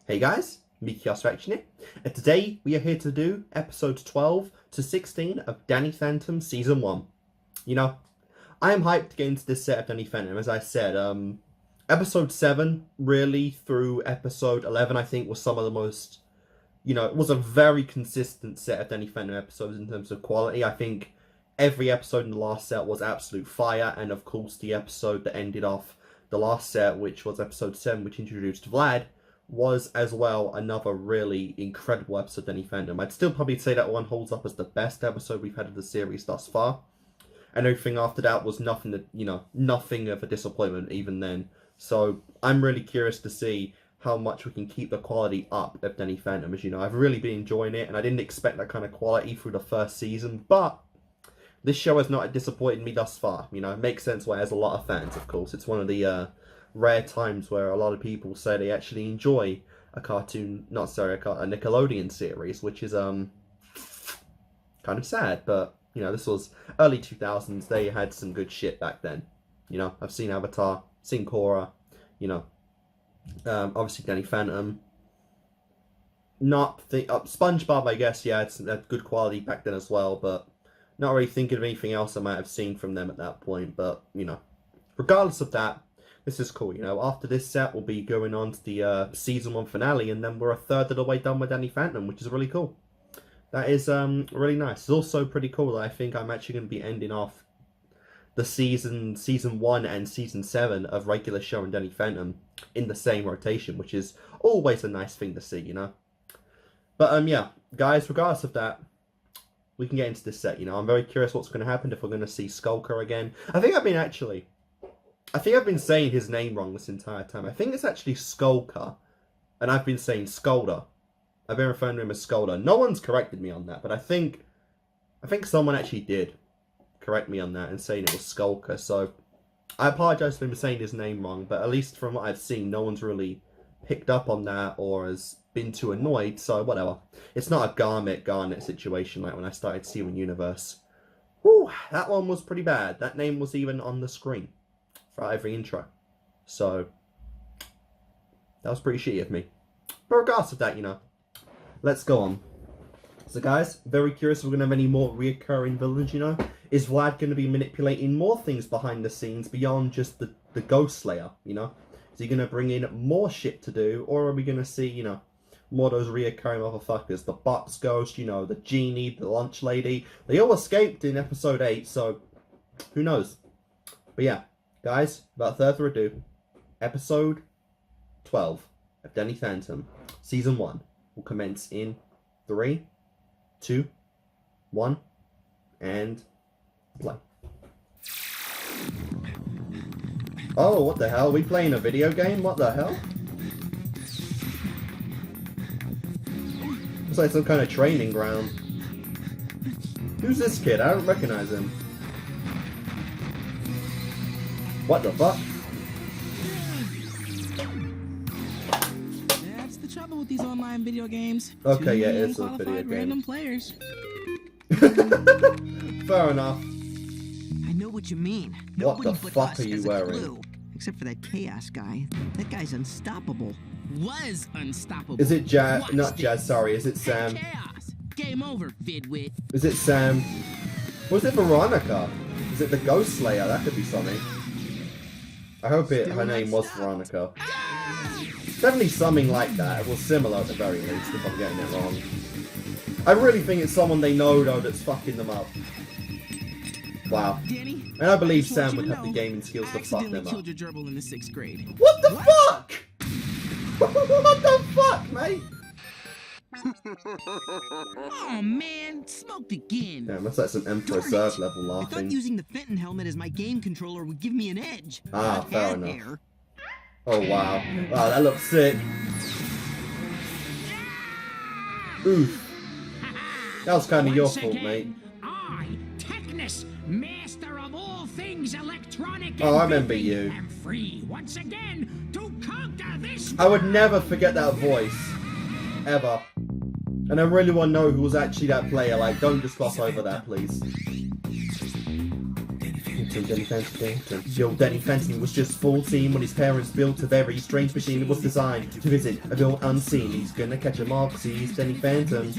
Hey guys, Kickassreaction here, and today we are here to do episodes 12 to 16 of Danny Phantom Season 1. You know, I am hyped to get into this set of Danny Phantom. As I said, episode 7 really through episode 11 I think was some of the most, it was a very consistent set of Danny Phantom episodes in terms of quality. I think every episode in the last set was absolute fire, and of course the episode that ended off the last set, which was episode 7, which introduced Vlad, was as well another really incredible episode of Danny Phantom. I'd still probably say that one holds up as the best episode we've had of the series thus far. And everything after that was nothing of a disappointment even then. So I'm really curious to see how much we can keep the quality up of Danny Phantom. As you know, I've really been enjoying it, and I didn't expect that kind of quality through the first season, but this show has not disappointed me thus far. It makes sense why it has a lot of fans, of course. It's one of the rare times where a lot of people say they actually enjoy a Nickelodeon series, which is kind of sad. But this was early 2000s. They had some good shit back then. I've seen Avatar, seen Korra, obviously Danny Phantom. SpongeBob, I guess, yeah, it's had good quality back then as well, but not really thinking of anything else I might have seen from them at that point. But regardless of that, this is cool. After this set, we'll be going on to the season 1 finale, and then we're a third of the way done with Danny Phantom, which is really cool. That is really nice. It's also pretty cool that I think I'm actually going to be ending off the season 1 and season 7 of regular show and Danny Phantom in the same rotation, which is always a nice thing to see, But yeah, guys, regardless of that, we can get into this set. I'm very curious what's going to happen, if we're going to see Skulker again. I think I've been saying his name wrong this entire time. I think it's actually Skulker, and I've been saying Skolder. I've been referring to him as Skolder. No one's corrected me on that, but I think someone actually did correct me on that and saying it was Skulker. So I apologize for him saying his name wrong, but at least from what I've seen, no one's really picked up on that or has been too annoyed. So whatever. It's not a Garnet situation like when I started Steven Universe. Whew, that one was pretty bad. That name was even on the screen for every intro. So that was pretty shitty of me. But regardless of that, let's go on. So guys, very curious if we're going to have any more reoccurring villains, Is Vlad going to be manipulating more things behind the scenes beyond just the Ghost Slayer, Is he going to bring in more shit to do, or are we going to see, more of those reoccurring motherfuckers? The Box Ghost, the Genie, the Lunch Lady. They all escaped in episode 8, so who knows? But yeah, guys, without further ado, episode 12 of Danny Phantom, season 1, will commence in 3, 2, 1, and play. Oh, what the hell? Are we playing a video game? What the hell? Looks like some kind of training ground. Who's this kid? I don't recognize him. What the fuck? That's the trouble with these online video games. Okay, yeah, it's a video game. Random players. Fair enough. I know what you mean. What Nobody the but fuck us are you has a wearing? clue, except for that Chaos guy. That guy's unstoppable. Was unstoppable. Is it Jazz? Watch Not this. Jazz, sorry. Is it Sam? Chaos. Game over, vidwit. Is it Sam? Was it Veronica? Is it the Ghost Slayer? That could be something. I hope her name was Veronica. Definitely something like that. It was similar at the very least, if I'm getting it wrong. I really think it's someone they know, though, that's fucking them up. Wow. Danny, And I believe just want Sam you would to have the know, gaming skills to I fuck them accidentally up. killed your gerbil in the 6th grade. What the fuck? What the fuck, mate? Oh man, smoked again. Damn, that's like some Emperor Darn it. Serve level I thought laughing. using the Fenton helmet as my game controller would give me an edge. Ah, Not fair had enough. hair. Oh wow. Wow, that looks sick. Oof. That was kind of your Once fault, again, mate. I, Technus, master of all things electronic Oh, I and remember beeping, you. am free once again to conquer this I would never forget that voice. Ever. And I really want to know who was actually that player. Like, don't just gloss over that, please. Phantom, Danny Phantom. Yo, Danny Phantom was just 14 when his parents built a very strange machine that was designed to visit a girl unseen. He's gonna catch a mob, see he's Danny Phantom.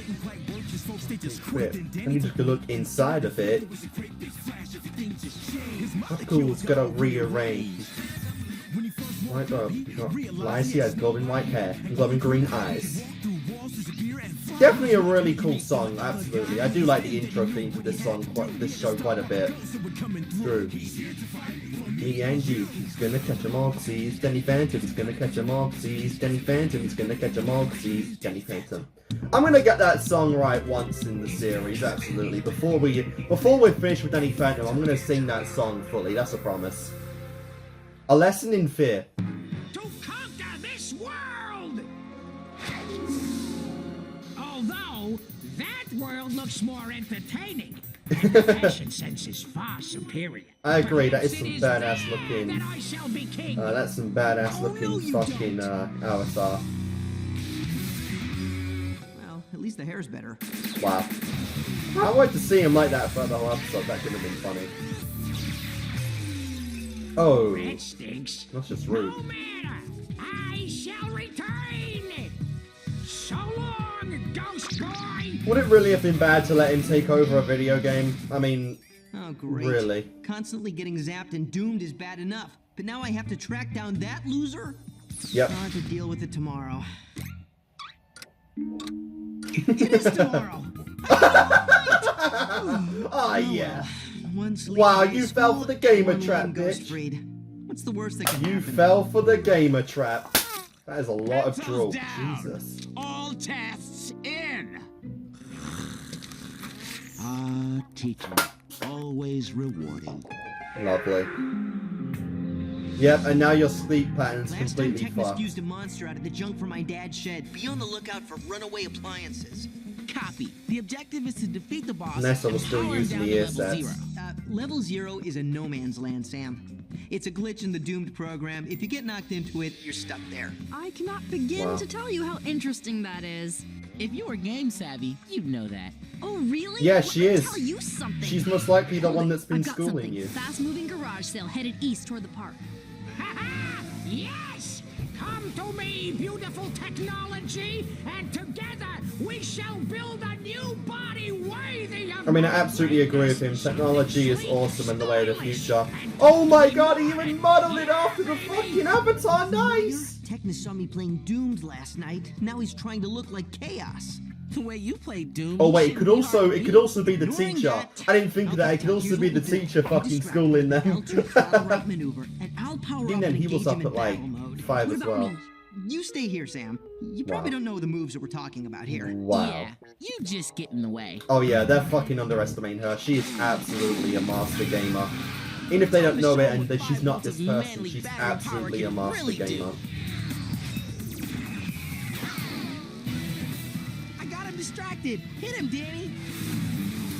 Let me take a look inside of it. How cool, it's got a rearrange. Right up, Lies, he has glowing white hair and glowing green eyes. Definitely a really cool song, absolutely. I do like the intro theme to this song, this show quite a bit. True. Me and you, he's gonna catch a mob, sees Danny Phantom, he's gonna catch a mob, sees Danny Phantom, he's gonna catch a mob, sees Danny Phantom. I'm gonna get that song right once in the series, absolutely. Before we're finished with Danny Phantom, I'm gonna sing that song fully, that's a promise. A lesson in fear. To conquer this world! Although, that world looks more entertaining. And the fashion sense is far superior. I agree, that is Perhaps some it is badass there looking... that I shall be king. that's some badass looking fucking avatar. Well, at least the hair's better. Wow. I'd like to see him like that for the whole episode, that could have been funny. Oh, That stinks. that's just rude. No matter, I shall return. So long, ghost boy. Would it really have been bad to let him take over a video game? I mean, Oh, great. really? Constantly getting zapped and doomed is bad enough. But now I have to track down that loser? Yep. I'll have to deal with it tomorrow. It is tomorrow! Oh, yeah. One sleep Wow, day at you fell school, for the gamer one trap, lone ghost bitch. breed. What's the worst that can You happen? fell for the gamer trap. That is a lot of Pencils drool. down. Jesus. All tests in. Teaching. Always rewarding. Lovely. Yep, and now your sleep pattern's Last time completely Technus fucked. used a monster out of the junk from my dad's shed. Be on the lookout for runaway appliances. Copy. The objective is to defeat the boss. Nessa was and still power him using down the to ear level sets. 0. Level 0 is a no man's land, Sam. It's a glitch in the doomed program. If you get knocked into it, you're stuck there. I cannot begin Wow. to tell you how interesting that is. If you were game savvy, you'd know that. Oh, really? Yeah, Let she me is. Tell you something. She's most likely the Hold one it. that's been I've got schooling something. you. Fast-moving garage sale headed east toward the park. Yes! Come to me, beautiful technology, and together we shall build a new body worthy of I mean, I my absolutely agree with him. greatness. Technology is Sleek, awesome in the way of the stylish, future. and Oh my god, he totally even modeled it after the fucking avatar. Nice! Technus saw me playing Doomed last night. Now he's trying to look like Chaos. The way you play Doom. Oh you wait, should it could be also already. be the Ignoring teacher. that, I didn't think of that. It could also be the teacher fucking schooling them. L2 throttle right maneuver, and I'll power Even up then, and he was engage up him at in like battle mode. 5 What as about well. me? You stay here, Sam. You probably don't know the moves that we're talking about here. Wow. Yeah, you just get in the way. Oh yeah, they're fucking underestimating her. She is absolutely a master gamer. Even if they don't know it and that she's not this person, she's absolutely a master gamer. I got him distracted. Hit him, Danny.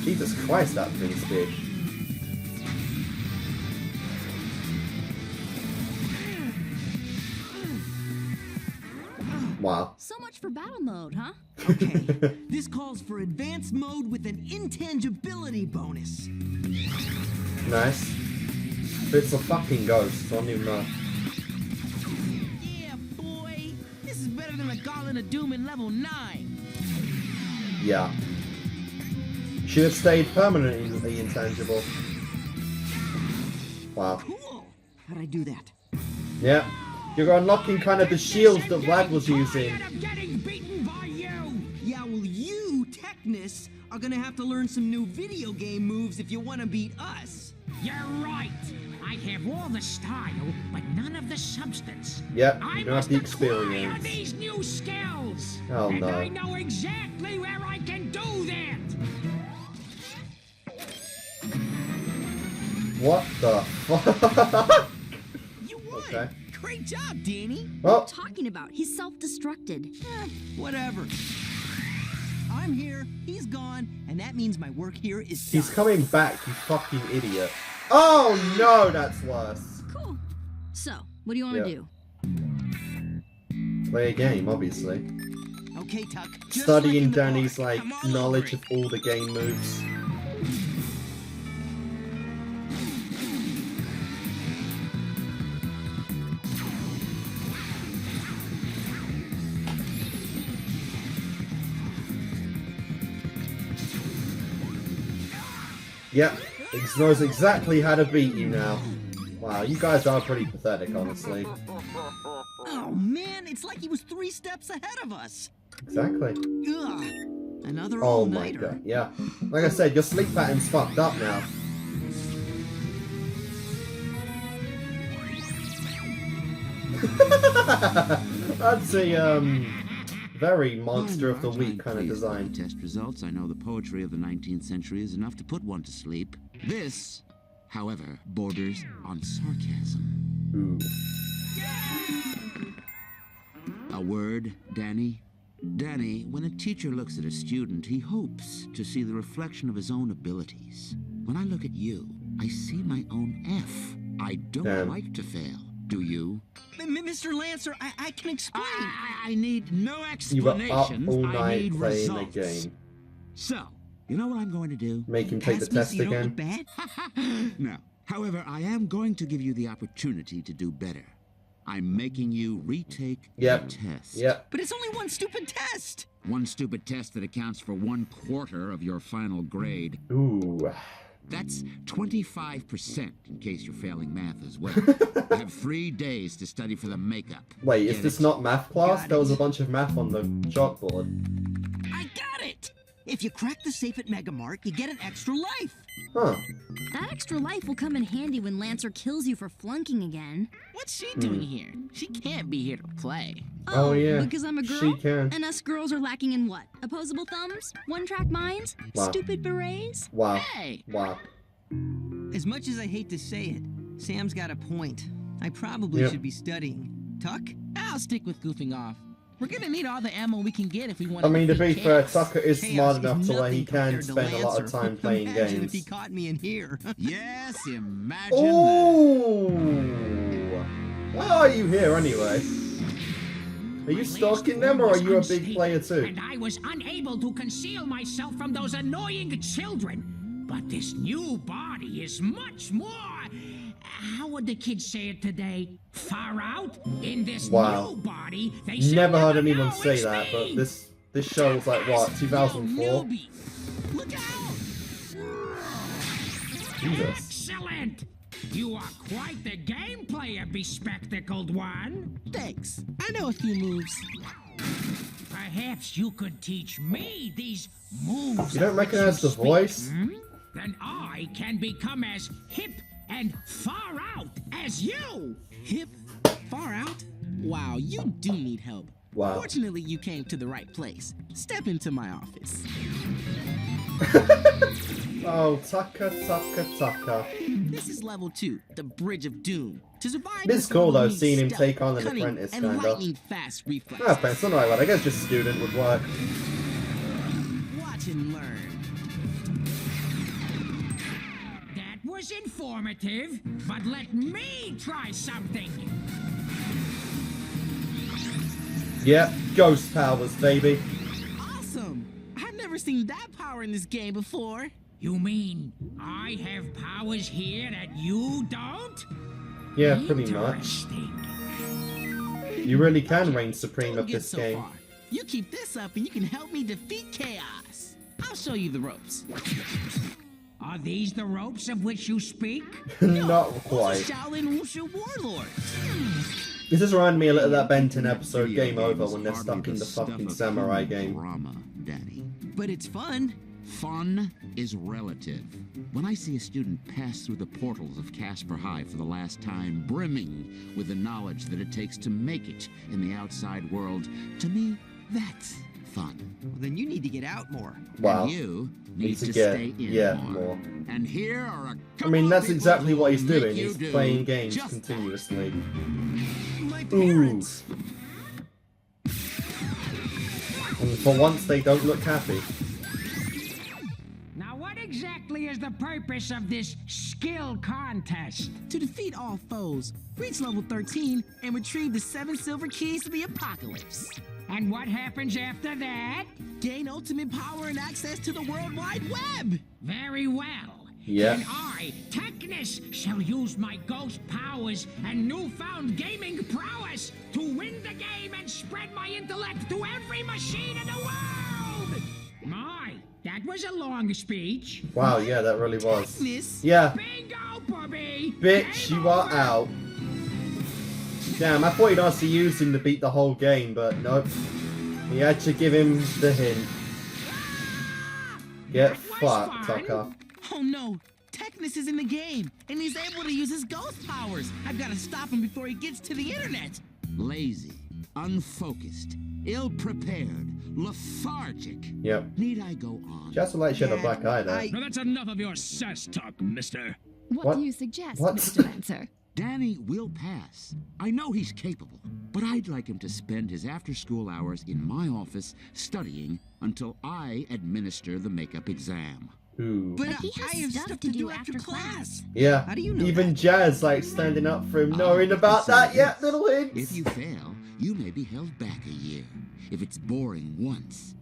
Jesus Christ, that thing's big. Wow. So much for battle mode, huh? Okay, this calls for advanced mode with an intangibility bonus. Nice. But it's a fucking ghost, so I don't even know. Yeah, boy. This is better than a Garland of Doom in level 9. Yeah. Should have stayed permanently intangible. Wow. Cool. How'd I do that? Yeah. You're unlocking kind of the shields that Vlad was using. Tired of getting beaten by you! Yeah, well, you, Technus, are gonna have to learn some new video game moves if you want to beat us. You're right. I have all the style, but none of the substance. Yep, I you don't have must the acquire experience. these new skills. Oh, and no. I know exactly where I can do that. What the fuck? You won. Okay. Great job, Danny. Well, Talking about, he's self-destructed. Whatever. I'm here, he's gone, and that means my work here is he's done. coming back, you fucking idiot. Oh no, that's worse. Cool. So, what do you want to Yeah. do? Play a game, obviously. Okay, Tuck. just Studying like in the Danny's park. like I'm all knowledge over of all the game moves. Yep, he knows exactly how to beat you now. Wow, you guys are pretty pathetic, honestly. Oh man, it's like he was 3 steps ahead of us. Exactly. Ugh. Another Oh my all-nighter. god, yeah. Like I said, your sleep pattern's fucked up now. That's a, very monster of the week kind of design. Test results. I know the poetry of the 19th century is enough to put one to sleep. This, however, borders on sarcasm. Ooh. A word, Danny? Danny, when a teacher looks at a student, he hopes to see the reflection of his own abilities. When I look at you, I see my own F. I don't like to fail. Do you? Mr. Lancer, I can explain. I need no You were up explanations. all I night need playing results. the game. So, you know what I'm going to do? Make him take the Pass me so test you don't again. look bad? No. However, I am going to give you the opportunity to do better. I'm making you retake the test. Yep. But it's only one stupid test. One stupid test that accounts for 1/4 of your final grade. Ooh. That's 25% in case you're failing math as well. You have 3 days to study for the makeup. Wait, is Get this it? not math class? Got There was it. a bunch of math on the chalkboard. I got it. If you crack the safe at Megamart, you get an extra life. Huh. That extra life will come in handy when Lancer kills you for flunking again. What's she doing here? She can't be here to play. Oh, yeah. Because I'm a girl? She can. And us girls are lacking in what? Opposable thumbs? One-track minds? Wow. Stupid berets? Wow. Hey! Wow. As much as I hate to say it, Sam's got a point. I probably Yep. should be studying. Tuck? I'll stick with goofing off. We're gonna need all the ammo we can get if we want I mean, to be fair, chaos. Tucker is Chaos smart is enough to where he nothing can compared to spend a lot of Lancer. time playing Imagine if he games. caught me in here. Yes, imagine that. Ooh! Why are you here anyway? Are you stalking them, or are you a big player too? And I was unable to conceal myself from those annoying children. But this new body is much more. How would the kids say it today? Far out? In this Wow. new body, they shall Never heard anyone know say it's that, but me. this show was like, what, You 2004? newbie. Look out! Jesus. Excellent! You are quite the game player, bespectacled one. Thanks. I know a few moves. Perhaps you could teach me these moves. You don't of which recognize the you speak, voice? hmm? Then I can become as hip and far out as you. Hip, far out. Wow, you do need help. Wow. Fortunately, you came to the right place. Step into my office. Oh, Tucker, Tucker, Tucker. This is level 2, the Bridge of Doom. To survive It's this cool, level, though, you need seeing him stealth, take on an cunning, apprentice, and kinda. lightning-fast reflexes. Ah, thanks, not right, I guess just student would work. Watch and learn. That was informative, but let me try something. Yep, ghost powers, baby. Awesome! I've never seen that power in this game before. You mean I have powers here that you don't? Yeah, pretty much. Interesting. You really can reign supreme Don't of get this so game. far. You keep this up and you can help me defeat chaos. I'll show you the ropes. Are these the ropes of which you speak? Not Those quite. are Shaolin Wushu warlords. This just reminded me a little of that Ben 10 episode, Video Game Over, games when they're hardly stuck in the stuff fucking of samurai human game. Drama, Danny. But it's fun. Fun is relative. When I see a student pass through the portals of Casper High for the last time, brimming with the knowledge that it takes to make it in the outside world, to me, that's fun. Well, then you need to get out more. Wow. And you need Needs to to get- stay in yeah, more. more. And here are a I couple mean, of that's people exactly who what he's will make doing. you He's do playing games just continuously. My Ooh. parents. And for once, they don't look happy. Now, what exactly is the purpose of this skill contest? To defeat all foes, reach level 13, and retrieve the 7 silver keys to the apocalypse. And what happens after that? Gain ultimate power and access to the World Wide Web. Very well. Yeah. And I, Technus, shall use my ghost powers and newfound gaming prowess to win the game and spread my intellect to every machine in the world! My, That was a long speech. Wow, yeah, that really was. Technus? Yeah, Bingo, Bobby. bitch, Game you are over. out. Damn, I thought he'd honestly use him to beat the whole game, but nope. He had to give him the hint. Get That was fucked, fun. Tucker. Oh no, Technus is in the game, and he's able to use his ghost powers. I've got to stop him before he gets to the internet. Lazy, unfocused, ill-prepared, lethargic. Yep. Need I go on? She also like she had a black eye there. Now that's enough of your sass talk, mister. What? do you suggest, What? Mr. Lancer? Danny will pass. I know he's capable, but I'd like him to spend his after-school hours in my office studying until I administer the makeup exam. Ooh. But he has I have stuff to do after class. Yeah. How do you know Even that? Jazz like standing up for him, knowing about that yet, little hints. If you fail, you may be held back a year. If it's boring once,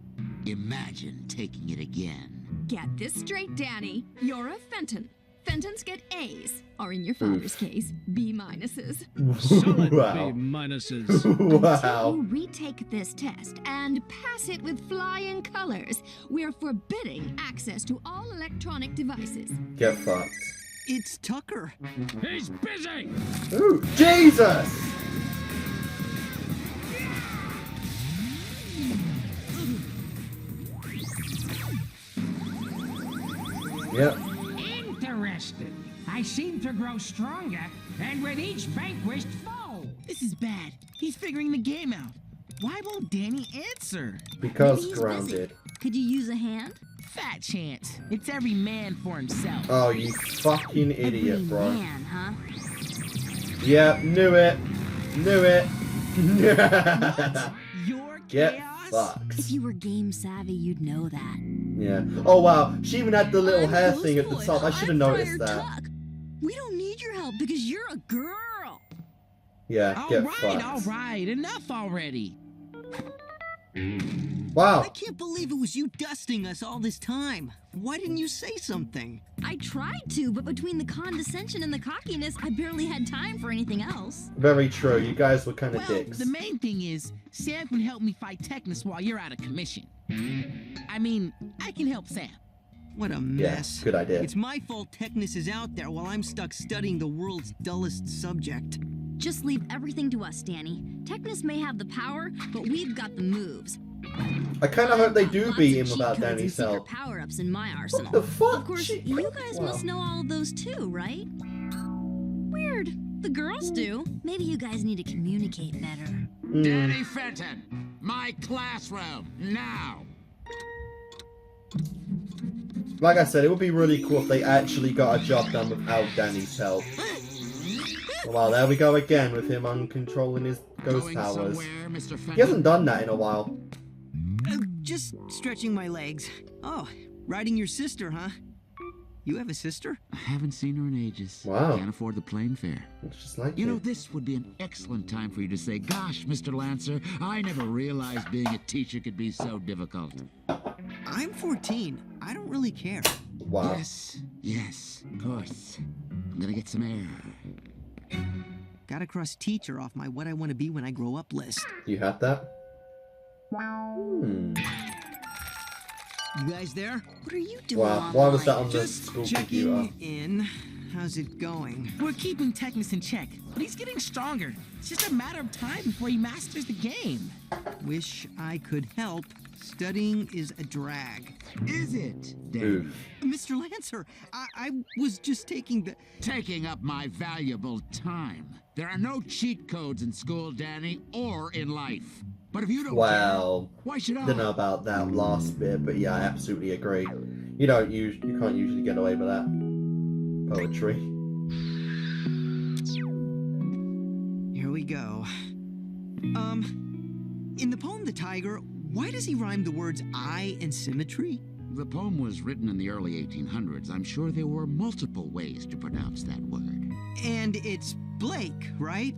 imagine taking it again. Get this straight, Danny. You're a Fenton. Fentons get A's, or in your father's case, B minuses. Solid Wow. B minuses. Until Wow. you retake this test and pass it with flying colors, we're forbidding access to all electronic devices. Get fucked. It's Tucker. He's busy. Ooh, Jesus! Yep. Interesting. I seem to grow stronger, and with each vanquished foe. This is bad. He's figuring the game out. Why won't Danny answer? Because Maybe he's grounded. busy. Could you use a hand? Fat chance. It's every man for himself. Oh, you fucking idiot, Every bro. man, huh? Yep, knew it. Knew it. Your Get chaos? fucked. If you were game savvy, you'd know that. Yeah. Oh, wow. She even had the little I'm hair Ghost thing at the Boy. top. I should have I'm noticed Friar that. Tuck. We don't need your help because you're a girl. Yeah, All get right, all fucked. right. Enough already. Wow. I can't believe it was you dusting us all this time. Why didn't you say something? I tried to, but between the condescension and the cockiness, I barely had time for anything else. Very true. You guys were kind of Well, dicks. the main thing is, Sam can help me fight Technus while you're out of commission. I mean, I can help Sam. What a Yeah, mess. good idea. It's my fault Technus is out there while I'm stuck studying the world's dullest subject. Just leave everything to us, Danny. Technus may have the power, but we've got the moves. I kind of hope they do Lots beat of him cheat without codes and Danny's secret help. power-ups in my arsenal. the fuck? Of course, Cheat you code? guys Wow. must know all of those too, right? Weird. The girls do. Maybe you guys need to communicate better. Danny Fenton, my classroom, now! Like I said, it would be really cool if they actually got a job done without Danny's help. Well, there we go again with him uncontrolling his ghost Going powers. somewhere, Mr. Fenton? He hasn't done that in a while. Just stretching my legs. Oh, riding your sister, huh? You have a sister? I haven't seen her in ages. Wow. Can't afford the plane fare. It's just like You know, you. this would be an excellent time for you to say, gosh, Mr. Lancer, I never realized being a teacher could be so difficult. I'm 14. I don't really care. Wow. Yes, of course. I'm gonna get some air. Gotta cross teacher off my what I want to be when I grow up list. You had that? Hmm. You guys there? What are you doing Wow. online? Why was that on the Just school checking computer? in. How's it going? We're keeping Technus in check, but he's getting stronger. It's just a matter of time before he masters the game. Wish I could help. Studying is a drag. Is it, Danny? Oof. Mr. Lancer, I was just taking the... Taking up my valuable time. There are no cheat codes in school, Danny, or in life. But if you don't Well, care, why should I? don't know about that last bit, but yeah, I absolutely agree. You can't usually get away with that. Poetry. Here we go. In the poem The Tiger, why does he rhyme the words I and symmetry? The poem was written in the early 1800s. I'm sure there were multiple ways to pronounce that word. And it's Blake, right?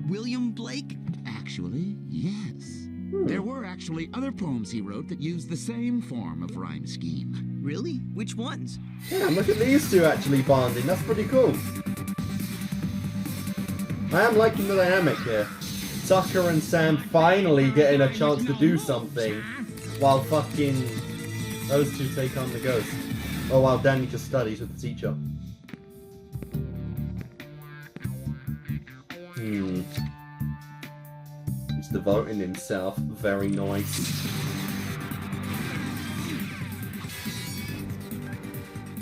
William Blake? Actually, yes. There were actually other poems he wrote that used the same form of rhyme scheme. Really? Which ones? Damn, look at these two actually bonding. That's pretty cool. I am liking the dynamic here. Tucker and Sam finally getting a chance to do something while fucking Those two take on the ghost. Oh, while Danny just studies with the teacher. He's devoting himself. Very nice.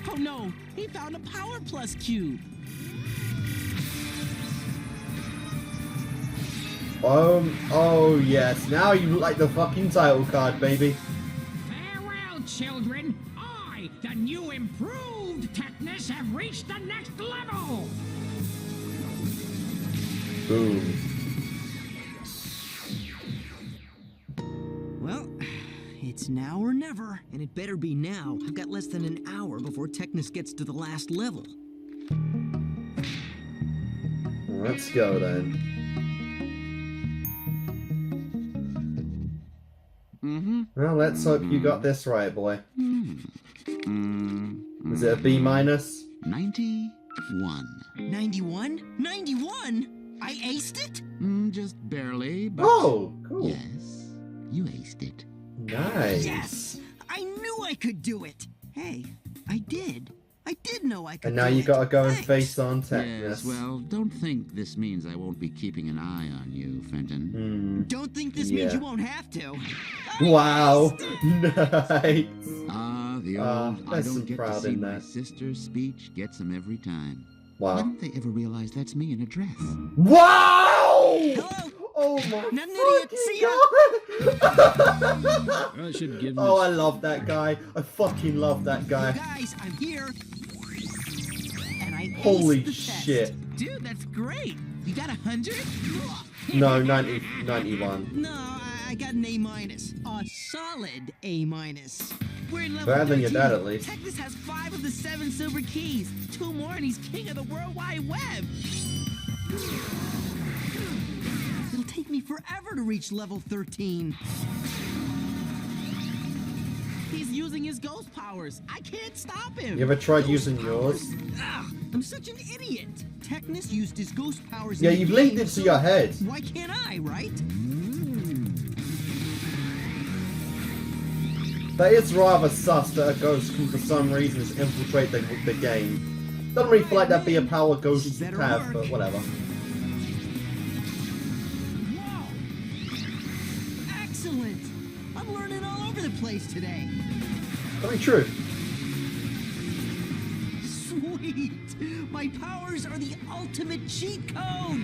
Oh no, he found a Power Plus cube. Oh yes, now you look like the fucking title card, baby. Farewell, children. I, the new improved Technus, have reached the next level. Boom. Well, it's now or never, and it better be now. I've got less than an hour before Technus gets to the last level. Let's go then. Well, let's hope you got this right, boy. Is it a B minus? 91. 91? 91? I aced it? Just barely, but... Oh, cool. Yes, you aced it. Nice. Yes! I knew I could do it! Hey, I did. I did know I could And now do you it. gotta go and Thanks. face on Technus. Yes, well, don't think this means I won't be keeping an eye on you, Fenton. Don't think this Yeah. means you won't have to. Wow. Nice. Ah, the old I there's don't some get to proud see in my that. sister's speech gets him every time. Why Wow. don't they ever realize that's me in a dress? Wow! Hello? Oh my Not an idiot. See ya. god! I should give Oh, I love that guy. I fucking love that guy. Guys, I'm here. And I aced Holy the test. shit. Dude, that's great. You got 100? No, 91. No, I got an A minus. A solid A minus. We're in level Better than your 13. dad, at least. Technus has 5 of the 7 silver keys. 2 more and he's king of the World Wide Web. It'll take me forever to reach level 13. He's using his ghost powers. I can't stop him. You ever tried using yours? Ugh, I'm such an idiot. Technus used his ghost powers. Yeah, in the you've linked game, it to so your head. Why can't I, right? That is rather sus that a ghost can for some reason just infiltrate the game. Doesn't really feel like that'd be a power ghost This would better have, work. but whatever. Excellent. I'm learning all over the place today. Very true. Sweet. My powers are the ultimate cheat code.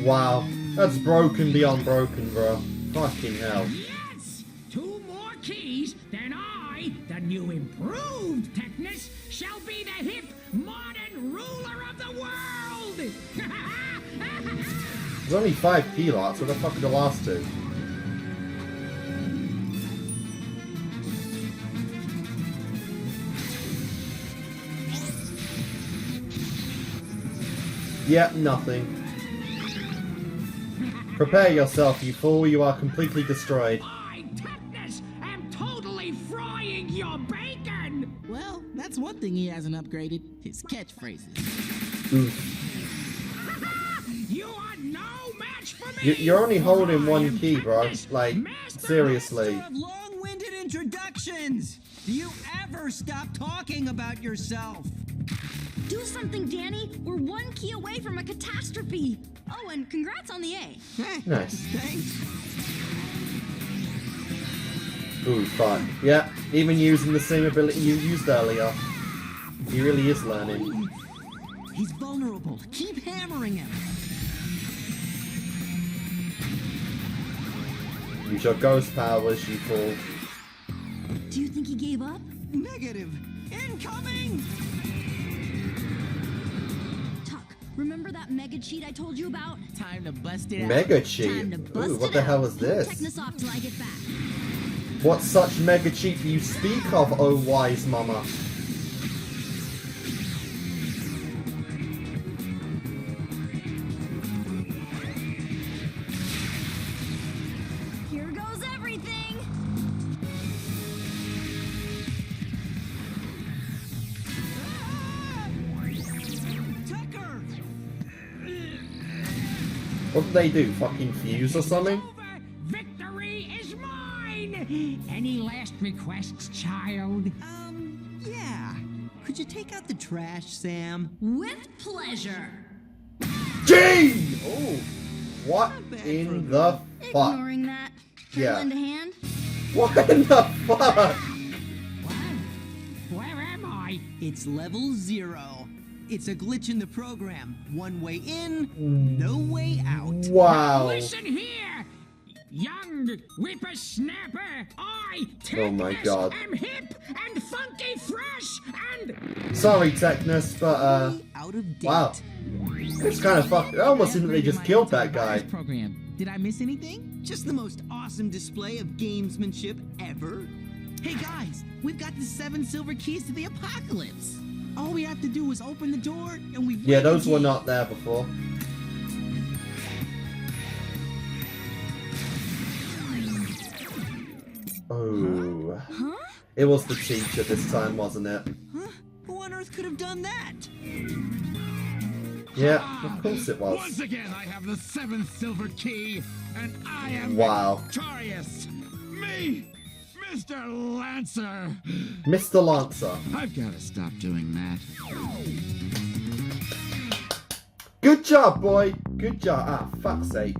Wow. That's broken beyond broken, bro. Fucking hell. Yes! 2 more keys, then I, the new improved Technus, shall be the hip, modern ruler of the world! There's only 5 key lots. What the fuck are the last 2? Yep, nothing. Prepare yourself, you fool. You are completely destroyed. I, Technus, am totally frying your bacon! Well, that's one thing he hasn't upgraded. His catchphrases. You are no match for me! You're only holding I one am key, bro. Technus, Like, master seriously. Master of long-winded introductions. Do you ever stop talking about yourself? Do something, Danny. We're 1 key away from a catastrophe. Oh, and congrats on the A. Nice. Thanks. Ooh, fun. Yeah, even using the same ability you used earlier. He really is learning. He's vulnerable. Keep hammering him. Use your ghost powers, you fool. Do you think he gave up? Negative. Incoming! Tuck, remember that mega cheat I told you about? Time to bust it out. Mega Time cheat. to bust Ooh, what it the out. hell is this? Technus off till I get back. What such mega cheat do you speak of, oh wise mama? Here goes everything. Tucker! What did they do? Fucking fuse or something? Over! Victory is mine! fine. Any last requests, child? Yeah. Could you take out the trash, Sam? With pleasure. Gee! Oh, what Not bad for in a the fuck? Ignoring that. Can Yeah. I lend a hand? What in the fuck? Where am I? It's level 0. It's a glitch in the program. One way in, no way out. Wow. Listen here, young whippersnapper. I, Oh my Technus, God. am hip and funky fresh and... Sorry, Technus, but Out of date. wow. It's kind of fucked. I almost seemed they just killed that guy. Program. Did I miss anything? Just the most awesome display of gamesmanship ever. Hey guys, we've got the 7 silver keys to the apocalypse. All we have to do is open the door and we Yeah, those were not there before. Oh. Huh? It was the teacher this time, wasn't it? Huh? Who on earth could have done that? Yeah, of course it Once was. again, I have the 7th silver key, and I am Wow. victorious. Me, Mr. Lancer. Mr. Lancer. I've got to stop doing that. Good job, boy. Good job. Ah, fuck's sake.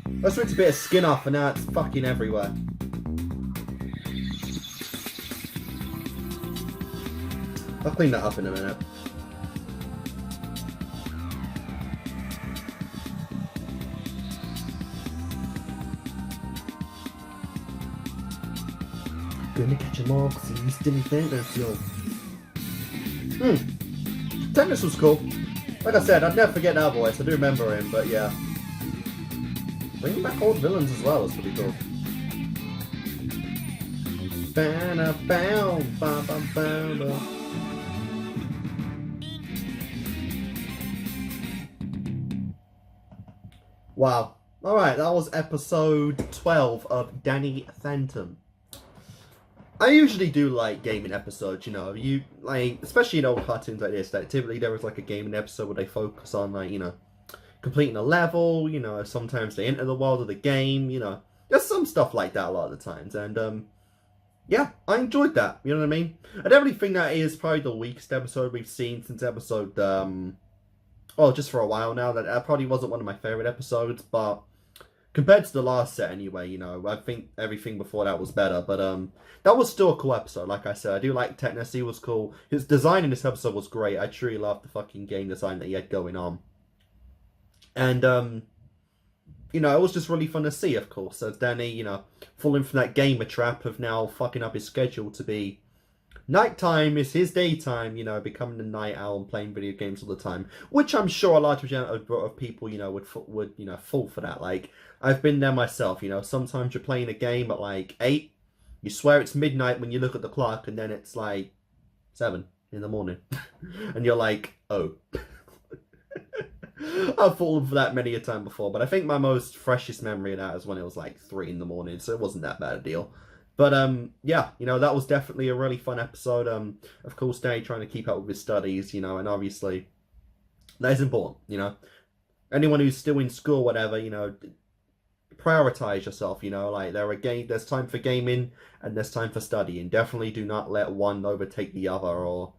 I just ripped a bit of skin off and now it's fucking everywhere. I'll clean that up in a minute. Gonna catch him all because he's didn't think that's yo. Technus was cool. Like I said, I'd never forget that voice. I do remember him, but yeah. Bringing back old villains as well is pretty cool. Wow. Alright, that was episode 12 of Danny Phantom. I usually do like gaming episodes, you know, you like, especially in old cartoons like this, that typically there was like a gaming episode where they focus on like, you know, completing a level, you know, sometimes they enter the world of the game, you know, there's some stuff like that a lot of the times, and yeah, I enjoyed that, you know what I mean? I definitely think that is probably the weakest episode we've seen since episode, well, just for a while now, that probably wasn't one of my favourite episodes, but compared to the last set anyway, you know, I think everything before that was better, but that was still a cool episode, like I said. I do like Technus, he was cool. His design in this episode was great. I truly loved the fucking game design that he had going on. And, you know, it was just really fun to see, of course, as Danny, you know, falling from that gamer trap of now fucking up his schedule to be nighttime is his daytime, you know, becoming a night owl and playing video games all the time, which I'm sure a large percentage of people, you know, would you know, fall for that. Like, I've been there myself, you know, sometimes you're playing a game at like 8, you swear it's midnight when you look at the clock, and then it's like 7 in the morning, and you're like, oh. I've fallen for that many a time before, but I think my most freshest memory of that is when it was like 3 in the morning, so it wasn't that bad a deal. But, yeah, you know, that was definitely a really fun episode. Of course, Danny trying to keep up with his studies, you know, and obviously, that is important, you know. Anyone who's still in school, whatever, you know, prioritize yourself, you know, like, there's time for gaming, and there's time for studying. Definitely do not let one overtake the other, or...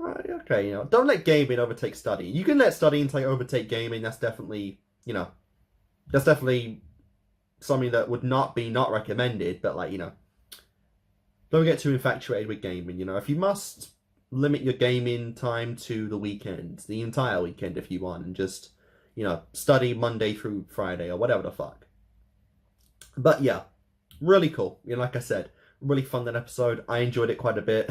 okay, you know, don't let gaming overtake studying. You can let studying overtake gaming, that's definitely, you know, that's definitely something that would not be not recommended, but like, you know, don't get too infatuated with gaming, you know. If you must, limit your gaming time to the weekends, the entire weekend if you want, and just, you know, study Monday through Friday or whatever the fuck. But yeah, really cool. You know, like I said, really fun that episode. I enjoyed it quite a bit.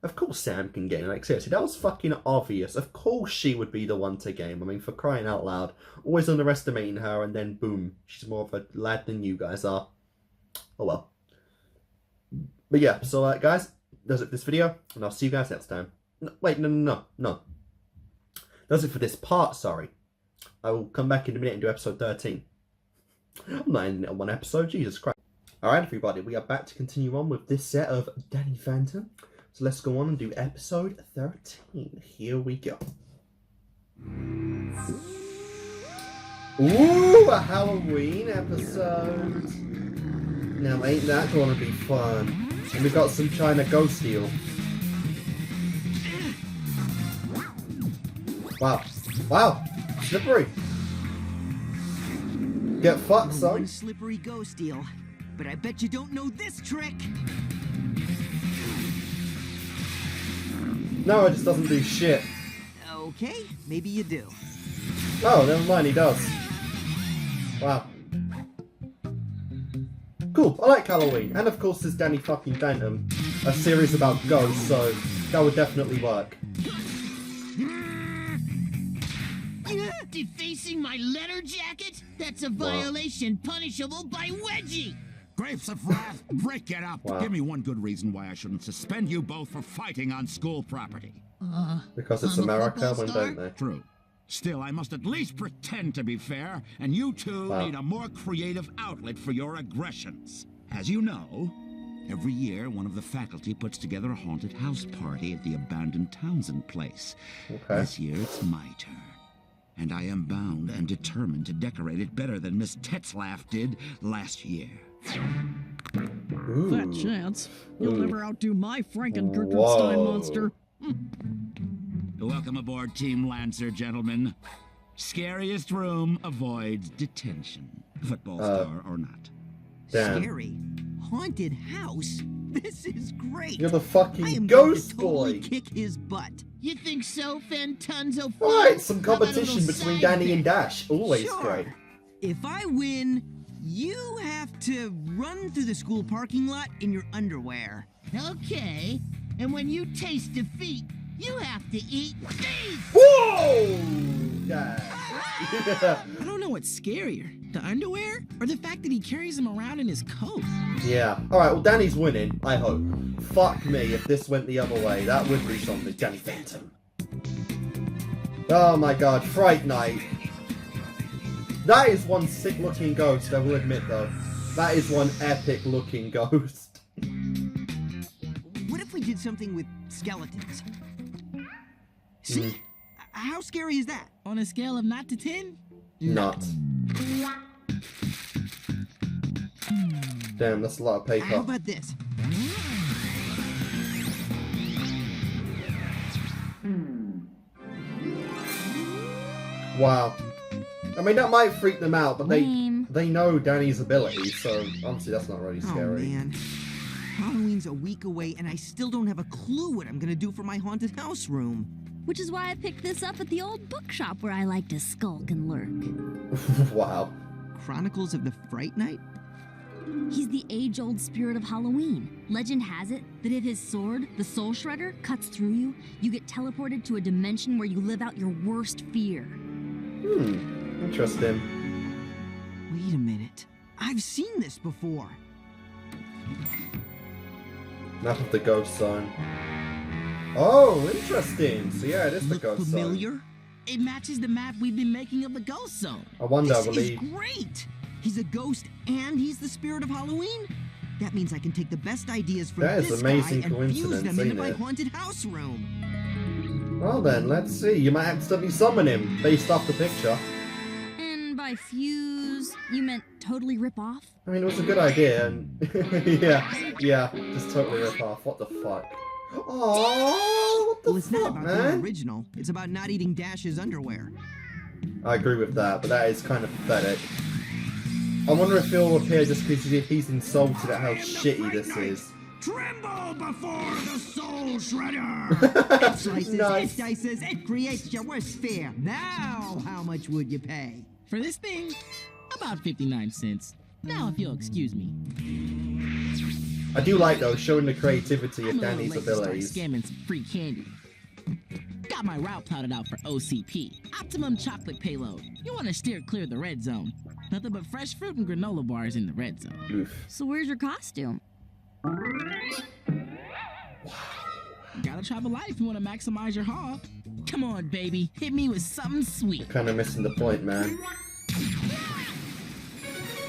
Of course Sam can game. Like, seriously, that was fucking obvious. Of course she would be the one to game. I mean, for crying out loud. Always underestimating her, and then boom, she's more of a lad than you guys are. Oh well. But yeah, so guys, that's it for this video, and I'll see you guys next time. No, wait, no. That's it for this part, sorry. I will come back in a minute and do episode 13. I'm not ending it on one episode, Jesus Christ. Alright everybody, we are back to continue on with this set of Danny Phantom. So let's go on and do episode 13. Here we go. Ooh, a Halloween episode. Now ain't that gonna be fun? And we got some China Ghost Steel. Wow. Wow. Slippery. Get fucked, son. One slippery ghost steel. But I bet you don't know this trick. No, it just doesn't do shit. Okay, maybe you do. Oh, never mind, he does. Wow. Cool, I like Halloween. And of course there's Danny fucking Phantom, a series about ghosts, so that would definitely work. Defacing my letter jacket? That's a violation punishable by Wedgie! Grapes of Wrath, break it up. Wow. Give me one good reason why I shouldn't suspend you both for fighting on school property. Because it's America, when don't they? True. Still, I must at least pretend to be fair, and you two need a more creative outlet for your aggressions. As you know, every year one of the faculty puts together a haunted house party at the abandoned Townsend place. Okay. This year it's my turn. And I am bound and determined to decorate it better than Miss Tetzlaff did last year. Ooh. Fat chance. You'll Ooh. never outdo my Frankenstein Whoa. monster. Welcome aboard, Team Lancer, gentlemen. Scariest room avoids detention. Football star or not. Damn. Scary. Haunted house? This is great. You're the I fucking am ghost going to totally boy. kick his butt. You think so, Fantunzo? Alright, some How about a competition little between side Danny and bet? Dash. Always Sure. great. If I win, you have to run through the school parking lot in your underwear. Okay. And when you taste defeat, you have to eat beef! Whoa! Dash. I don't know what's scarier, the underwear or the fact that he carries them around in his coat. Yeah. Alright, well, Danny's winning, I hope. Fuck me if this went the other way. That would be something. Danny Phantom. Oh my god, Fright Knight. That is one sick-looking ghost, I will admit, though. That is one epic-looking ghost. What if we did something with skeletons? See? How scary is that? On a scale of not to 10? Nuts. Damn, that's a lot of paper. How about this? Wow. I mean, that might freak them out, but Lame. they know Danny's ability, so honestly, that's not really scary. Oh, man. Halloween's a week away, and I still don't have a clue what I'm gonna do for my haunted house room. Which is why I picked this up at the old bookshop where I like to skulk and lurk. Wow. Chronicles of the Fright Knight? He's the age-old spirit of Halloween. Legend has it that if his sword, the Soul Shredder, cuts through you, you get teleported to a dimension where you live out your worst fear. Interesting. Wait a minute. I've seen this before. Map of the Ghost Zone. Oh, interesting. So yeah, it is the Look Ghost familiar? Zone. It matches the map we've been making of the ghost zone. I wonder, I This is believe. great! He's a ghost and he's the spirit of Halloween? That means I can take the best ideas from That is this amazing guy and fuse coincidence, them into ain't my it? haunted house room. Well then, let's see. You might accidentally summon him based off the picture. And by fuse, you meant totally rip off? I mean, it was a good idea, and yeah, just totally rip off. What the fuck? Oh, what the Well, it's not fuck, about being man? original. It's about not eating Dash's underwear. I agree with that, but that is kind of pathetic. I wonder if he'll appear just because he's insulted at how shitty this is. Tremble before the Soul Shredder! It slices, Nice. it dices, it creates your worst fear. Now, how much would you pay? For this thing, about 59 cents. Now, if you'll excuse me. I do like, though, showing the creativity of I'm a little Danny's late to start abilities. scamming some free candy. Got my route plotted out for OCP. Optimum chocolate payload. You want to steer clear of the red zone. Nothing but fresh fruit and granola bars in the red zone. Oof. So where's your costume? Gotta travel life if you want to maximize your haul. Come on, baby. Hit me with something sweet. Kind of missing the point, man.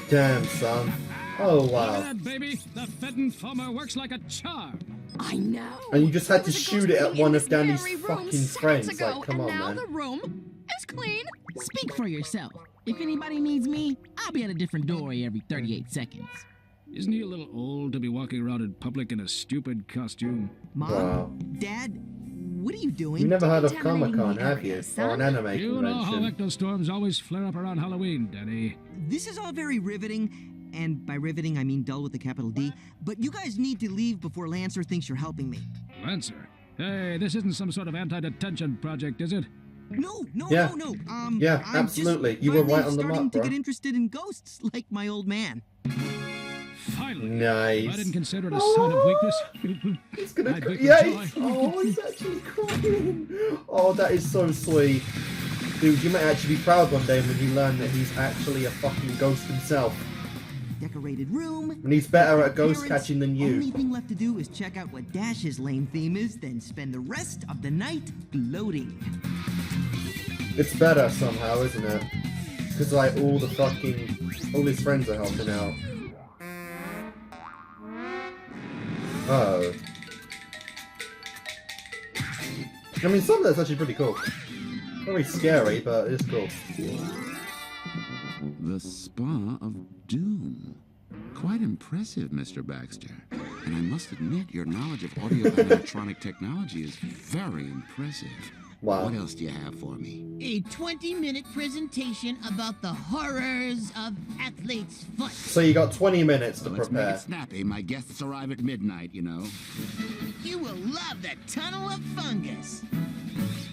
Damn, son. Oh, wow. baby, the Fedden Foamer works like a charm. I know. And you just had to There was a shoot ghost it at living one in of this Danny's very room fucking seconds friends. ago, Like, come and on, now man. the room is clean. Speak for yourself. If anybody needs me, I'll be at a different doorway every 38 seconds. Isn't he a little old to be walking around in public in a stupid costume? Mom? Wow. Dad? What are you doing? You've never heard of Comic-Con, have you? Or an anime You know how convention? ectostorms always flare up around Halloween, Danny. This is all very riveting, and by riveting I mean dull with a capital D, but you guys need to leave before Lancer thinks you're helping me. Lancer? Hey, this isn't some sort of anti-detention project, is it? No. Yeah. Yeah, I'm absolutely. Just You were finally right on the starting mark, to bro. get interested in ghosts, like my old man. Finally. Nice. I didn't consider it a sign of weakness. He's gonna I'd cry. weep Yeah, with joy. he's actually crying. Oh, that is so sweet. Dude, you might actually be proud one day when you learn that he's actually a fucking ghost himself. Decorated room. And he's better at ghost Parents, catching than Only you. thing left to do is check out what Dash's lame theme is, then spend the rest of the night gloating. It's better somehow, isn't it? Because like all his friends are helping out. Oh. I mean, some of that's actually pretty cool. Very scary, but it's cool. The Spa of Doom. Quite impressive, Mr. Baxter. And I must admit, your knowledge of audio and electronic technology is very impressive. Wow. What else do you have for me? A 20-minute presentation about the horrors of athlete's foot. So you got 20 minutes to Let's make prepare. it snappy. My guests arrive at midnight, you know. You will love the tunnel of fungus.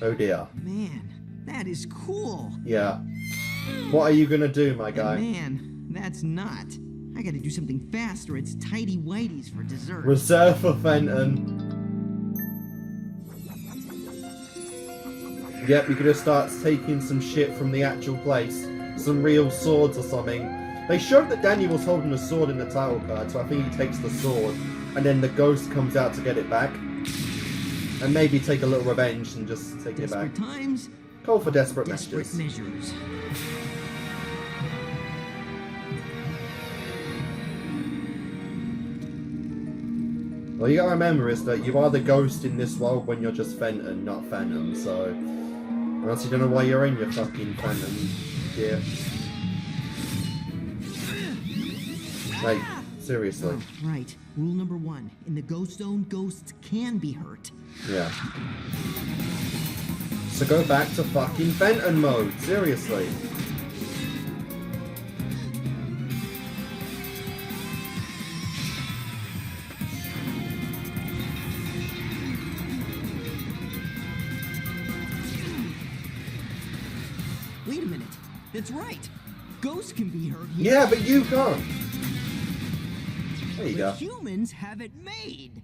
Oh dear. Man, that is cool. Yeah. What are you gonna do, my guy? Man, that's not. I gotta do something fast or it's tidy whities for dessert. Reserve for Fenton. Yep, you could just start taking some shit from the actual place. Some real swords or something. They showed that Daniel was holding a sword in the title card, so I think he takes the sword. And then the ghost comes out to get it back. And maybe take a little revenge and just take it back. Desperate times. Call for desperate Desperate measures. measures. Well, you gotta remember is that you are the ghost in this world when you're just Fenton, not Phantom, so... Or else you don't know why you're in your fucking Phantom gear. Like, seriously. Oh, right. Rule number 1. In the ghost zone, ghosts can be hurt. Yeah. So go back to fucking Fenton mode, seriously. Wait a minute. That's right. Ghosts can be hurt here. Yeah, but you can't. There you go. But humans have it made.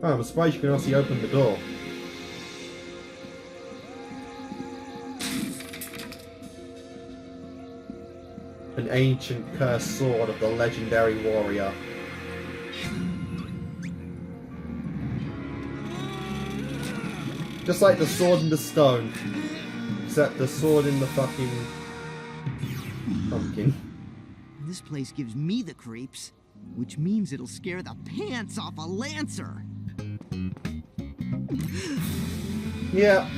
Oh, I'm surprised you can actually open the door. An ancient cursed sword of the legendary warrior. Just like the sword in the stone. Except the sword in the fucking pumpkin. This place gives me the creeps, which means it'll scare the pants off a Lancer. Yeah.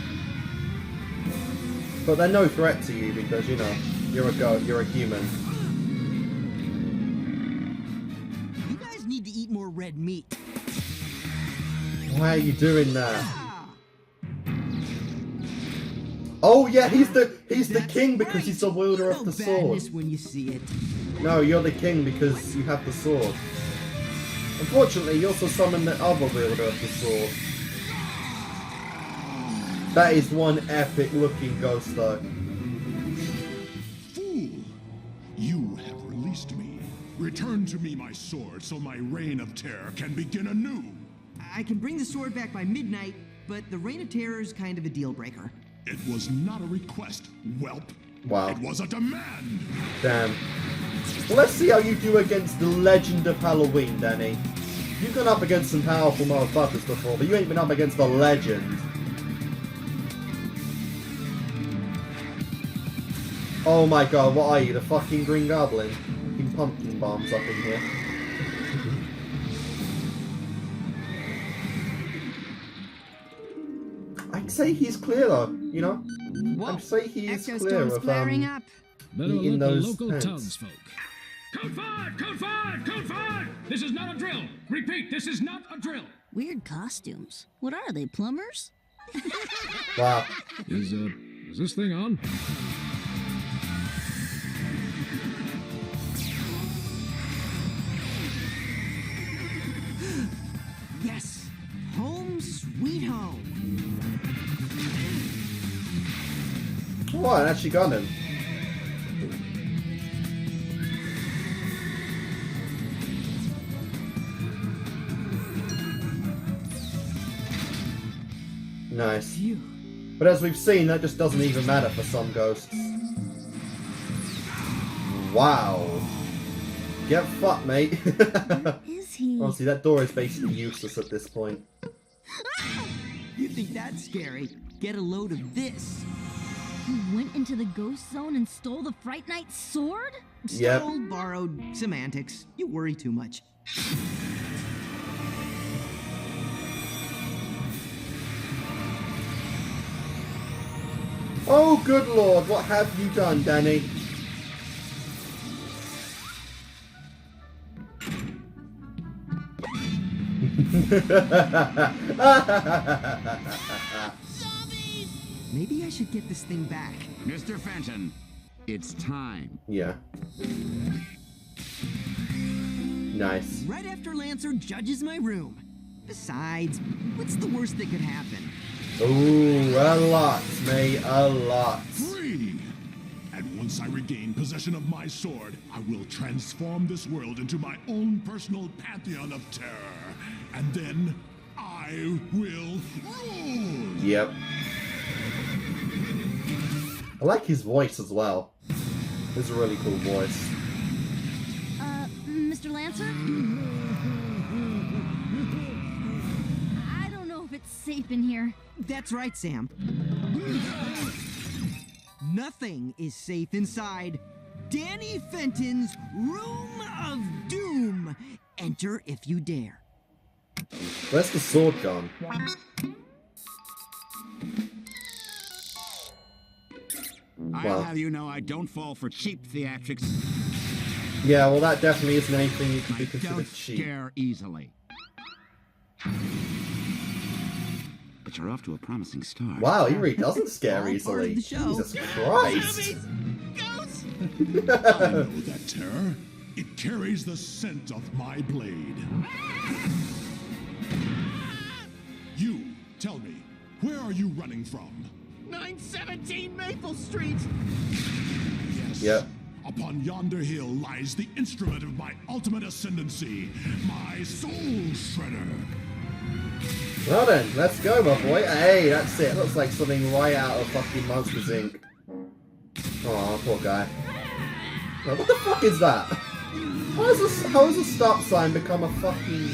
But they're no threat to you because, you know, you're a human. You guys need to eat more red meat. Why are you doing that? Oh yeah, he's the king because he's the wielder of the sword. Badness when you see it. No, you're the king because you have the sword. Unfortunately, you also summon the other wielder of the sword. That is one epic looking ghost though. Fool! You have released me. Return to me my sword so my reign of terror can begin anew. I can bring the sword back by midnight, but the Reign of Terror is kind of a deal breaker. It was not a request, whelp. Wow. It was a demand. Damn. Well, let's see how you do against the legend of Halloween, Danny. You've gone up against some powerful motherfuckers before, but you ain't been up against the legend. Oh my god, what are you, the fucking Green Goblin? Fucking pumpkin bombs up in here. I'd say he's clear though, you know? Whoa. I'd say he is Ectostorm's clear of, flaring up. Better eating alert the those local ants. townsfolk. Code 5! Code 5! Code 5! This is not a drill! Repeat, this is not a drill! Weird costumes. What are they, plumbers? Wow. Is this thing on? Yes! Home sweet home! Oh, I actually got him. Nice. But as we've seen, that just doesn't even matter for some ghosts. Wow. Get fucked, mate. Is he? Honestly, that door is basically useless at this point. You think that's scary? Get a load of this. He went into the ghost zone and stole the Fright Knight's sword? Yep. Stole, borrowed, semantics. You worry too much. Oh, good lord, what have you done, Danny? Maybe I should get this thing back. Mr. Fenton, it's time. Yeah. Nice. Right after Lancer judges my room. Besides, what's the worst that could happen? Ooh, a lot, mate, a lot. Free! And once I regain possession of my sword, I will transform this world into my own personal pantheon of terror. And then I will rule! Yep. I like his voice as well. It's a really cool voice. Mr. Lancer? I don't know if it's safe in here. That's right, Sam. Nothing is safe inside Danny Fenton's Room of Doom. Enter if you dare. Where's the sword gone? I'll have you know I don't fall for cheap theatrics. Yeah, well, that definitely isn't anything you can be considered Don't cheap. scare easily. But you're off to a promising start. Wow, he really doesn't scare All part easily. of the show. Jesus Christ. I know that terror. It carries the scent of my blade. You, tell me, where are you running from? 917 Maple Street! Yes. Yep. Upon yonder hill lies the instrument of my ultimate ascendancy, my soul shredder. Well then, let's go, my boy. Hey, that's it. Looks like something right out of fucking Monsters Inc. Aw, poor guy. Now, what the fuck is that? How has a stop sign become a fucking...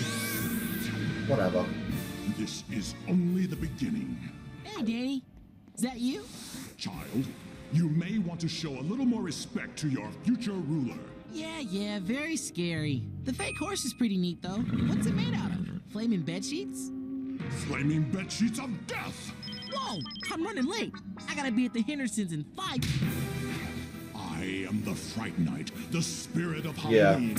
whatever. This is only the beginning. Hey, Danny. Is that you? Child, you may want to show a little more respect to your future ruler. Yeah, very scary. The fake horse is pretty neat, though. What's it made out of? Flaming bed sheets? Flaming bed sheets of death! Whoa, I'm running late. I gotta be at the Hendersons in 5. I am the Fright Knight, the spirit of Yeah. Halloween.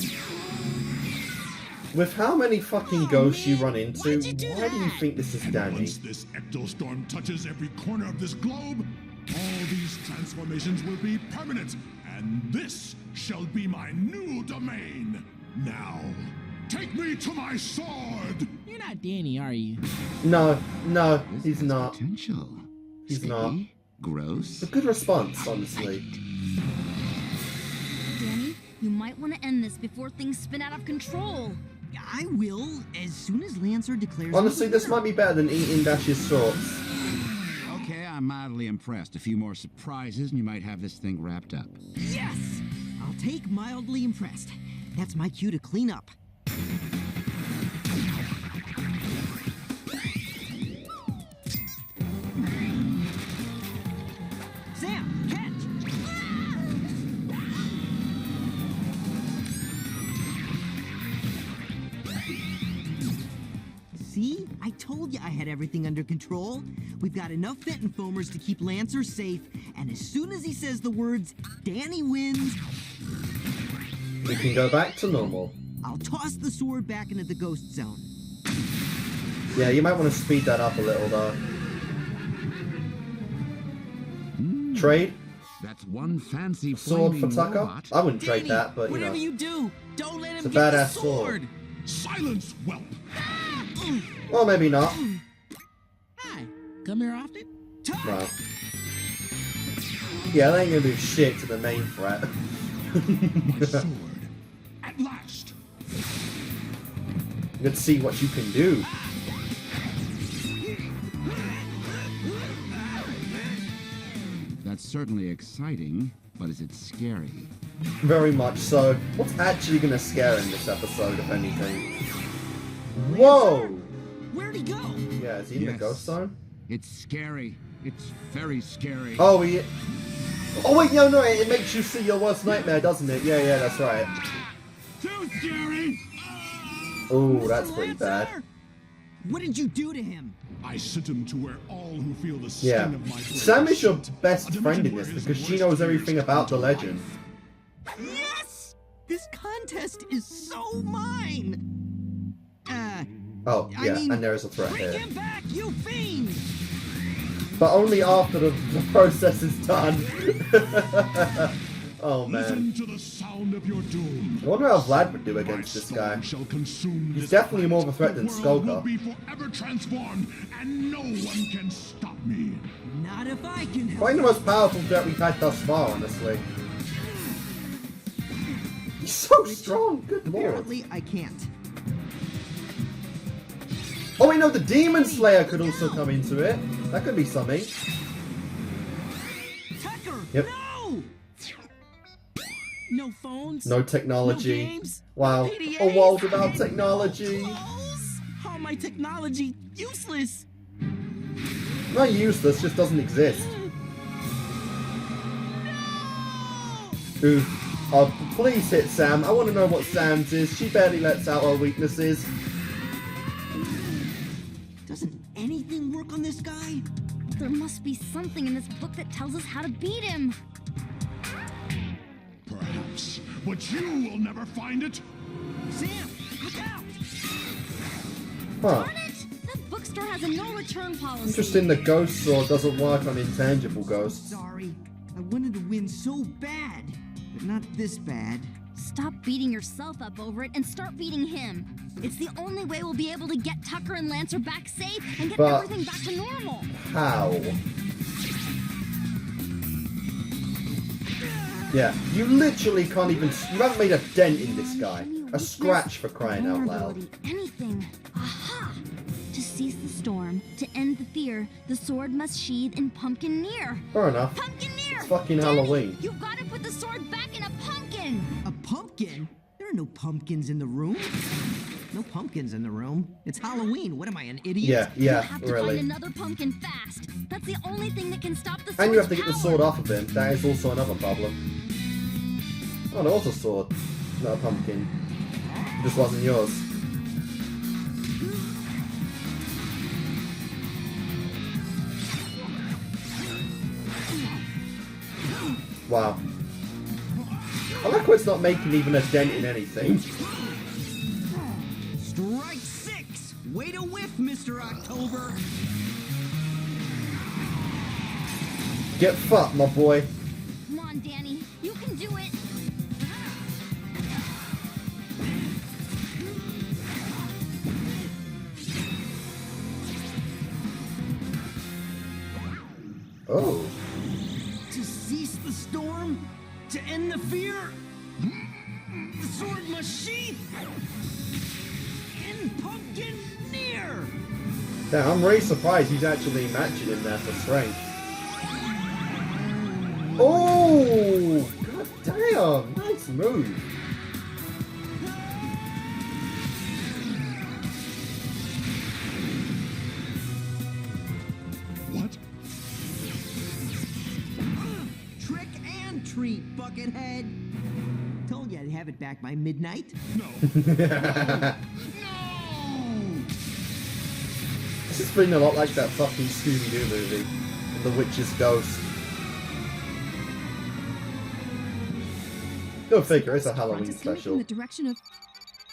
With how many fucking ghosts you run into, Why'd you do why do you that? think this is And Danny? once this ectostorm touches every corner of this globe, all these transformations will be permanent, and this shall be my new domain. Now, take me to my sword! You're not Danny, are you? No, This he's has not. Potential. He's Sticky, not. Gross. A good response, honestly. Danny, you might want to end this before things spin out of control. I will, as soon as Lancer declares... Honestly, this might be better than eating Dash's shorts. Okay, I'm mildly impressed. A few more surprises and you might have this thing wrapped up. Yes! I'll take mildly impressed. That's my cue to clean up. Sam, catch! See? I told told you I had everything under control. We've got enough Fenton foamers to keep Lancer safe, and as soon as he says the words, Danny wins, we can go back to normal. I'll toss the sword back into the ghost zone. Yeah, you might want to speed that up a little, though. Trade? That's one fancy Sword for flaming Tucker? robot. I wouldn't trade that, but you know. Whatever you do, don't let It's him a get the badass sword. sword. Silence, whelp! Well, maybe not. Hi, come here often? Well. Yeah, they ain't gonna do shit to the main threat. My sword. At last! Let's see what you can do. That's certainly exciting, but is it scary? Very much so. What's actually gonna scare in this episode, if anything? Whoa! Where'd he go? Yeah, is he in the ghost zone? It's scary. It's very scary. Oh, he... Oh, wait, no, it makes you see your worst nightmare, doesn't it? Yeah, that's right. Too scary! Oh, that's pretty bad. What did you do to him? I sent him to where all who feel the sting Yeah. of my blade Sam is your sit. best A friend in dimension this where his because she worst knows everything fears about the come to life. legend. Yes! This contest is so mine! Oh, I yeah, mean, and there is a threat Bring here. him back, you fiend! But only after the process is done. Oh, Listen man. to the sound of your doom. I wonder how Vlad would do against this guy. Shall consume He's this definitely planet. more of a threat than The world will Skulker. be forever transformed, and no one can stop me. Not if I can help. Probably the most powerful threat we've had thus far, honestly. He's so strong, good lord. Apparently, I can't. Oh wait, no, the Demon Slayer could also come into it. That could be something. Tucker! Yep. No! No phones? No technology. No games? Wow. PDAs? A world without technology. How my technology useless? Not useless, just doesn't exist. Ooh. Oh, please hit Sam. I want to know what Sam's is. She barely lets out her weaknesses. Doesn't anything work on this guy? There must be something in this book that tells us how to beat him. Perhaps, but you will never find it. Sam, look out! Huh. Darn it! That bookstore has a no-return policy. Interesting, the ghost sword doesn't work on intangible ghosts. Sorry. I wanted to win so bad, but not this bad. Stop beating yourself up over it and start beating him. It's the only way we'll be able to get Tucker and Lancer back safe and get But everything back to normal. how? Yeah, you literally can't even... You haven't made a dent in this guy. A scratch, for crying out loud. Anything. Aha! To cease the storm, to end the fear, the sword must sheathe in pumpkin near. Fair enough. Pumpkin near! It's fucking Danny, Halloween. You've got to put the sword back in a pumpkin! A pumpkin? There are no pumpkins in the room. No pumpkins in the room. It's Halloween. What am I, an idiot? You Yeah, have to really. find another pumpkin fast. That's the only thing that can stop the sword's And you have to get the power. sword off of him. That is also another problem. Oh, there was a sword. Not a pumpkin. It just wasn't yours. Wow. I like how it's not making even a dent in anything. Strike 6! Way to whiff, Mr. October! Get fucked, my boy. Come on, Danny. You can do it. Oh. To cease the storm? To end the fear? The sword must sheath! In pumpkin near! Damn, I'm really surprised he's actually matching him there for strength. Oh! God damn! Nice move. What? Trick and treat, Buckethead! Told you I'd have it back by midnight. No. This is feeling a lot like that fucking Scooby-Doo movie, The Witch's Ghost. Go figure, it's a Halloween special. In the direction of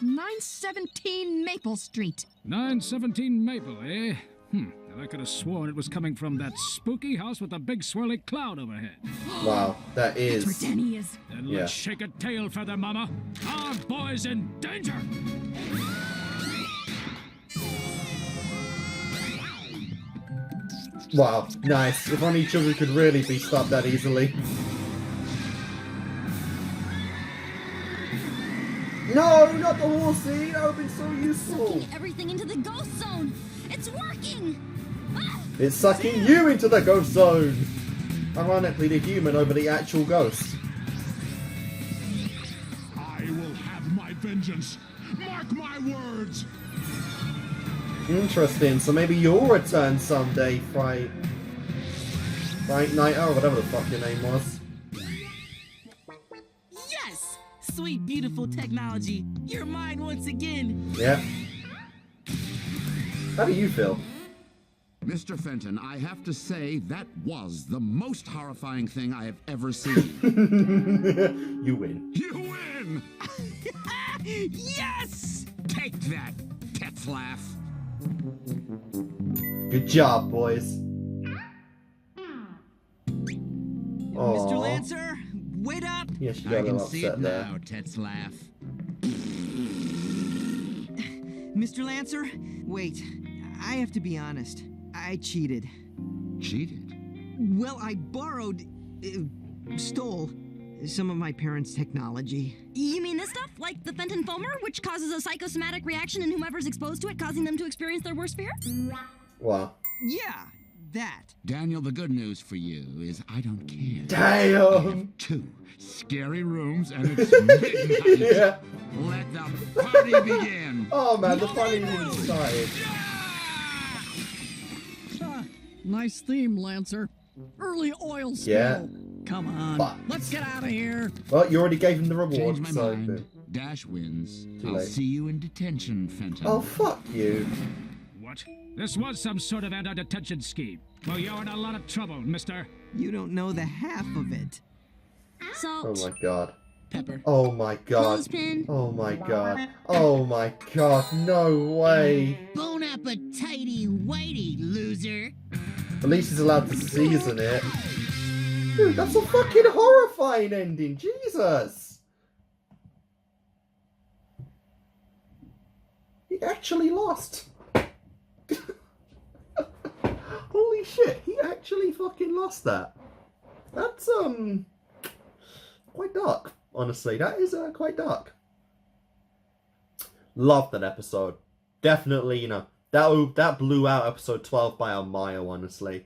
917 Maple Street. 917 Maple, eh? And I could have sworn it was coming from that spooky house with the big swirly cloud overhead. Wow, that is... That's where Danny is. Then let's shake a tail feather, Mama. Our boy's in danger! Wow, nice. If only children could really be stopped that easily. No, not the horsey! That would have been so useful! Sucking everything into the ghost zone! It's working! Ah! It's sucking you into the ghost zone! Ironically, the human over the actual ghost. I will have my vengeance. Mark my words. Interesting, so maybe you'll return someday, Fright Knight, or whatever the fuck your name was. Yes! Sweet, beautiful technology. You're mine once again. Yeah. How do you feel? Mr. Fenton, I have to say that was the most horrifying thing I have ever seen. You win. You win! Yes! Take that, Tetzlaff. Good job, boys. Mr. Lancer, wait up! Yeah, she got I a can little see it upset there. now, Tetzlaff. Mr. Lancer, wait. I have to be honest. I cheated. Cheated? Well, I borrowed, stole some of my parents' technology. You mean this stuff? Like the Fenton foamer, which causes a psychosomatic reaction in whomever's exposed to it, causing them to experience their worst fear? Wow. Yeah, that. Daniel, the good news for you is I don't care. Damn! I have 2 scary rooms and it's midnight. Yeah. Let the party begin. Oh man, the party even started. Nice theme, Lancer. Early oil spill. Yeah. Come on, Fuck. let's get out of here. Well, you already gave him the reward, Change my so... mind. Dash wins. Too I'll late. see you in detention, Fenton. Oh, fuck you. What? This was some sort of anti-detention scheme. Well, you're in a lot of trouble, mister. You don't know the half of it. Salt. Oh my god. Pepper. Oh my god. Clothespin. Oh my god. Oh my god. No way. Bon appetite, whitey, loser. At least he's allowed to season it. Dude, that's a fucking horrifying ending. Jesus. He actually lost. Holy shit, he actually fucking lost that. That's, quite dark, honestly. That is, quite dark. Loved that episode. Definitely, you know, that blew out episode 12 by a mile, honestly.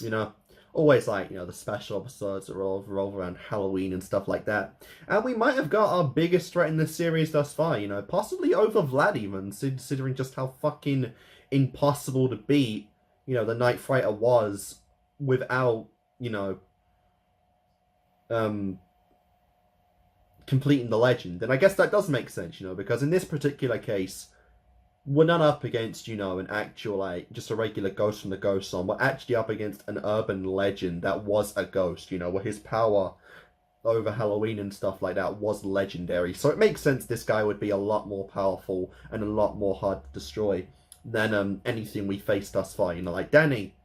You know, always like, you know, the special episodes that revolve around Halloween and stuff like that. And we might have got our biggest threat in the series thus far, you know, possibly over Vlad even, considering just how fucking impossible to beat, you know, the Night Fighter was without, you know, completing the legend. And I guess that does make sense, you know, because in this particular case, we're not up against, you know, an actual, like, just a regular ghost from the Ghost Zone. We're actually up against an urban legend that was a ghost, you know, where his power over Halloween and stuff like that was legendary. So it makes sense this guy would be a lot more powerful and a lot more hard to destroy than anything we faced thus far. You know, like Danny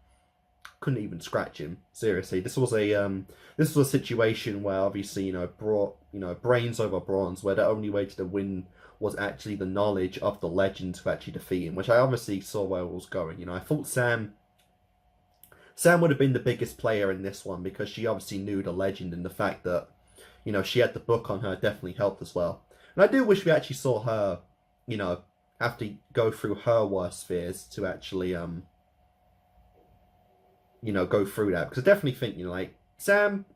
couldn't even scratch him. Seriously, this was a situation where obviously, you know, brains over bronze, where the only way to win was actually the knowledge of the legend to actually defeat him, which I obviously saw where it was going. You know, I thought Sam would have been the biggest player in this one because she obviously knew the legend, and the fact that, you know, she had the book on her definitely helped as well. And I do wish we actually saw her, you know, have to go through her worst fears to actually, you know, go through that. Because I definitely think, you know, like, Sam,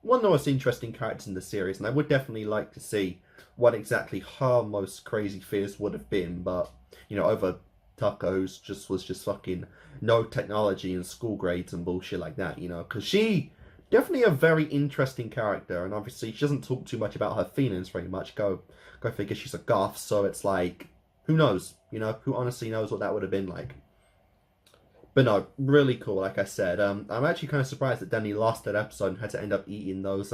one of the most interesting characters in the series, and I would definitely like to see what exactly her most crazy fears would have been. But, you know, over Tucker, who was just fucking no technology and school grades and bullshit like that, you know. Because she, definitely a very interesting character, and obviously she doesn't talk too much about her feelings very much. Go figure, she's a goth, so it's like, who knows, you know, who honestly knows what that would have been like. But no, really cool, like I said. I'm actually kind of surprised that Danny lost that episode and had to end up eating those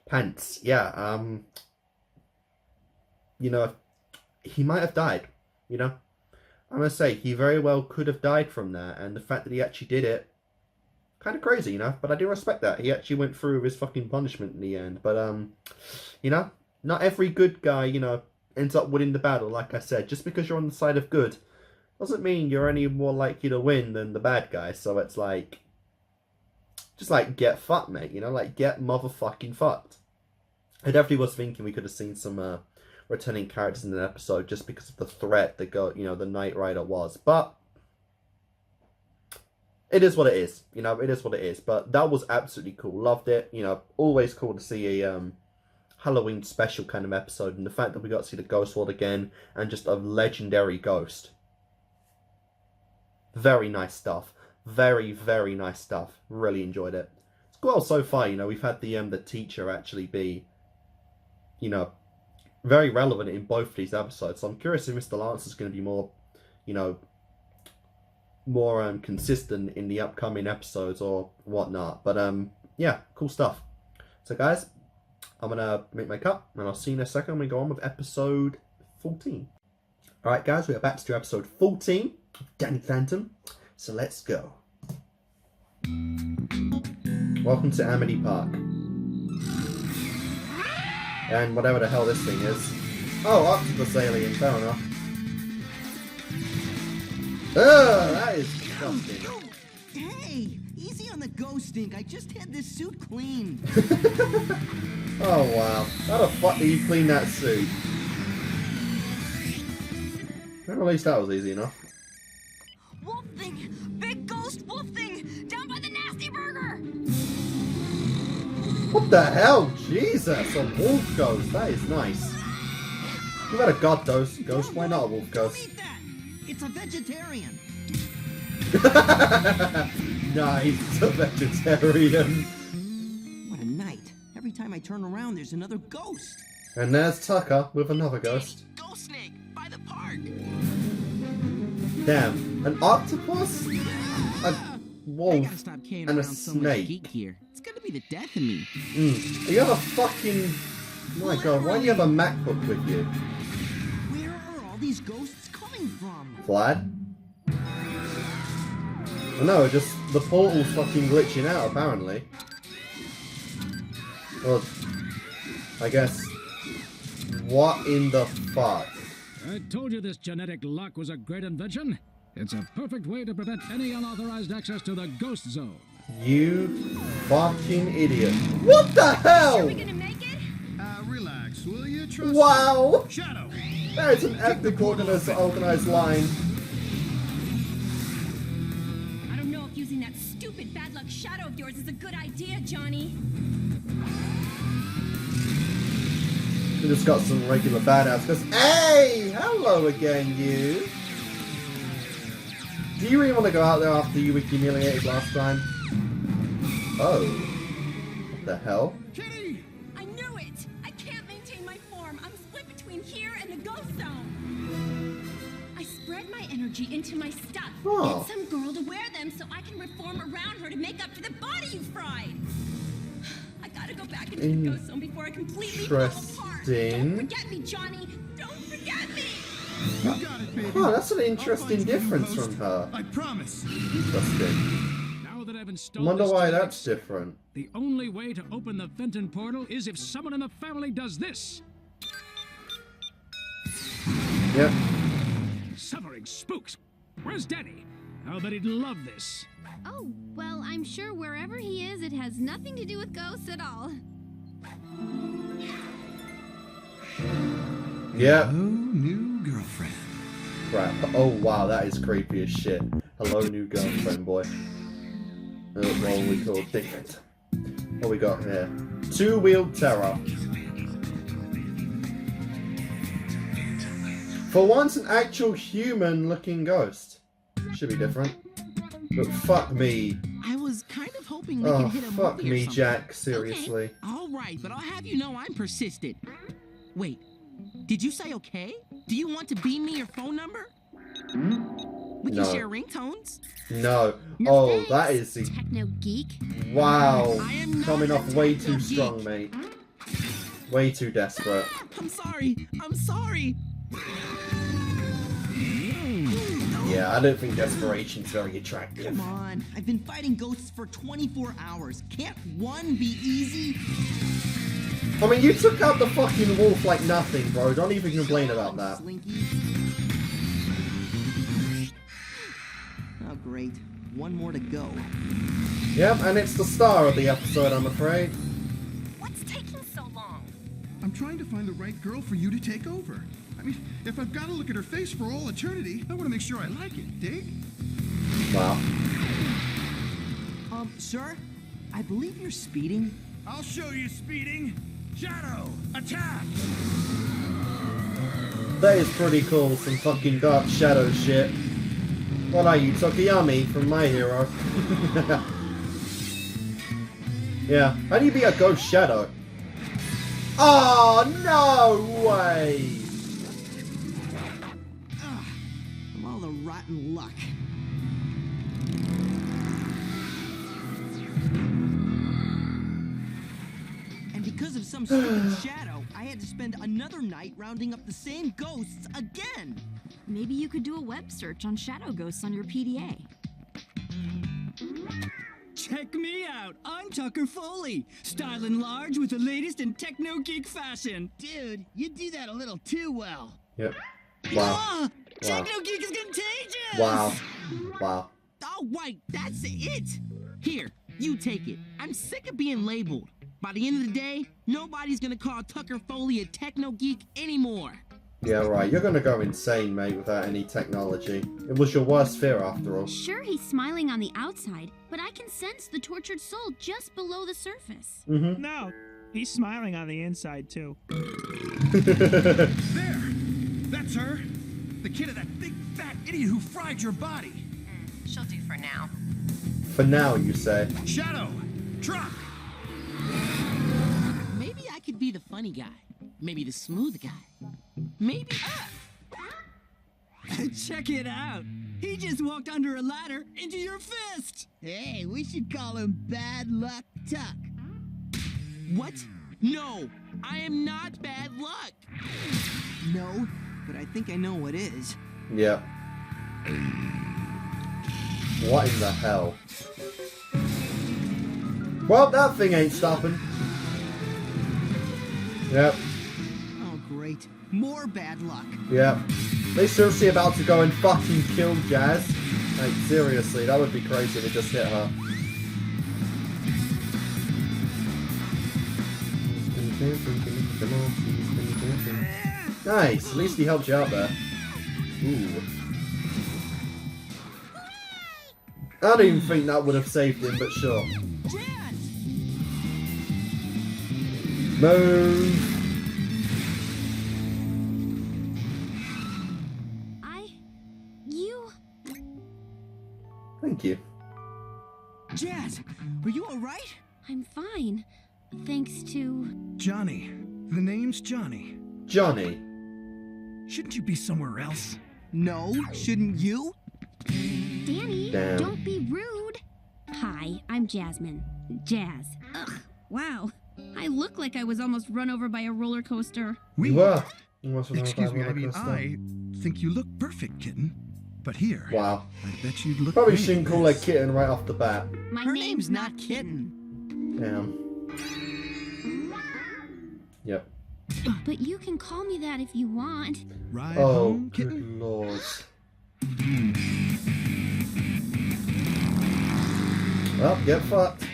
pants. Yeah, you know, he might have died, you know? I'm going to say, he very well could have died from that, and the fact that he actually did it, kind of crazy, you know? But I do respect that. He actually went through his fucking punishment in the end. But, you know, not every good guy, you know, ends up winning the battle, like I said. Just because you're on the side of good doesn't mean you're any more likely to win than the bad guy. So it's like, just like, get fucked, mate, you know? Like, get motherfucking fucked. I definitely was thinking we could have seen some returning characters in an episode just because of the threat that the Knight Rider was. But it is what it is, you know, it is what it is. But that was absolutely cool. Loved it. You know, always cool to see a Halloween special kind of episode. And the fact that we got to see the Ghost World again and just a legendary ghost. Very nice stuff. Very, very nice stuff. Really enjoyed it. It's well so far, you know, we've had the teacher actually be, you know, very relevant in both these episodes. So I'm curious if Mr. Lance is going to be more, you know, more consistent in the upcoming episodes or whatnot. But yeah, cool stuff. So guys, I'm going to make my cut and I'll see you in a second when we go on with episode 14. Alright guys, we are back to episode 14 of Danny Phantom. So let's go. Welcome to Amity Park. And whatever the hell this thing is. Oh, octopus alien, fair enough. Ugh, that is disgusting. Hey, easy on the ghost stink. I just had this suit clean. Oh wow, how the fuck do you clean that suit? Well, at least that was easy enough. Wolf thing! Big ghost wolf thing! Down by the nasty burger! What the hell? Jesus, a wolf ghost. That is nice. You got a god ghost. Why not a wolf ghost? It's a vegetarian. Nice, a vegetarian. What a night. Every time I turn around, there's another ghost. And there's Tucker with another ghost. Ghost snake by the park. Damn, an octopus, a wolf, Stop carrying and a around so much geek snake. here. It's gonna be the death of me. You have a fucking... My god, why do you have a MacBook with you? Where are all these ghosts coming from? Vlad? No, just the portal's fucking glitching out, apparently. Well, I guess... What in the fuck? I told you this genetic lock was a great invention. It's a perfect way to prevent any unauthorized access to the ghost zone. You fucking idiot. What the hell? Are we gonna make it? Relax, will you? Trust Wow! me. Shadow! That is an epic organized line. I don't know if using that stupid bad luck shadow of yours is a good idea, Johnny. We just got some regular badass because hey! Hello again, you! Do you really want to go out there after you were humiliated last time? Oh. What the hell? I knew it! I can't maintain my form. I'm split between here and the ghost zone. I spread my energy into my stuff. Oh. Get some girl to wear them so I can reform around her to make up for the body you fried. I gotta go back into the ghost zone before I completely fall apart. Don't forget me, Johnny! Don't forget me! You got it, baby. Oh, that's an interesting difference from her. I promise. Interesting. Now that I've I installed wonder this why genetic that's different. The only way to open the Fenton portal is if someone in the family does this. Yep. Suffering spooks. Where's Danny? I'll bet he'd love this. Oh, well, I'm sure wherever he is, it has nothing to do with ghosts at all. Yep. Hello, new girlfriend. Crap. Oh wow, that is creepy as shit. Hello, new girlfriend, boy. What we call ticket. What we got here? Two-wheeled terror. For once, an actual human-looking ghost. Should be different. But fuck me. I was kind of hoping we could hit a fuck movie or me, something. Jack. Seriously. Okay. All right, but I'll have you know I'm persistent. Wait, did you say okay? Do you want to beam me your phone number? We can share ringtones. No. Oh, that is the... Techno geek. Wow. Coming off way too strong, mate. Way too desperate. I'm sorry. I'm sorry. Yeah, I don't think desperation's very attractive. Come on. I've been fighting ghosts for 24 hours. Can't one be easy? I mean, you took out the fucking wolf like nothing, bro. Don't even complain about that. Oh, great. One more to go. Yep, and it's the star of the episode, I'm afraid. What's taking so long? I'm trying to find the right girl for you to take over. I mean, if I've got to look at her face for all eternity, I want to make sure I like it, dig? Wow. Sir? I believe you're speeding. I'll show you speeding. Shadow, attack! That is pretty cool, some fucking Dark Shadow shit. What are you, Tokiyami from My Hero? Yeah, how do you be a Ghost Shadow? Oh, no way! From all the rotten luck. And because of some stupid shadow, I had to spend another night rounding up the same ghosts again. Maybe you could do a web search on shadow ghosts on your PDA. Check me out. I'm Tucker Foley, styling large with the latest in techno geek fashion. Dude, you do that a little too well. Yep. Wow. Ah, techno geek is contagious. Wow. Wow. Oh, wait, that's it. Here, you take it. I'm sick of being labeled. By the end of the day, nobody's gonna call Tucker Foley a techno geek anymore. Yeah, right. You're gonna go insane, mate, without any technology. It was your worst fear, after all. Sure, he's smiling on the outside, but I can sense the tortured soul just below the surface. Mm-hmm. No, he's smiling on the inside, too. There! That's her! The kid of that big fat idiot who fried your body! She'll do for now. For now, you say. Shadow! Truck! Maybe I could be the funny guy. Maybe the smooth guy. Maybe... Check it out. He just walked under a ladder into your fist. Hey, we should call him Bad Luck Tuck. What? No, I am not bad luck. No, but I think I know what is. Yeah. What in the hell? Well, that thing ain't stopping. Yep. Oh, great. More bad luck. Yep. They seriously about to go and fucking kill Jazz? Like, seriously, that would be crazy to just hit her. Nice, at least he helped you out there. Ooh. I don't even think that would have saved him, but sure. Move! Thank you. Jazz, are you alright? I'm fine. Thanks to... Johnny. The name's Johnny. Johnny. Shouldn't you be somewhere else? No, shouldn't you? Danny, Damn. don't be rude. Hi, I'm Jasmine. Jazz. Ugh, wow. I look like I was almost run over by a roller coaster. You were. You Excuse me, I mean, I think you look perfect, kitten. But here, wow. I bet you'd look Probably great shouldn't in call her this. kitten right off the bat. Her name's not Kitten. Damn. Yep. But you can call me that if you want. Ride Oh, home, good kitten. lord. Well, get fucked.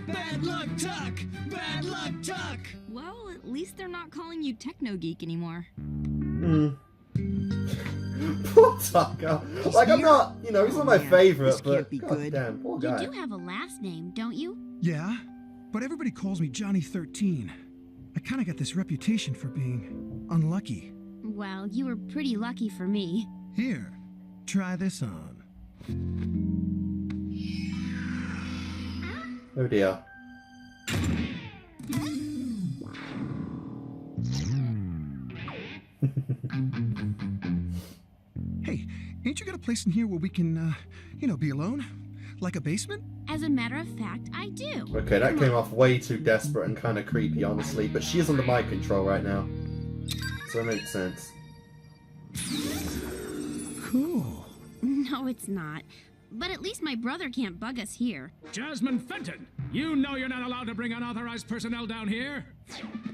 Bad luck, Tuck! Bad luck, Tuck! Well, at least they're not calling you Techno Geek anymore. Hmm. Poor Tucker. Like, I'm not, you know, he's not my favourite, but goddamn, poor You guy. do have a last name, don't you? Yeah, but everybody calls me Johnny 13. I kind of got this reputation for being unlucky. Well, you were pretty lucky for me. Here, try this on. Oh dear. Hey, ain't you got a place in here where we can, you know, be alone? Like a basement? As a matter of fact, I do. Okay, that came off way too desperate and kind of creepy, honestly. But she is under my control right now. So it makes sense. Cool. No, it's not. But at least my brother can't bug us here. Jasmine Fenton, you know you're not allowed to bring unauthorized personnel down here.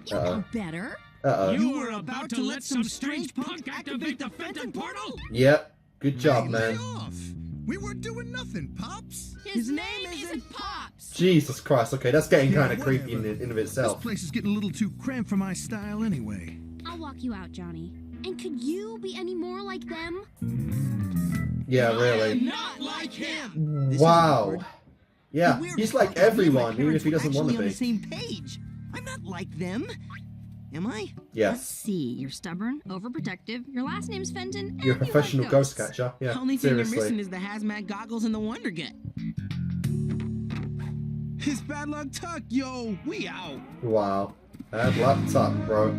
You know better. You were about to let some strange punk activate the Fenton portal? Yep. Good job, man. We weren't doing nothing, Pops. His name isn't Pops. Jesus Christ. Okay, that's getting Yeah, kind of creepy in whatever. of This itself. place is getting a little too cramped for my style anyway. I'll walk you out, Johnny. And could you be any more like them? Yeah, really. Not like him. Wow. Yeah, The weird he's part like is me and my everyone, even parents if he were doesn't want to actually on be. the same page. I'm not like them. Am I? Let's Yes. see. You're stubborn, overprotective. Your last name's Fenton. You're a and you professional like ghost ghosts. catcher. Yeah, Only thing you're missing seriously. is the hazmat goggles and the Wonder Gut. It's bad luck tuck, yo. We out. Wow. Bad luck, Tuck, bro.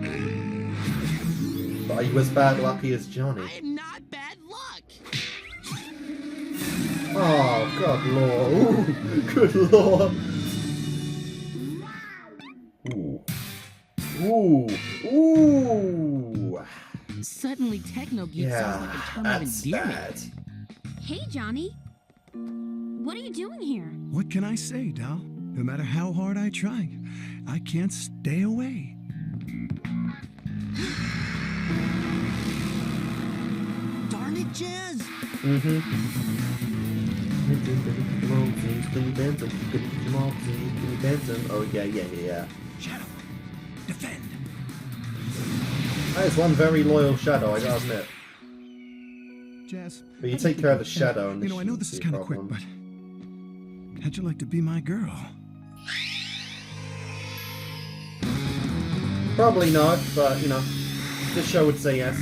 But are you as bad lucky as Johnny? I am not bad luck. Oh, God, Lord. Ooh, good Lord. Ooh. Ooh. Ooh. Suddenly, Techno Geek sounds like a Yeah, term of that's endearment. bad. Hey, Johnny. What are you doing here? What can I say, Dal? No matter how hard I try, I can't stay away. Darn it, Jazz! Oh, yeah. Shadow, defend. That is one very loyal shadow, I gotta admit. Jazz. But you take care of the shadow and You know, I know this is kind of quick, but how'd you like to be my girl? Probably not, but, you know, this show would say yes.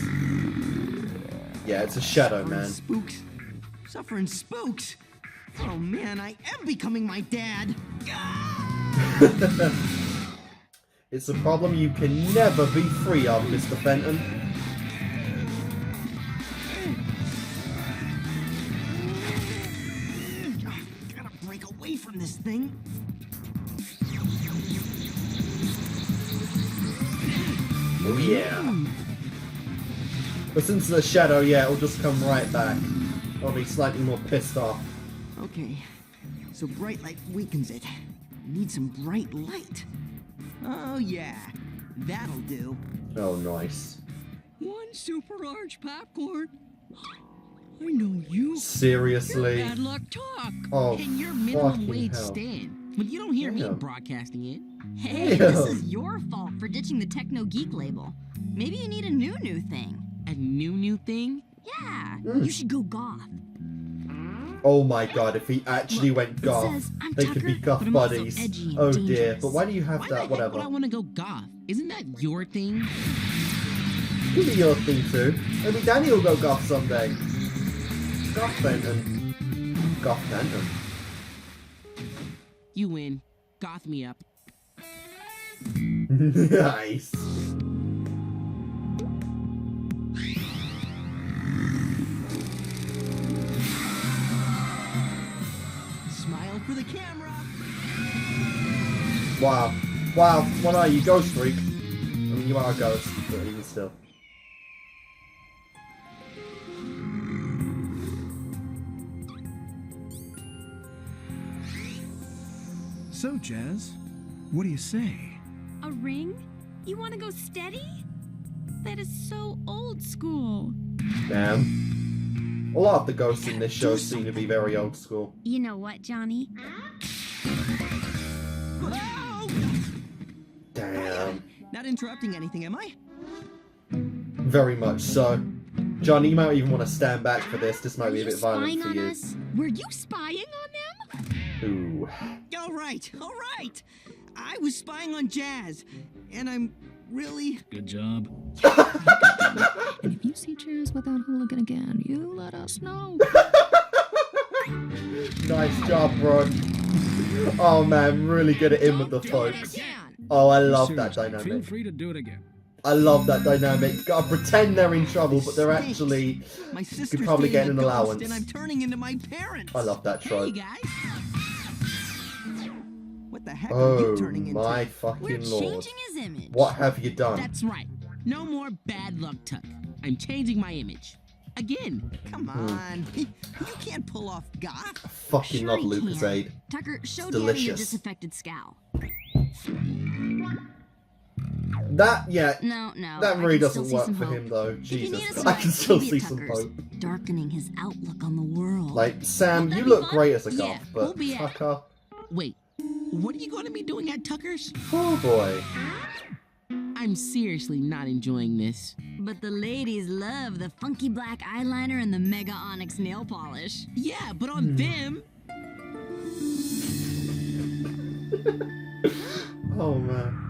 Yeah, it's a shadow, man. Spooks. Suffering spooks. Oh man, I am becoming my dad. It's a problem you can never be free of, Mr. Fenton. Gotta break away from this thing. Oh, yeah. But since the shadow, yeah, it'll just come right back. I'll be slightly more pissed off. Okay, so bright light weakens it. Need some bright light. Oh yeah, that'll do. Oh, nice. One super large popcorn. I know you. Seriously? You're bad luck talk. Oh, And you're minimum fucking wage hell. Stan. But you don't hear me Damn. broadcasting it. Hey, this is your fault for ditching the Techno Geek label. Maybe you need a new thing. A new thing? Yeah, Mm. you should go goth. Oh my god, if he actually went goth, says, "I'm they could be Tucker, goth but I'm also buddies. edgy and Oh dear, dangerous." but why do you have Why that? the heck Whatever. would I want to go goth? Isn't that your thing? Could be your thing too. Maybe Danny will go goth someday. Goth Fenton. Goth Fenton. You win. Goth me up. Nice. Smile for the camera. Wow. Wow, what are you, Ghost Freak? I mean, you are a ghost, but even still. So, Jazz, what do you say? A ring? You want to go steady? That is so old school. Damn. A lot of the ghosts in this show seem to be very old school. You know what, Johnny? Damn. Not interrupting anything, am I? Very much so. Johnny, you might even want to stand back for this. This might be a bit violent Spying for on you. us? Were you spying on them? Ooh. All right. I was spying on Jazz, and I'm really... Good job. And if you see Jazz with that hooligan again, you let us know. Nice job, bro. Oh man, really good at in with the folks. Oh, I love that Seriously, dynamic. Feel free to do it again. I love that dynamic. Gotta pretend they're in trouble, but they're actually My sister's could probably get being an a ghost allowance. and I'm turning into my parents. I love that trope. Hey guys. What the heck are you Oh turning into? my fucking We're lord! changing his image. What have you done? That's right. No more bad luck, Tuck. I'm changing my image. Again. Come on. You can't pull off Goth. Fucking Sure love he Lucas can. Aid. Tucker, show It's Daddy your delicious. disaffected scowl. That No. that I really can still doesn't see work some for hope. him though. If you need Jesus, us I to can still maybe see at some Tucker's, hope. darkening his outlook on the world. Like Sam, Won't that you be look fun? great as a Yeah, goth, but we'll be at- Tucker, Wait, what are you going to be doing at Tucker's? oh boy. I'm seriously not enjoying this. But the ladies love the funky black eyeliner and the mega onyx nail polish. Yeah, but on them. Oh man.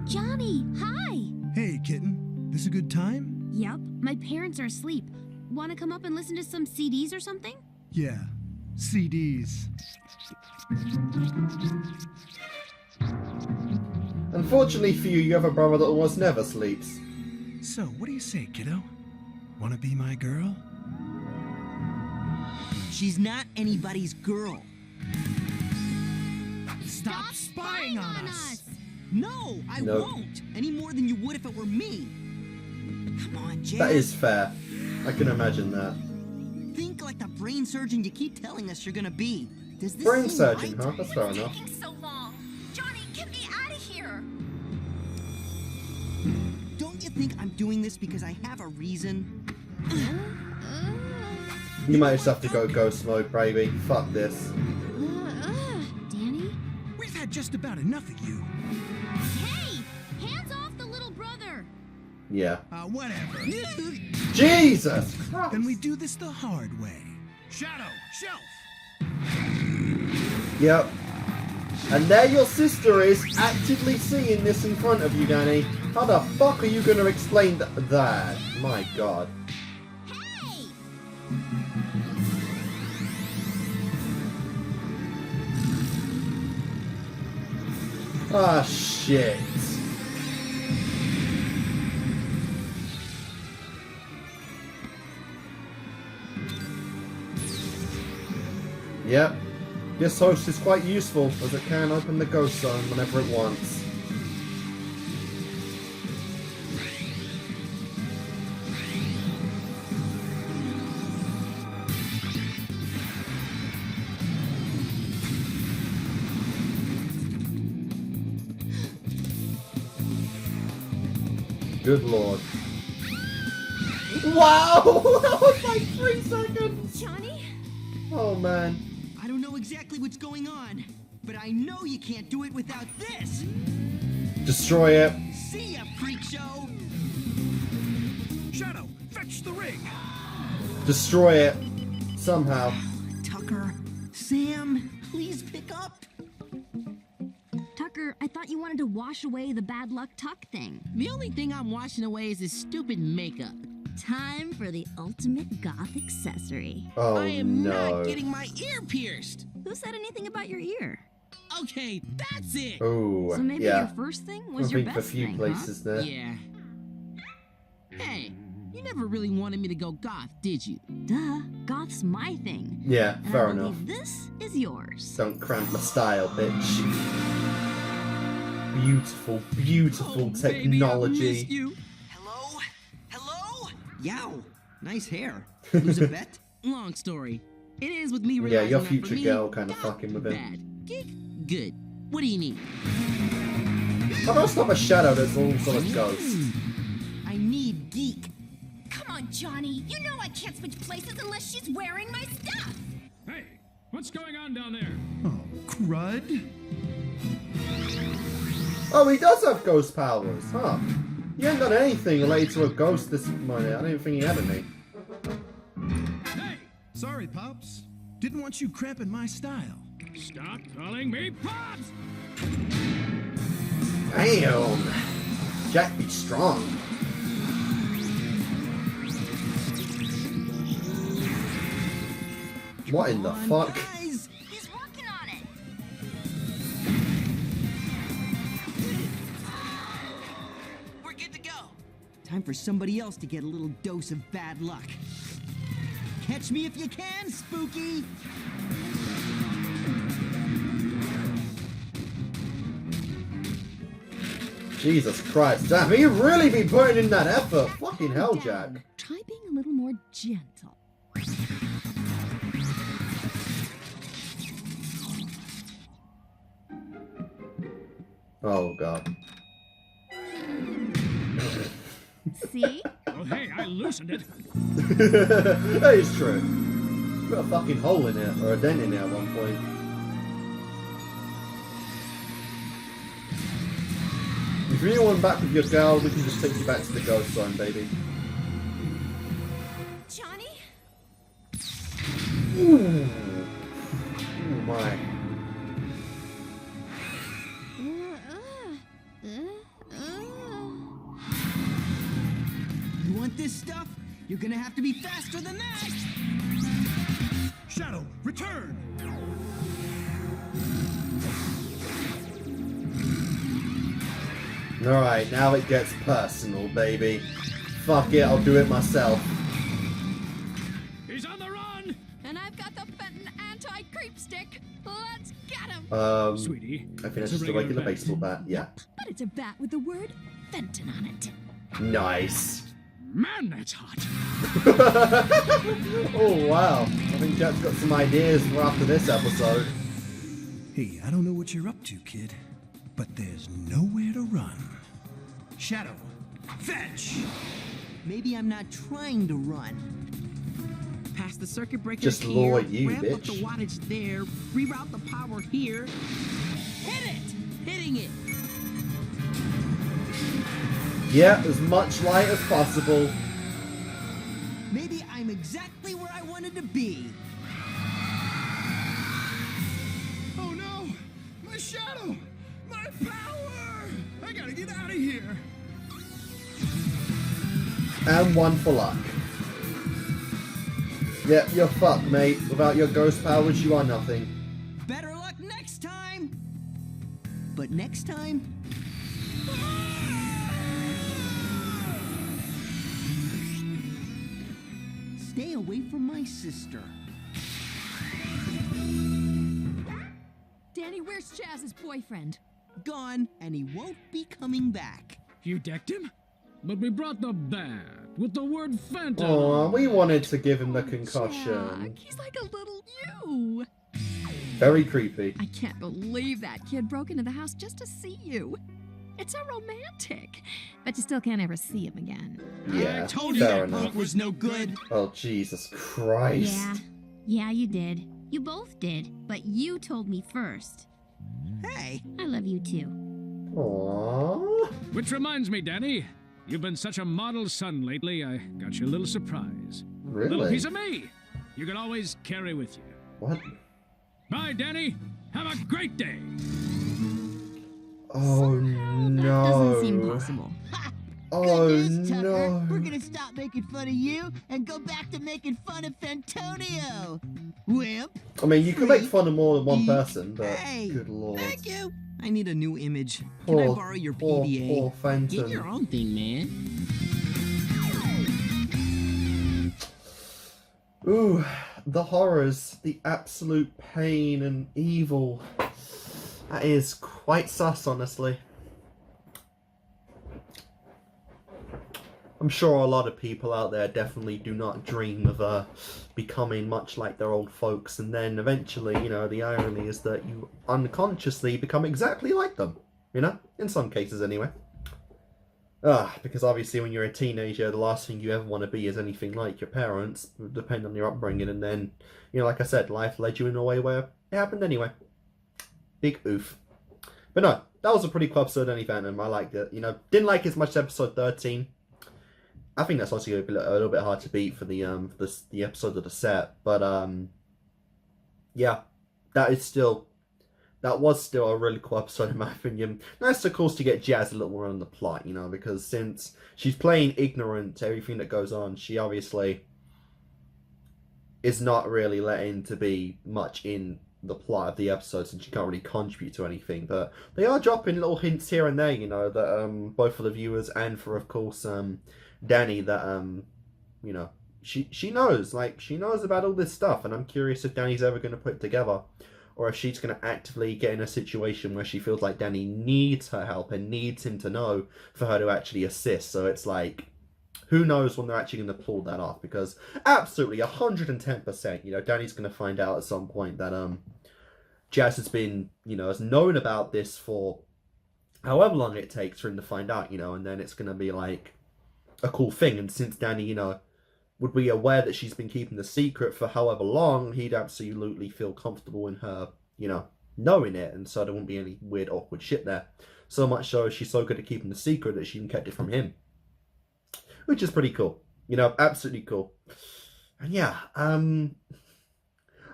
Johnny, hi! Hey, kitten. This a good time? Yep, my parents are asleep. Want to come up and listen to some CDs or something? Yeah. CDs. Unfortunately for you, you have a brother that almost never sleeps. So, what do you say, kiddo? Wanna be my girl? She's not anybody's girl. Stop spying on us! No, I Nope. won't. Any more than you would if it were me. Come on, Jazz. That is fair. I can imagine that. Think like the brain surgeon you keep telling us you're gonna be. Does this Brain seem surgeon, right? huh? That's fair enough. Taking so long. Johnny, get me out of here. Don't you think I'm doing this because I have a reason? You might just have to go ghost mode, baby. Fuck this. Danny? We've had just about enough of you. Hey! Hands off the little brother! Yeah. Whatever. Jesus! Then we do this the hard way. Shadow, shelf. Yep. And there your sister is, actively seeing this in front of you, Danny. How the fuck are you going to explain that? My god. Hey! Ah, shit. Yep. This host is quite useful, as it can open the ghost zone whenever it wants. Good lord. Wow! That was like 3 seconds! Johnny? Oh man. I don't know exactly what's going on, but I know you can't do it without this. Destroy it. See ya, freak show. Shadow, fetch the ring. Destroy it. Somehow. Tucker, Sam, please pick up. Tucker, I thought you wanted to wash away the bad luck Tuck thing. The only thing I'm washing away is this stupid makeup. Time for the ultimate goth accessory. Oh I am no. not getting my ear pierced. Who said anything about your ear? Okay, that's it. Oh, So maybe yeah. your first thing was I your think best a few thing, places there. Yeah. Hey, you never really wanted me to go goth, did you? huh? Duh, goth's my thing. Yeah, And fair I enough. believe this is yours. Don't cramp my style, bitch. Beautiful, beautiful technology. Hello? Hello? Yow, nice hair. Lose a bet? Long story. It is with me Yeah, realizing your that future for me, girl kind of goth, fucking with him. bad. Geek, good. What do you need? How about stop a shadow that's also a ghost? I need geek. Come on, Johnny. You know I can't switch places unless she's wearing my stuff. Hey, what's going on down there? Oh, crud. Oh, he does have ghost powers, huh? He ain't done anything related to a ghost this morning. I don't even think he had any. Hey, Sorry, Pops. Didn't want you cramping my style. stop calling me Pops! Damn! Jack be strong. What in the fuck? Guys, he's working on it. We're good to Time for somebody else to get a little dose of bad luck. Catch me if you can, Spooky! Jesus Christ, damn, he really be putting in that effort. Fucking hell, Jack. Try being a little more gentle. Oh, God. See? Oh, hey, I loosened it. That is true. Got a fucking hole in it, or a dent in it at one point. If you want back with your girl, we can just take you back to the ghost zone, baby. Johnny? Ooh. Oh my. You want this stuff? You're gonna have to be faster than that! Shadow, return! Alright, now it gets personal, baby. Fuck it, I'll do it myself. He's on the run! And I've got the Fenton anti-creep stick. Let's get him. Sweetie, I think that's just a regular baseball bat, yeah. But it's a bat with the word Fenton on it. Nice. Man, that's hot. Oh, wow. I think Jack's got some ideas for after this episode. Hey, I don't know what you're up to, kid, but there's nowhere to run. Shadow, fetch! Maybe I'm not trying to run. Pass the circuit breaker Just here, lower you, ramp up bitch. the wattage there, reroute the power here. Hit it! Hitting it! Yeah, as much light as possible. Maybe I'm exactly where I wanted to be. Oh no! My shadow! My power! I gotta get out of here! And one for luck. Yep, you're fucked, mate. Without your ghost powers, you are nothing. Better luck next time! But next time... Stay away from my sister. Danny, where's Chaz's boyfriend? Gone, and he won't be coming back. You decked him? But we brought the bat with the word Phantom. Oh, we wanted to give him the concussion. Jack, he's like a little you. Very creepy. I can't believe that kid broke into the house just to see you. It's so romantic. But you still can't ever see him again. Yeah, I told you fair that enough. book was no good. Oh, Jesus Christ. Yeah. Yeah, you did. You both did. But you told me first. Hey. I love you too. Aww. Which reminds me, Danny, you've been such a model son lately, I got you a little surprise. Really? A little piece of me. You can always carry with you. What? Bye, Danny. Have a great day. Oh, no. That doesn't seem possible. Oh, Good news, Tucker. no. We're gonna stop making fun of you and go back to making fun of Fantonio. Wimp. I mean, you can make fun of more than one person, but Hey. good lord. Thank you. I need a new image. Can I borrow your PDA? Poor Phantom. Get your own thing, man. Ooh, the horrors, the absolute pain and evil. That is quite sus, honestly. I'm sure a lot of people out there definitely do not dream of becoming much like their old folks, and then eventually, you know, the irony is that you unconsciously become exactly like them, you know? In some cases, anyway. Because obviously when you're a teenager, the last thing you ever want to be is anything like your parents, depending on your upbringing, and then, you know, like I said, life led you in a way where it happened anyway. Big oof. But no, that was a pretty cool episode, Any Phantom. I liked it. You know, didn't like it as much as episode 13. I think that's also a little bit hard to beat for the episode of the set, but yeah, that was still a really cool episode in my opinion. Nice, of course, to get Jazz a little more on the plot, you know, because since she's playing ignorant to everything that goes on, she obviously is not really letting to be much in the plot of the episode since she can't really contribute to anything. But they are dropping little hints here and there, you know, that both for the viewers and for, of course, Danny, that you know, she knows, like, she knows about all this stuff, and I'm curious if Danny's ever going to put it together, or if she's going to actively get in a situation where she feels like Danny needs her help and needs him to know for her to actually assist. So it's like, who knows when they're actually going to pull that off, because absolutely 110%, you know, Danny's going to find out at some point that Jazz has been, you know, has known about this for however long it takes for him to find out, you know, and then it's going to be like a cool thing. And since Danny, you know, would be aware that she's been keeping the secret for however long, he'd absolutely feel comfortable in her, you know, knowing it, and so there wouldn't be any weird, awkward shit there. So much so, she's so good at keeping the secret that she even kept it from him. Which is pretty cool. You know, absolutely cool. And yeah,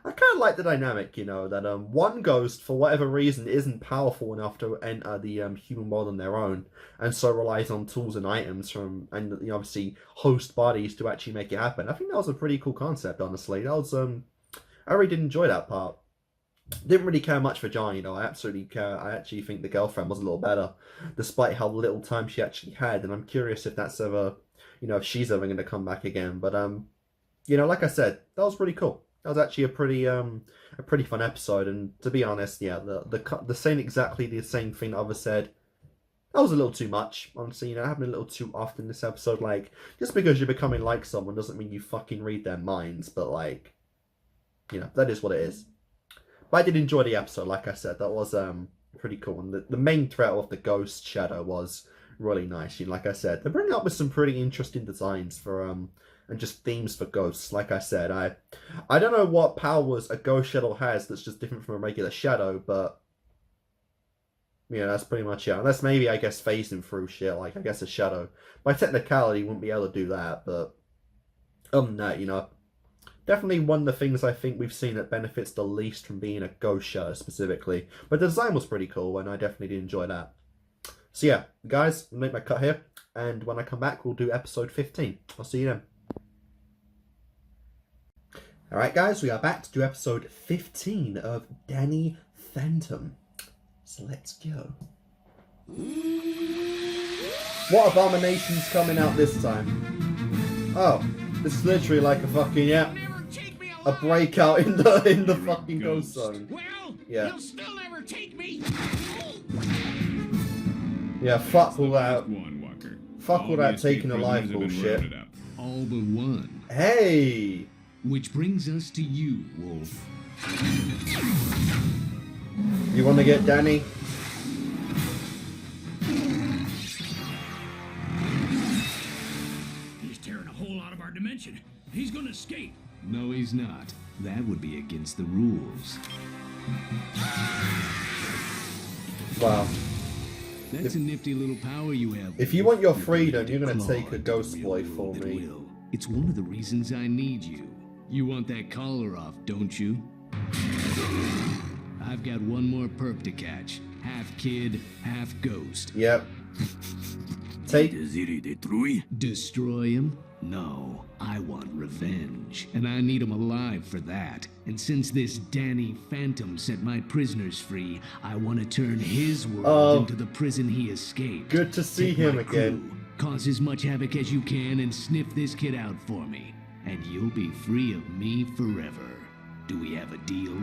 I kind of like the dynamic, you know, that one ghost, for whatever reason, isn't powerful enough to enter the human world on their own, and so relies on tools and items from, and you know, obviously host bodies to actually make it happen. I think that was a pretty cool concept, honestly. That was, I really did enjoy that part. Didn't really care much for John, you know. I actually think the girlfriend was a little better, despite how little time she actually had, and I'm curious if that's ever, you know, if she's ever going to come back again. But you know, like I said, that was pretty cool. That was actually a pretty fun episode, and to be honest, yeah, the saying exactly the same thing that others said, that was a little too much. Honestly, you know, it happened a little too often this episode. Like, just because you're becoming like someone doesn't mean you fucking read their minds, but like, you know, that is what it is. But I did enjoy the episode, like I said. That was pretty cool, and the main threat of the ghost shadow was really nice. You know, like I said, they're bringing up with some pretty interesting designs for and just themes for ghosts. Like I said, I don't know what powers a ghost shadow has that's just different from a regular shadow, but yeah, that's pretty much it. Unless maybe, I guess, phasing through shit, like I guess a shadow by technicality wouldn't be able to do that. But other than that, you know, definitely one of the things I think we've seen that benefits the least from being a ghost shadow specifically. But the design was pretty cool, and I definitely did enjoy that. So yeah, guys, I'll make my cut here, and when I come back, we'll do episode 15. I'll see you then. Alright guys, we are back to do episode 15 of Danny Phantom. So let's go. What abomination's coming out this time? Oh, this is literally like a fucking, yeah, a breakout in the fucking ghost zone. Well, yeah. You'll still never take me. Yeah, fuck all that. Fuck all that taking a life bullshit. All but one. Hey! Which brings us to you, Wolf. You want to get Danny? He's tearing a hole out of our dimension. He's gonna escape. No, he's not. That would be against the rules. Wow. That's a nifty little power you have. If you want your freedom, you're gonna take a ghost boy for me. It's one of the reasons I need you. You want that collar off, don't you? I've got one more perp to catch. Half kid, half ghost. Yep. Take. Destroy him? No, I want revenge. And I need him alive for that. And since this Danny Phantom set my prisoners free, I want to turn his world into the prison he escaped. Good to see him again. Cause as much havoc as you can and sniff this kid out for me. And you'll be free of me forever. Do we have a deal?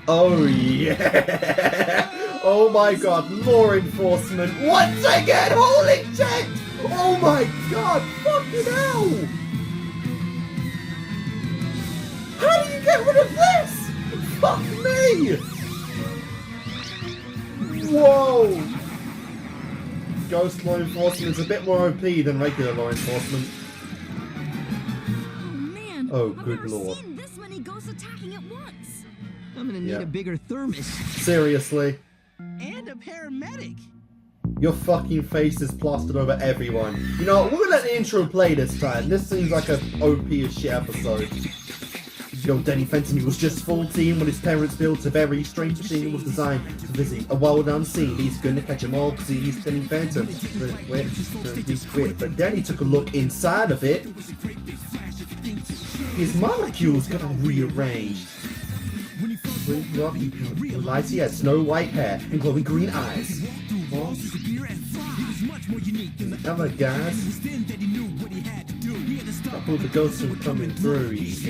Oh yeah! Oh my god, law enforcement once again! Holy shit! Oh my god, fucking hell! How do you get rid of this? Fuck me! Whoa! Ghost law enforcement is a bit more OP than regular law enforcement. Oh, good lord. Seen this many ghosts attacking at once. I'm gonna need a bigger thermos. Seriously. And a paramedic. Your fucking face is plastered over everyone. You know what? We're gonna let the intro play this time. This seems like an OP as shit episode. Yo, Danny Phantom was just 14 when his parents built a very strange machine that was designed to visit a world unseen. He's gonna catch them all because he's Danny Phantom. But Danny took a look inside of it. His molecules got rearranged. Lights, he had snow white hair and glowing green eyes. Other guys. I thought the ghosts were coming through. He's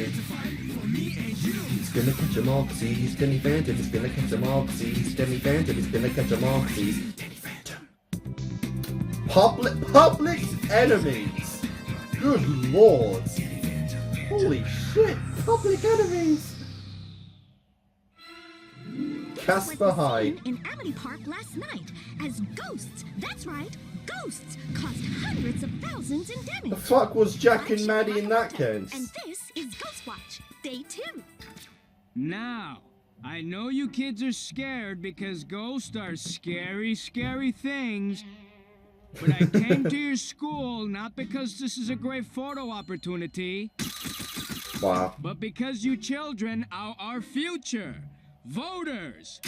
gonna catch them all 'cause he's Danny Phantom. He's gonna catch them all 'cause he's Danny Phantom. He's gonna catch them all 'cause he's Danny Phantom. Public enemies. Good lord. Holy shit. Public enemies. Casper High. In Amity Park last night as ghosts. That's right, ghosts caused hundreds of thousands in damage. The fuck was Jack and Maddie in that case? And this is Ghost Watch, Day 2. Now, I know you kids are scared because ghosts are scary, scary things. But I came to your school not because this is a great photo opportunity. Wow. But because you children are our future. Voters!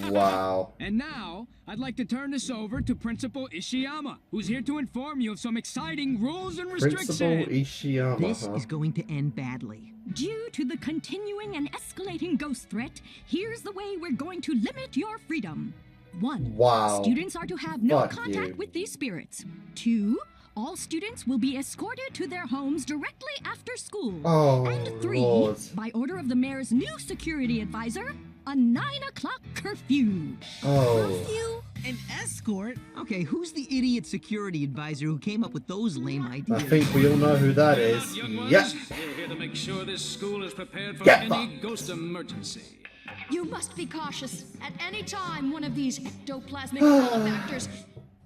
Wow. And now, I'd like to turn this over to Principal Ishiyama, who's here to inform you of some exciting rules and restrictions. Principal Ishiyama. This is going to end badly. Due to the continuing and escalating ghost threat, here's the way we're going to limit your freedom. 1. Wow. Students are to have no Fuck contact you. with these spirits. 2. All students will be escorted to their homes directly after school. Oh, and 3. Lord. By order of the mayor's new security advisor, a 9 o'clock curfew. Oh. Curfew? An escort? Okay, who's the idiot security advisor who came up with those lame ideas? I think we all know who that is. Yep. We're here to make sure this school is prepared for Get any fucked. ghost emergency. You must be cautious. At any time, one of these ectoplasmic malefactors.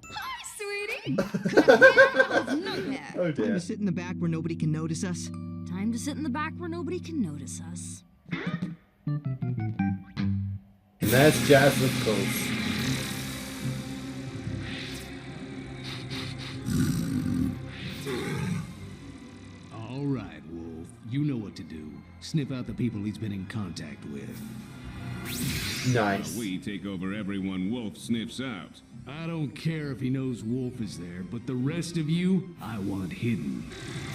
Hi, sweetie. Could appear out of nowhere. Oh Time dear. to sit in the back where nobody can notice us. Time to sit in the back where nobody can notice us. And there's Jazz, of course. All right, Wolf. You know what to do. Sniff out the people he's been in contact with. Nice. We take over everyone Wolf sniffs out. I don't care if he knows Wolf is there, but the rest of you, I want hidden.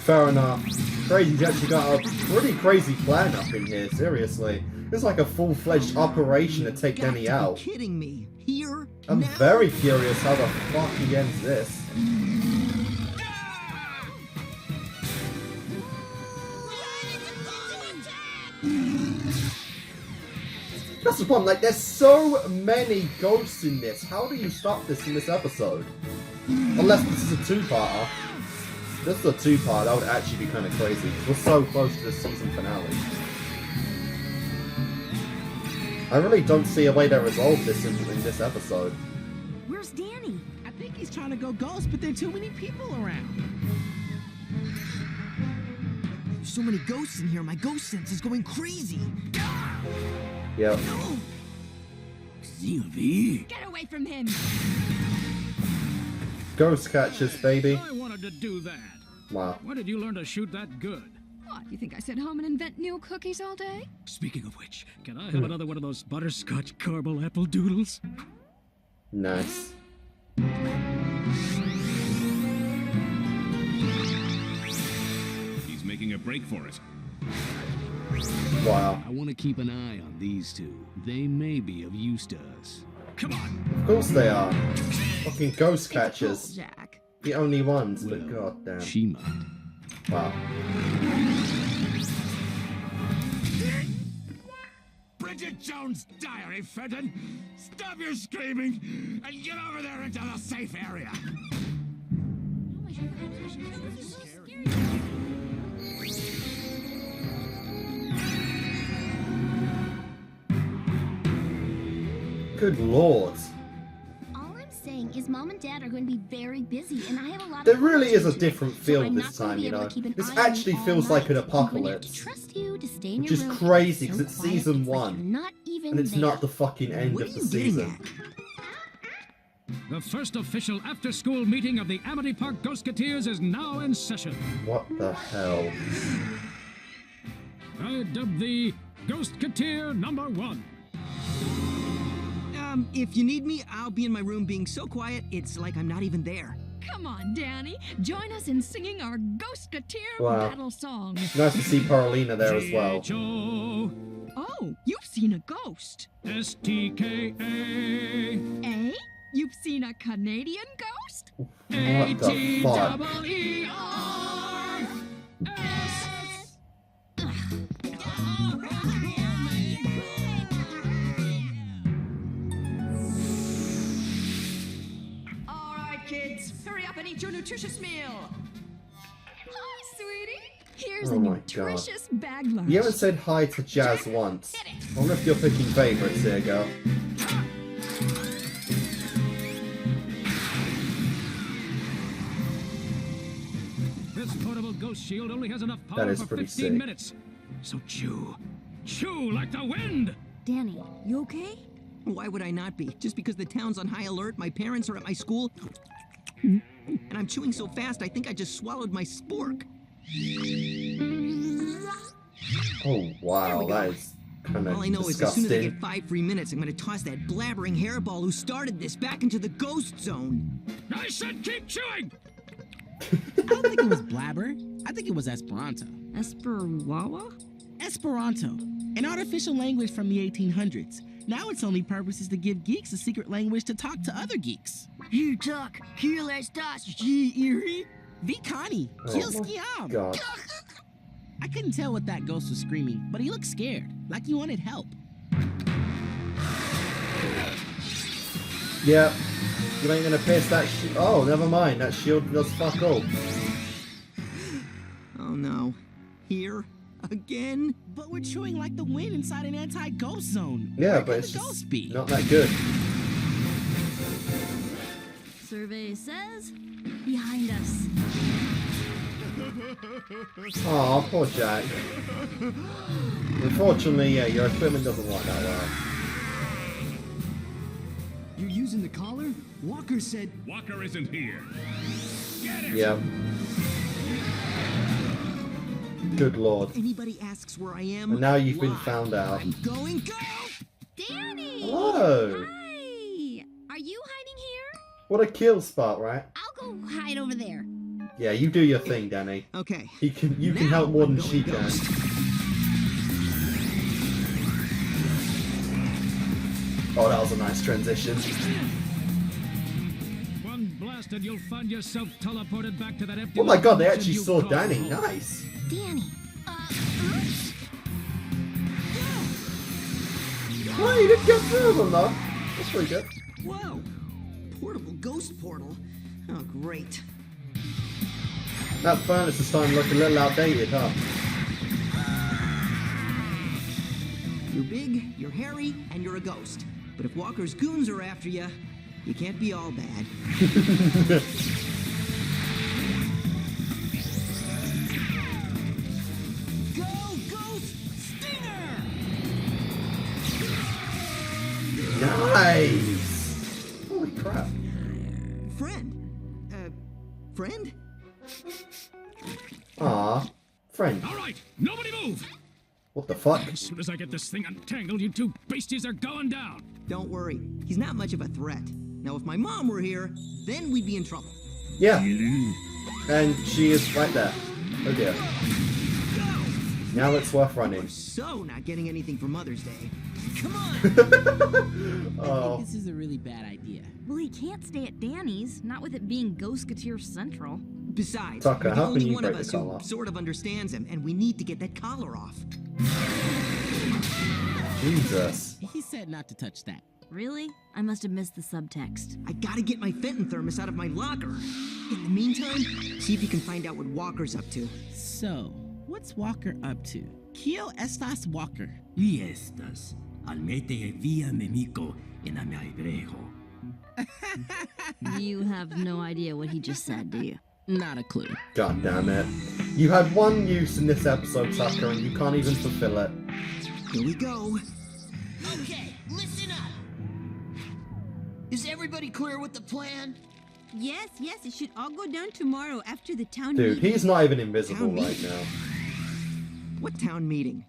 Fair enough. Crazy's actually got a pretty crazy plan up in here, seriously. It's like a full-fledged operation to take Danny out. Kidding me? Here? I'm very curious how the fuck he ends this. That's the problem, like, there's so many ghosts in this. How do you stop this in this episode? Unless this is a two-parter. If this is a two-part, that would actually be kind of crazy. We're so close to the season finale. I really don't see a way to resolve this in this episode. Where's Danny? I think he's trying to go ghost, but there are too many people around. There's so many ghosts in here, my ghost sense is going crazy. Yep. Sylvie? Get away from him. Ghost catchers, baby. I wanted to do that. Wow. When did you learn to shoot that good? What, you think I sit home and invent new cookies all day? Speaking of which, can I have another one of those butterscotch caramel apple doodles? Nice. He's making a break for it. Wow. I want to keep an eye on these two. They may be of use to us. Come on. Of course they are. Fucking ghost catchers. Jack. The only ones, but Well, goddamn. She might. Wow. Bridget Jones' diary, Fenton! Stop your screaming and get over there into the safe area! Good lord. All I'm saying is Mom and Dad are going to be very busy, and I have a lot There of really is a work to do. different So feel I'm this not going to time, be you able know. to keep an This eye on you actually all feels like an night. I'm going to have to apocalypse. trust you to stay in Which your is room. crazy, So because it's quiet, season it's like 1. you're not even And it's there. not the fucking end of the season. The first official after-school meeting of the Amity Park Ghostketeers is now in session. What the hell? I dub thee Ghostketeer number 1. If you need me, I'll be in my room being so quiet, it's like I'm not even there. Come on, Danny. Join us in singing our Ghost-Gateer Wow. battle song. Nice to see Parolina there as well. Oh, you've seen a ghost. STKA. Eh? You've seen a Canadian ghost? What the fuck? All right, kids, hurry up and eat your nutritious meal. Hi, sweetie. Here's Oh a my nutritious bag lunch. You haven't said hi to Jazz once. I wonder if you're picking favourites here, girl. This portable ghost shield only has enough That power is for pretty 15 sick. minutes. So chew. Chew like the wind! Danny, you okay? Why would I not be? Just because the town's on high alert, my parents are at my school, and I'm chewing so fast I think I just swallowed my spork. Oh wow, that is kind of All I know is as soon as I disgusting. get 5 free minutes, I'm gonna toss that blabbering hairball who started this back into the ghost zone. I said keep chewing! I don't think it was blabber. I think it was Esperanto. Esperwawa? Esperanto, an artificial language from the 1800s. Now its only purpose is to give geeks a secret language to talk to other geeks. You talk, here let's dance, ye eerie. Vikani, Oh kill my skiam. God. I couldn't tell what that ghost was screaming, but he looked scared, like he wanted help. Yeah. You ain't gonna pierce that oh, never mind. That shield does fuck all. Oh no. Here? Again? But we're chewing like the wind inside an anti-ghost zone. Yeah, Where but could it's the ghost just be? not that good. Survey says behind us. Oh, poor Jack. Unfortunately, yeah, your equipment doesn't work that well. You're using the collar? Walker said... Walker isn't here. Get it! Yeah. Good lord. Anybody asks where I am? And now you've been lie. found out. I'm going go! Danny! Hello! Hi! Are you hiding here? What a kill spot, right? I'll go hide over there. Yeah, you do your thing, Danny. Okay. You can help more than she can. Oh, that was a nice transition. One blasted, you'll find yourself teleported back to that empty. Oh my god, they location actually you saw call Danny. home. Nice. Danny. Oh, you didn't get through them though. That's pretty good. Whoa! Portable ghost portal? Oh, great. That furnace is starting to look a little outdated, huh? You're big, you're hairy, and you're a ghost. But if Walker's goons are after you, you can't be all bad. Go, Ghost Stinger! Nice! Holy crap. Friend? Aw, friend. All right, nobody move. What the fuck? As soon as I get this thing untangled, you two beasties are going down. Don't worry, he's not much of a threat. Now, if my mom were here, then we'd be in trouble. Yeah. And she is right there. Oh dear. Now it's worth running. So not getting anything for Mother's Day. Come on! Oh. I think this is a really bad idea. Well, he can't stay at Danny's, not with it being Ghost-Gateer Central. Besides, Tucker, you're the how can only you one of break the us who collar? sort of understands him, and we need to get that collar off. Jesus. He said not to touch that. Really? I must have missed the subtext. I gotta get my Fenton thermos out of my locker. In the meantime, see if you can find out what Walker's up to. So, what's Walker up to? Kio estas Walker. Y estas, almete via memico en hebreo. You have no idea what he just said, do you? Not a clue. God damn it. You had one use in this episode, Tucker, and you can't even fulfill it. Here we go. Okay, listen up. Is everybody clear with the plan? Yes, it should all go down tomorrow after the town Dude, meeting. he's not even invisible Town right meeting? now. What town meeting?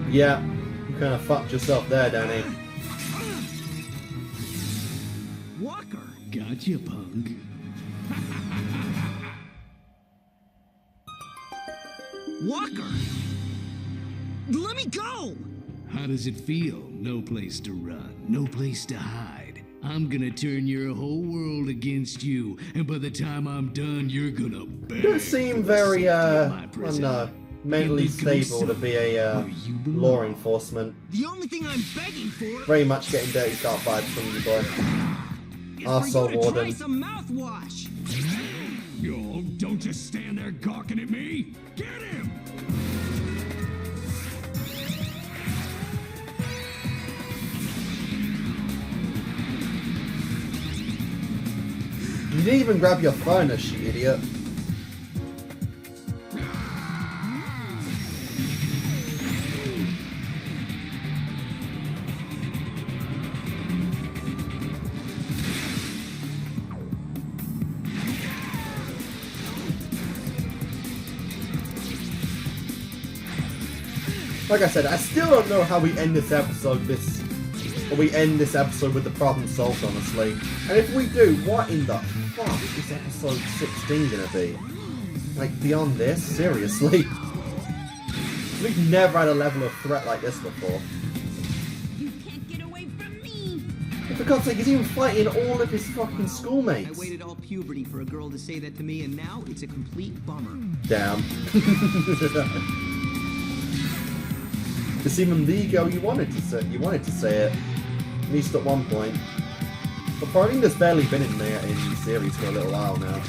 Yeah, you kind of fucked yourself there, Danny. Walker. Gotcha, punk. Walker! Let me go! How does it feel? No place to run, no place to hide. I'm gonna turn your whole world against you, and by the time I'm done, you're gonna beg. You seem very, mentally stable to be a law enforcement. The only thing I'm begging for Very much getting dirty start vibes from you, boy. Arsehole warden. try some mouthwash. Yo, don't just stand there gawking at me. Get him! You didn't even grab your furnace, you idiot. Like I said, I still don't know how we end this episode this episode with the problem solved, honestly. And if we do, what in the fuck is episode 16 gonna be? Like, beyond this? Seriously? We've never had a level of threat like this before. You can't get away from me! For God's sake, he's even fighting all of his fucking schoolmates. I waited all puberty for a girl to say that to me, and now it's a complete bummer. Damn. It's even the girl you wanted to say. You wanted to say it, at least at one point. But probably there's barely been in the series for a little while now.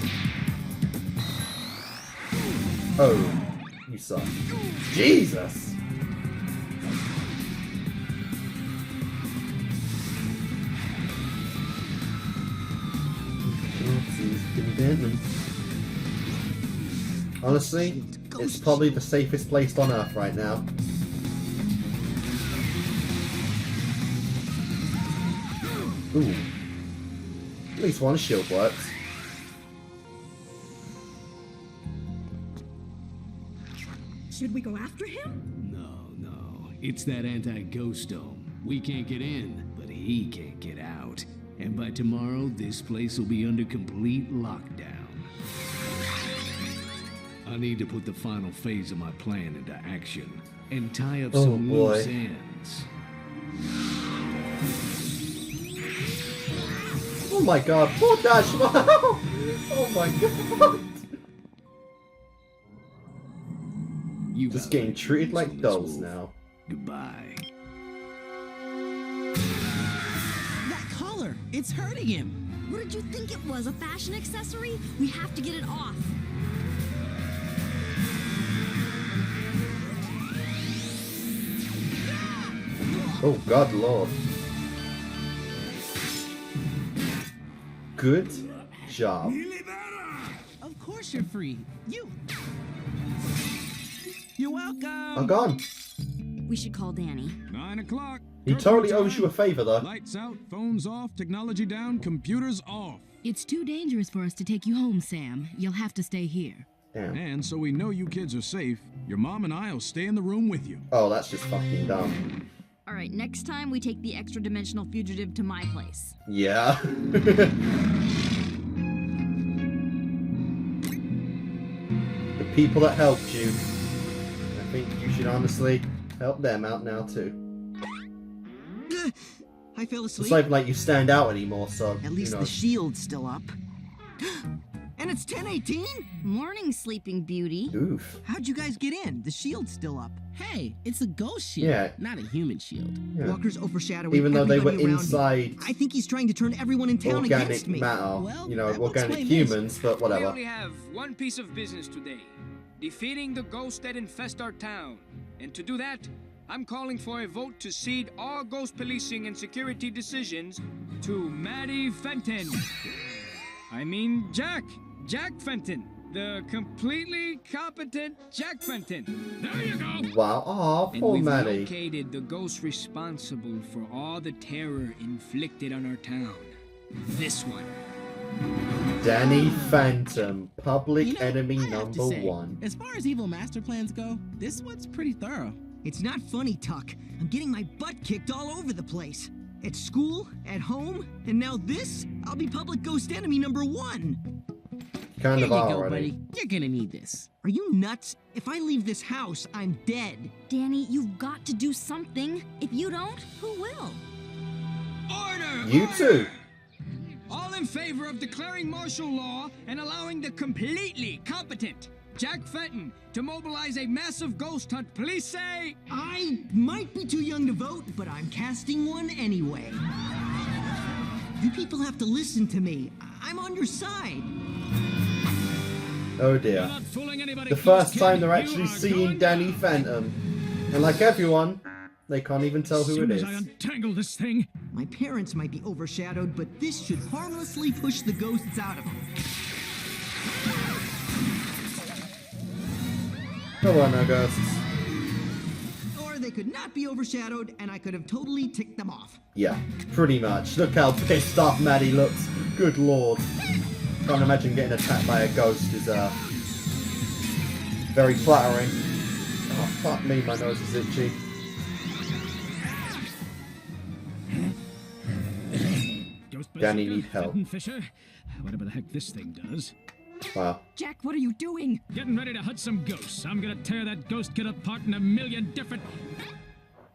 Oh, you suck. Jesus. Honestly, it's probably the safest place on Earth right now. Ooh. At least one shield works. Should we go after him? No. It's that anti-ghost dome. We can't get in, but he can't get out. And by tomorrow, this place will be under complete lockdown. I need to put the final phase of my plan into action and tie up some loose ends. Oh my god, poor Dash! Oh my god! You just getting treated like dolls now. Goodbye. That collar, it's hurting him. What did you think it was? A fashion accessory? We have to get it off. Oh god lord. Good job. Of course you're free. You're welcome. I'm gone. We should call Danny. 9 o'clock. He totally owes you a favor, though. Lights out, phones off, technology down, computers off. It's too dangerous for us to take you home, Sam. You'll have to stay here. Damn. And so we know you kids are safe, your mom and I will stay in the room with you. Oh, that's just fucking dumb. All right, next time we take the extra-dimensional fugitive to my place. Yeah. The people that helped you, I think you should honestly help them out now too. I fell asleep. It's not even like you stand out anymore, so At least the shield's still up. And it's 10:18? Morning, Sleeping Beauty. Oof. How'd you guys get in? The shield's still up. Hey, it's a ghost shield, Yeah. not a human shield. Yeah. Walker's overshadowing Even though they were everybody around me. inside I think he's trying to turn everyone in town organic against me. matter, Well, you know, that would organic explain this. humans, but We whatever. only have one piece of business today. Defeating the ghosts that infest our town. And to do that, I'm calling for a vote to cede all ghost policing and security decisions to Maddie Fenton. I mean Jack Fenton. The completely competent Jack Fenton. There you go. Wow, aw, And poor we've Maddie. located the ghost responsible for all the terror inflicted on our town. This one. Danny Phantom, public You know, enemy I have to number say, 1. As far as evil master plans go, this one's pretty thorough. It's not funny, Tuck. I'm getting my butt kicked all over the place. At school, at home, and now this? I'll be public ghost enemy #1. Kind Here of you are go, already. buddy. You're gonna need this. Are you nuts? If I leave this house, I'm dead. Danny, you've got to do something. If you don't, who will? Order! You too. All in favor of declaring martial law and allowing the completely competent Jack Fenton to mobilize a massive ghost hunt, please say... I might be too young to vote, but I'm casting one anyway. You people have to listen to me. I'm on your side. Oh dear. The first time they're actually seeing Danny Phantom. And like everyone, they can't even tell who it is. I untangle this thing. My parents might be overshadowed, but this should harmlessly push the ghosts out of them. There were no ghosts. Or they could not be overshadowed, and I could have totally ticked them off. Yeah, pretty much. Look how pissed off Maddie looks. Good lord. Can't imagine getting attacked by a ghost is very flattering. Oh, fuck me, my nose is itchy. Danny need help. Fisher, whatever the heck this thing does. Wow. Jack, what are you doing? Getting ready to hunt some ghosts. I'm gonna tear that ghost kid apart in a million different...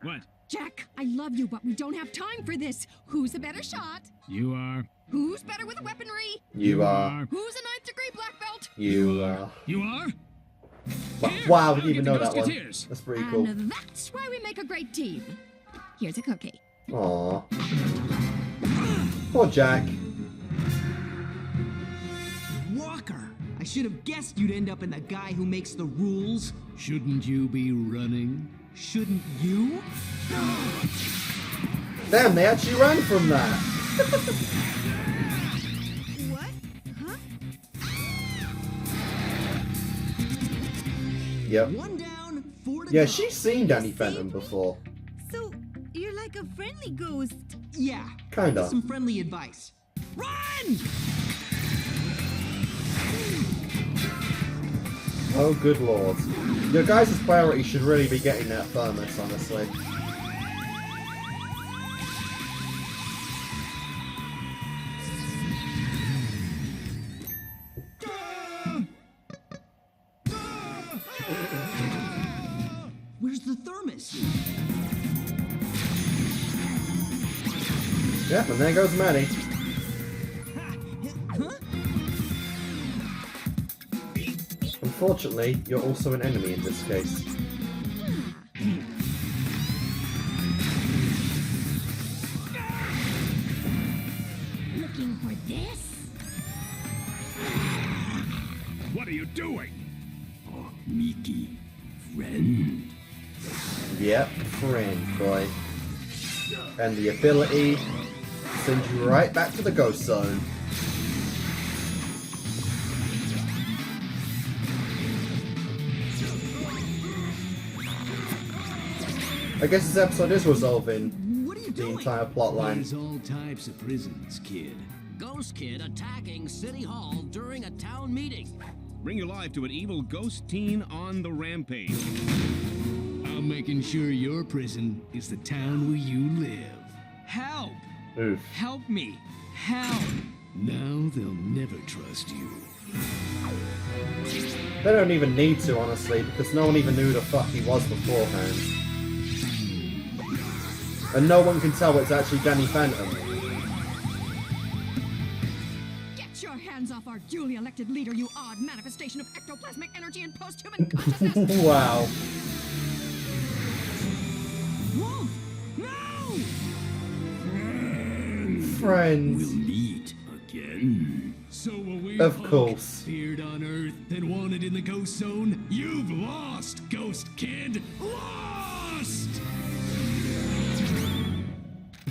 What? Jack, I love you, but we don't have time for this. Who's a better shot? You are. Who's better with weaponry? You are. Who's a 9th degree black belt? You are. You are? Wow, I didn't even know that one. That's pretty cool. And that's why we make a great team. Here's a cookie. Aww. Poor Jack. Walker, I should have guessed you'd end up in the guy who makes the rules. Shouldn't you be running? Shouldn't you? Damn, they actually ran from that. What? Huh? Yep. One down, 4 to Yeah, go. she's seen Danny Phantom before. So, you're like a friendly ghost. Yeah. Kinda. Some friendly advice. Run! Oh, good lord. Your guys' priority should really be getting that thermos, honestly. Where's the thermos? Yep, and there goes Maddie. Unfortunately, you're also an enemy in this case. Looking for this? What are you doing? Oh, Mickey, friend. Yep, friend, boy. And the ability sends you right back to the ghost zone. I guess this episode is resolving the entire plot line. There's all types of prisons, kid. Ghost Kid attacking City Hall during a town meeting. Bring your life to an evil ghost teen on the rampage. I'm making sure your prison is the town where you live. Help! Oof. Help me! Help! Now they'll never trust you. They don't even need to, honestly, because no one even knew who the fuck he was beforehand. And no one can tell it's actually Danny Phantom. Get your hands off our duly elected leader, you odd manifestation of ectoplasmic energy and post-human consciousness! Wow. Wolf! No! Friends. We'll meet again. So will we, Of punk, course. Feared on Earth and wanted in the ghost zone? You've lost, Ghost Kid! Lost!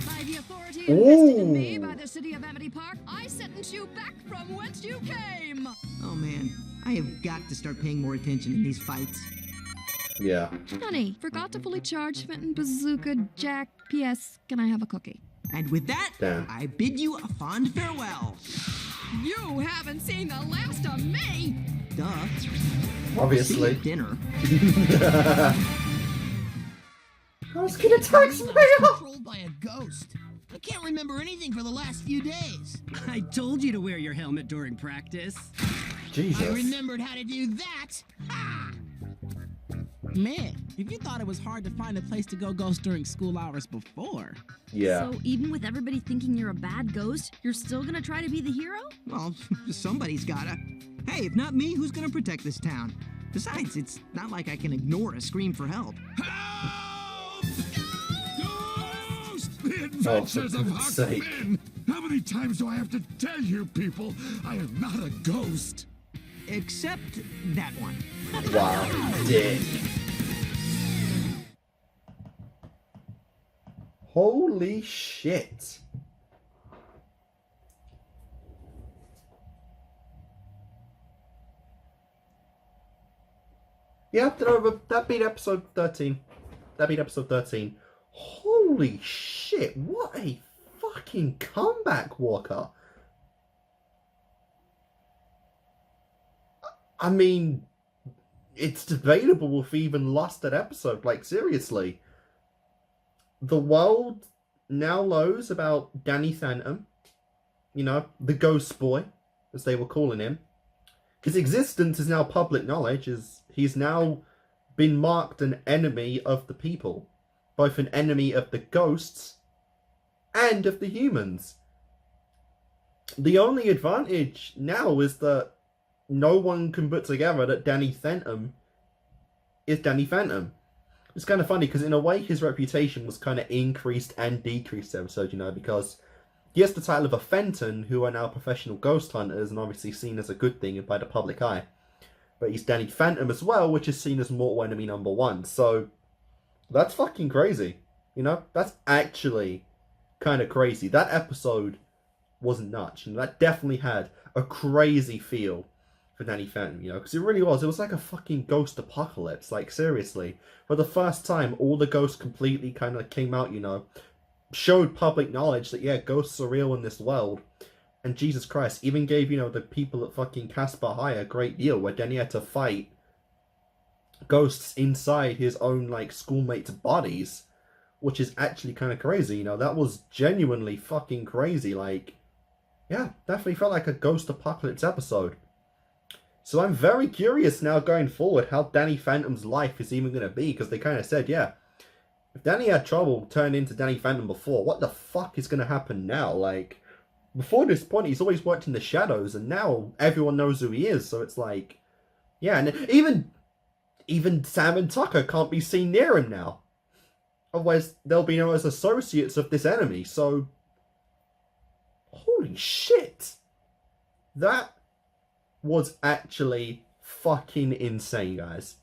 By the authority invested in me by the city of Amity Park, I sentence you back from whence you came! Oh man, I have got to start paying more attention in these fights. Yeah. Honey, forgot to fully charge Fenton Bazooka Jack. P.S. Can I have a cookie? And with that, Damn. I bid you a fond farewell. You haven't seen the last of me! Duh. Obviously. See you at dinner. I was gonna text me. Controlled by a ghost. I can't remember anything for the last few days. I told you to wear your helmet during practice. Jesus. I remembered how to do that. Ha! Man, if you thought it was hard to find a place to go ghost during school hours before. Yeah. So even with everybody thinking you're a bad ghost, you're still gonna try to be the hero? Well, somebody's gotta. Hey, if not me, who's gonna protect this town? Besides, it's not like I can ignore a scream for help. The Adventures of Huck Finn! How many times do I have to tell you people I am not a ghost? Except that one. Wow, dick. Holy shit. Yeah, that beat episode 13. That beat episode 13. Holy shit, what a fucking comeback, Walker. I mean, it's debatable if he even lost that episode, like, seriously. The world now knows about Danny Phantom, you know, the ghost boy, as they were calling him. His existence is now public knowledge, as he's now been marked an enemy of the people. Both an enemy of the ghosts and of the humans. The only advantage now is that no one can put together that Danny Phantom is Danny Phantom. It's kind of funny because in a way his reputation was kind of increased and decreased episode, you know, because he has the title of a Fenton, who are now professional ghost hunters and obviously seen as a good thing by the public eye. But he's Danny Phantom as well, which is seen as mortal enemy number 1. So that's fucking crazy. You know, that's actually kind of crazy. That episode was nuts. You know, that definitely had a crazy feel for Danny Phantom, you know, because it really was. It was like a fucking ghost apocalypse. Like, seriously. For the first time, all the ghosts completely kind of came out, you know, showed public knowledge that, yeah, ghosts are real in this world. And Jesus Christ, even gave, you know, the people at fucking Casper High a great deal, where Danny had to fight ghosts inside his own, like, schoolmates' bodies, which is actually kind of crazy, you know. That was genuinely fucking crazy. Like, yeah, definitely felt like a ghost apocalypse episode. So I'm very curious now going forward how Danny Phantom's life is even going to be, because they kind of said, yeah, if Danny had trouble turning into Danny Phantom before, what the fuck is going to happen now? Like, before this point, he's always worked in the shadows, and now everyone knows who he is, so it's like, yeah, and even Sam and Tucker can't be seen near him now. Otherwise, they'll be known as associates of this enemy, so holy shit. That was actually fucking insane, guys.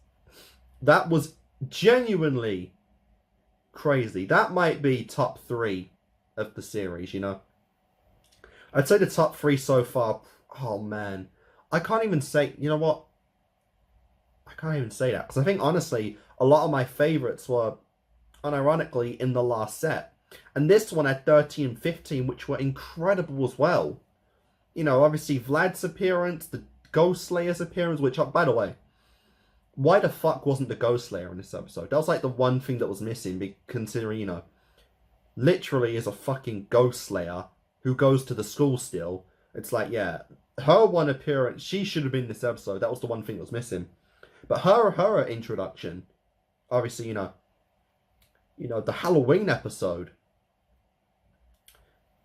That was genuinely crazy. That might be top 3 of the series, you know. I'd say the top 3 so far. Oh man, I can't even say, you know what, I can't even say that, because I think honestly a lot of my favorites were unironically in the last set, and this one had 13 and 15, which were incredible as well. You know, obviously Vlad's appearance, the Ghost Slayer's appearance, which, by the way, why the fuck wasn't the Ghost Slayer in this episode? That was like the one thing that was missing, considering, you know, literally is a fucking Ghost Slayer who goes to the school still. It's like, yeah, her one appearance, she should have been in this episode. That was the one thing that was missing. But her introduction, obviously, you know, the Halloween episode,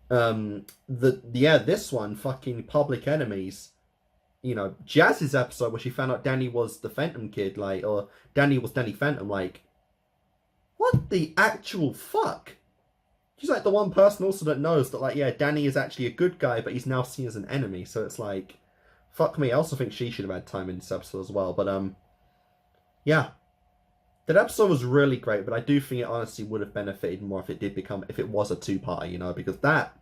this one, fucking Public Enemies, you know, Jazz's episode where she found out Danny was the Phantom Kid, like, or Danny was Danny Phantom, like, what the actual fuck? She's like the one person also that knows that, like, yeah, Danny is actually a good guy, but he's now seen as an enemy, so it's like, fuck me. I also think she should have had time in this episode as well, but, yeah. That episode was really great, but I do think it honestly would have benefited more if it was a 2-parter, you know, because that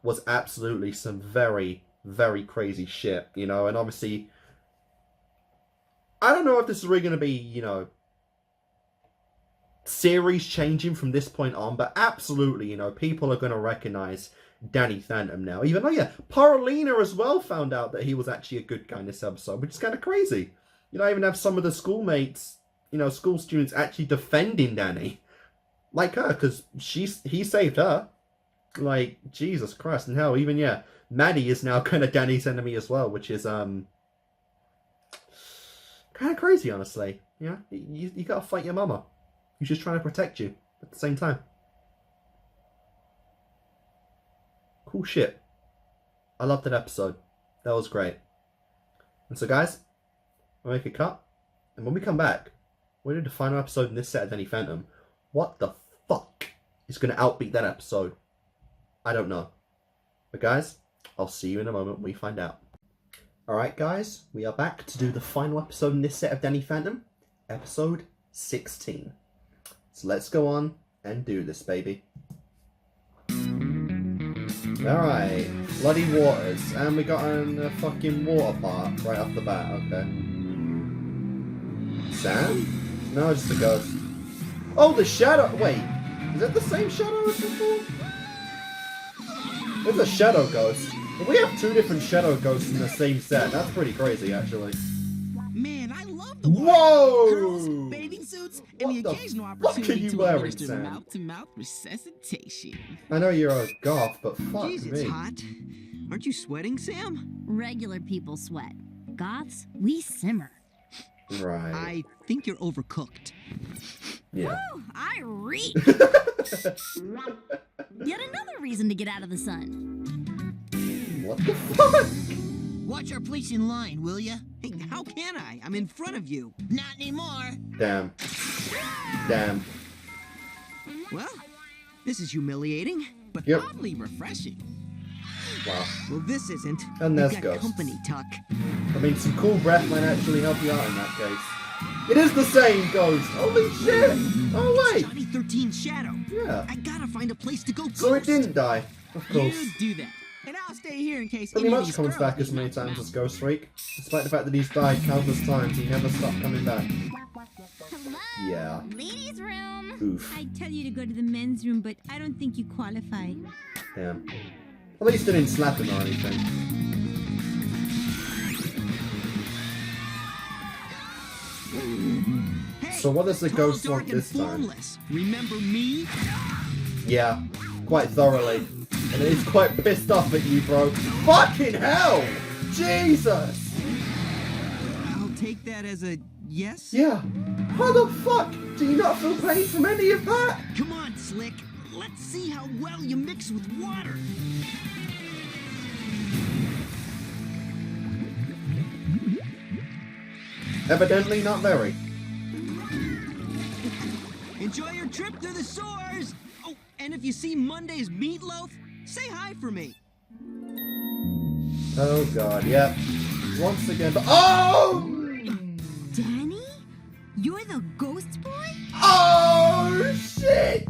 was absolutely some very, very crazy shit, you know, and obviously, I don't know if this is really going to be, you know, series changing from this point on, but absolutely, you know, people are going to recognize Danny Phantom now, even though, yeah, Paralina as well found out that he was actually a good guy in this episode, which is kind of crazy. You know, I even have some of the schoolmates, you know, school students actually defending Danny, like her, because he saved her. Like, Jesus Christ. And hell, even, yeah, Maddie is now kind of Danny's enemy as well, which is, kind of crazy, honestly. Yeah, you gotta fight your mama. She's just trying to protect you at the same time. Cool shit. I loved that episode. That was great. And so, guys, we'll make a cut. And when we come back, we'll do the final episode in this set of Danny Phantom. What the fuck is going to outbeat that episode? I don't know. But guys, I'll see you in a moment when we find out. Alright guys, we are back to do the final episode in this set of Danny Phantom. Episode 16. So let's go on and do this, baby. Alright, Bloody Waters. And we got a fucking water park right off the bat, okay. Sam? No, just a ghost. Oh, the shadow! Wait, is that the same shadow as before? There's a shadow ghost. We have two different shadow ghosts in the same set. That's pretty crazy, actually. Man, I love the Whoa! Girls, bathing suits, and the occasional opportunity to wearing, administer Sam? mouth-to-mouth resuscitation. I know you're a goth, but fuck Jeez, me. it's hot. Aren't you sweating, Sam? Regular people sweat. Goths, we simmer. Right. I think you're overcooked. Yeah. Woo, I reek. Yet another reason to get out of the sun. What the fuck? Watch our place in line, will ya? Hey, how can I? I'm in front of you. Not anymore. Damn. Damn. Well, this is humiliating, but Yep. oddly refreshing. Wow. Well, this isn't. And We've there's got ghosts. company, Tuck. I mean, some cool breath might actually help you out in that case. It is the same ghost! Holy shit! Oh wait! Johnny 13's shadow. Yeah. I gotta find a place to go. So it didn't die. Of course. You do that. And I'll stay here in case Pretty any of much these comes girls back as need many knocked times out. as Ghost Freak. Despite the fact that he's died countless times, he never stopped coming back. Yeah. Ladies' room. Oof. I'd tell you to go to the men's room, but I don't think you qualify. Damn. At least they didn't slap him or anything. So what does the ghost want this time? Remember me? Yeah, quite thoroughly. And he's quite pissed off at you, bro. Fucking hell! Jesus! I'll take that as a yes. Yeah. How the fuck do you not feel pain from any of that? Come on, Slick. Let's see how well you mix with water. Evidently not very. Enjoy your trip through the sewers. Oh, and if you see Monday's meatloaf, say hi for me. Oh god, yep. Once again, oh! Danny? You're the ghost boy? Oh shit!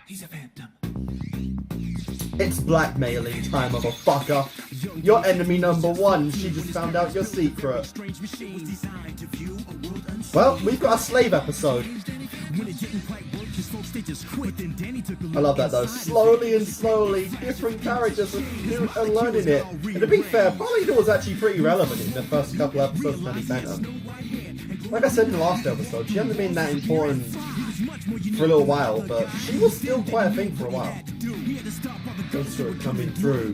He's a phantom. It's blackmailing time, motherfucker. Your enemy number one, she just found out your secret. Well, we've got a slave episode. I love that though. Slowly and slowly, different characters are learning it. And to be fair, Polly was actually pretty relevant in the first couple episodes of Danny Phantom. Like I said in the last episode, she hasn't been that important for a little while, but she was still quite a thing for a while. Those sort of coming through.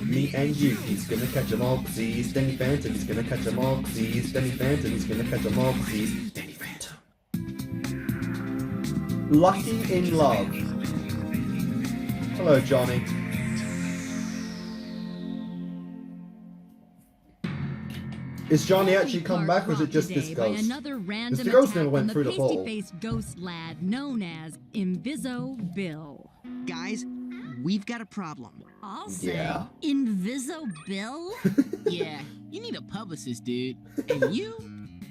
Me and you, he's gonna catch them all, 'cause he's Danny Phantom, he's gonna catch them all, 'cause he's Danny Phantom, he's gonna catch them all, 'cause he's Danny Phantom. Lucky in love. Hello, Johnny. Is Johnny actually come back, or is it just this ghost? Another random the ghost attack never went on through the portal. pasty-faced ghost lad known as Inviso Bill. Guys, we've got a problem. I'll say Yeah. Inviso Bill? Yeah, you need a publicist, dude. And you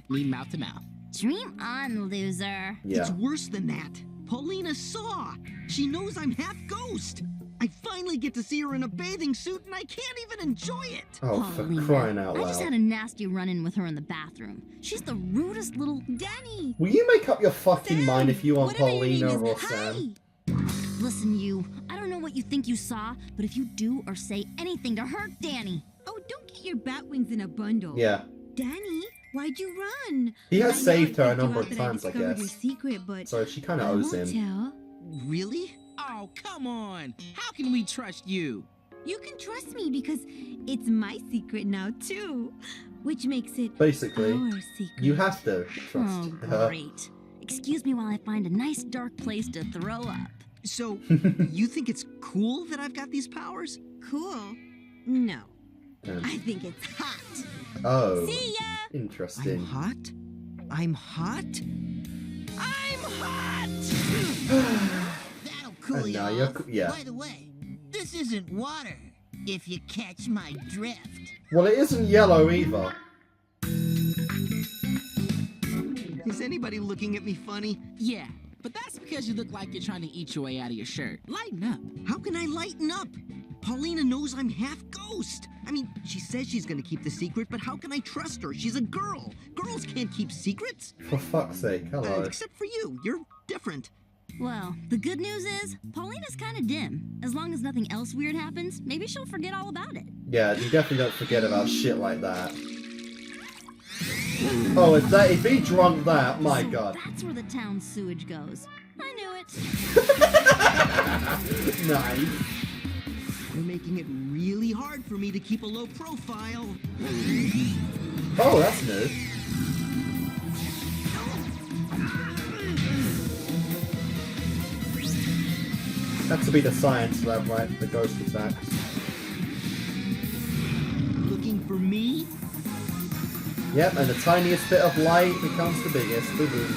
need mouth-to-mouth. Dream on, loser. It's worse than that. Paulina saw. She knows I'm half ghost. I finally get to see her in a bathing suit and I can't even enjoy it. Oh, for crying out I just loud. had a nasty run-in with her in the bathroom. She's the rudest little... Danny! Will you make up your fucking mind if you want whatever your Paulina name or is, Sam? Listen, you. I don't know what you think you saw, but if you do or say anything to hurt Danny... Oh, don't get your bat wings in a bundle. Yeah. Danny, why'd you run? He has I know saved it her a freaked you number out of that times, I discovered guess. Your secret, but So she kind of I owes won't him. tell. Really? Oh, come on. How can we trust you? You can trust me because it's my secret now, too. Which makes it Basically, our secret. you have to trust Oh, her. great. Excuse me while I find a nice dark place to throw up. So, you think it's cool that I've got these powers? Cool? No. I think it's hot. Oh. See ya! Interesting. I'm hot? I'm hot? I'm hot! That'll cool And you now off. you're yeah. By the way, this isn't water, if you catch my drift. Well, it isn't yellow either. Is anybody looking at me funny? Yeah, but that's because you look like you're trying to eat your way out of your shirt. Lighten up. How can I lighten up? Paulina knows I'm half ghost. I mean, she says she's gonna keep the secret, but how can I trust her? She's a girl. Girls can't keep secrets. For fuck's sake, hello. Except for you. You're different. Well, the good news is, Paulina's kind of dim. As long as nothing else weird happens, maybe she'll forget all about it. Yeah, you definitely don't forget about shit like that. Oh, if he drunk that, my So god. That's where the town's sewage goes. I knew it. Nice. You're making it really hard for me to keep a low profile. Oh, that's new. That's to be the science lab, right? The ghost attacks. Looking for me? Yep, and the tiniest bit of light becomes the biggest. Boo-boo.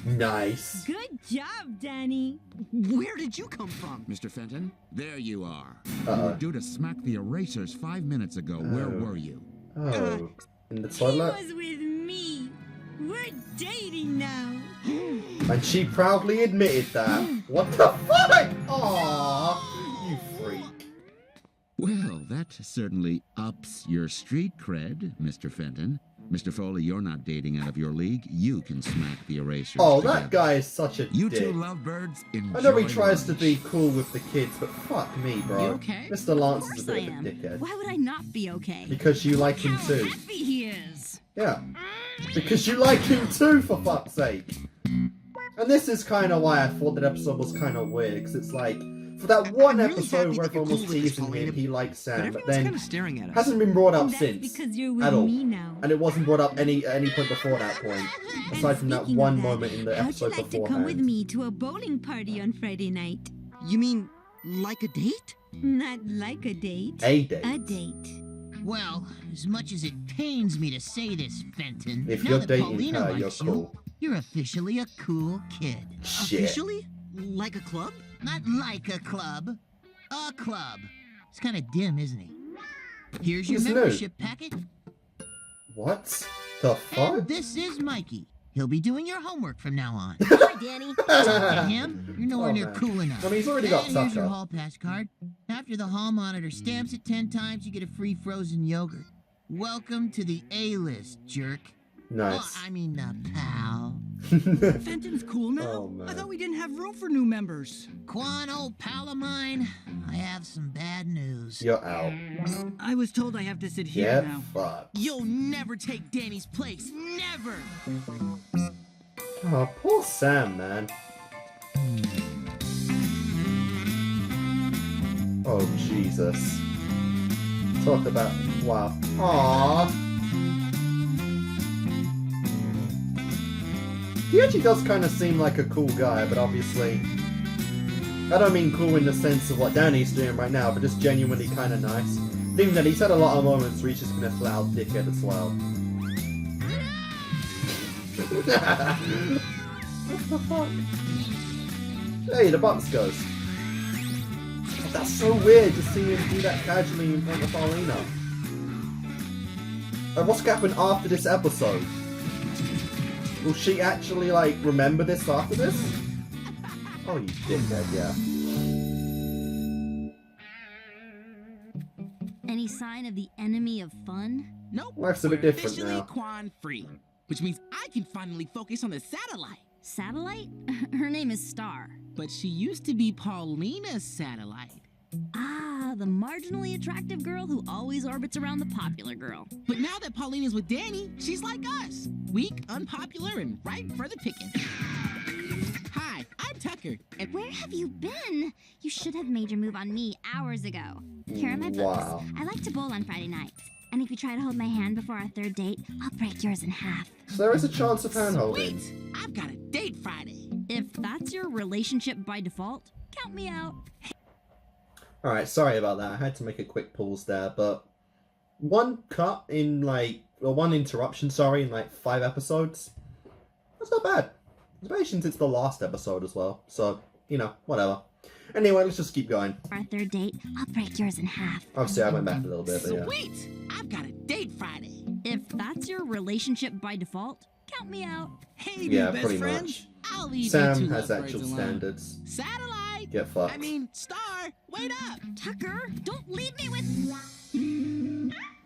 Nice. Good job, Danny. Where did you come from? Mr. Fenton, there you are. Uh-oh. You were due to smack the erasers 5 minutes ago. Where were you? Oh, in the He toilet? was with me. We're dating now. And she proudly admitted that. What the fuck? Aww, you freak. Well, that certainly ups your street cred, Mr. Fenton. Mr. Foley, you're not dating out of your league. You can smack the erasers. Oh, together. that guy is such a You dick. two lovebirds, enjoy I know he tries to lunch. be cool with the kids, but fuck me, bro. You okay? Mr. Lance Of is a course I bit of am. a dickhead. Why would I not be okay? Because you like him How too. happy he is. Yeah. Because you like him too, for fuck's sake. And this is kind of why I thought that episode was kind of weird, because it's like, for that one I'm really episode happy where that you're everyone was cool with this, teasing him, Paulina, he likes Sam, but everyone's then kinda staring at us. hasn't been brought up That's since. because you're with at all. me now. And it wasn't brought up at any point before that point, aside from that Speaking one of that, moment in the how'd you episode like to come with beforehand. me to a bowling party on Friday night? You mean like a date? Not like a date. A date. A date. Well, as much as it pains me to say this, Fenton, If now you're that dating Paulina her, you're likes cool. you're officially a cool kid. Shit. Officially? Like a club? Not like a club. A club. It's kind of dim, isn't he? Here's your He's new. membership packet. What the fuck? And this is Mikey. He'll be doing your homework from now on. Hi, Danny. Talk to him. You're nowhere Oh, near man. cool enough. I mean, he's already got And here's your Tucker. hall pass card. After the hall monitor stamps it 10 times, you get a free frozen yogurt. Welcome to the A-list, jerk. Nice. Oh, I mean, pal. Fenton's cool now? Oh, man. I thought we didn't have room for new members. Quan, old pal of mine, I have some bad news. You're out. I was told I have to sit here Get now. fucked. You'll never take Danny's place. Never. Oh, poor Sam, man. Oh, Jesus. Talk about... Wow. Aww. He actually does kind of seem like a cool guy, but obviously... I don't mean cool in the sense of what Danny's doing right now, but just genuinely kind of nice. Even that he's had a lot of moments where he's just been a flat-out dickhead as well. What the fuck? Hey, the box goes. That's so weird to see him do that casually in front of Paulina. And what's going to happen after this episode? Will she actually, like, remember this after this? Oh, you dickhead, yeah. Any sign of the enemy of fun? Nope. Life's a bit We're different officially now. Quan free, which means I can finally focus on the satellite. Satellite? Her name is Star. But she used to be Paulina's satellite. Ah, the marginally attractive girl who always orbits around the popular girl. But now that Paulina's with Danny, she's like us. Weak, unpopular, and ripe for the picking. Hi, I'm Tucker. And Where have you been? You should have made your move on me hours ago. Here are my books. Wow. I like to bowl on Friday nights. And if you try to hold my hand before our third date, I'll break yours in half. So there is a chance of hand-holding. I've got a date Friday. If that's your relationship by default, count me out. Alright, sorry about that. I had to make a quick pause there, but one cut in one interruption, sorry, in 5 episodes. That's not bad. Especially since it's the last episode as well. So, whatever. Anyway, let's just keep going. Our third date, I'll break yours in half. Obviously, I went back a little bit, but yeah. Sweet! I've got a date Friday. If that's your relationship by default, count me out. Hey, Yeah, best pretty friend. much. I'll leave Sam you two has lovebirds actual alone. standards. Satellite! Get fucked. I mean, Star, wait up! Tucker, don't leave me with...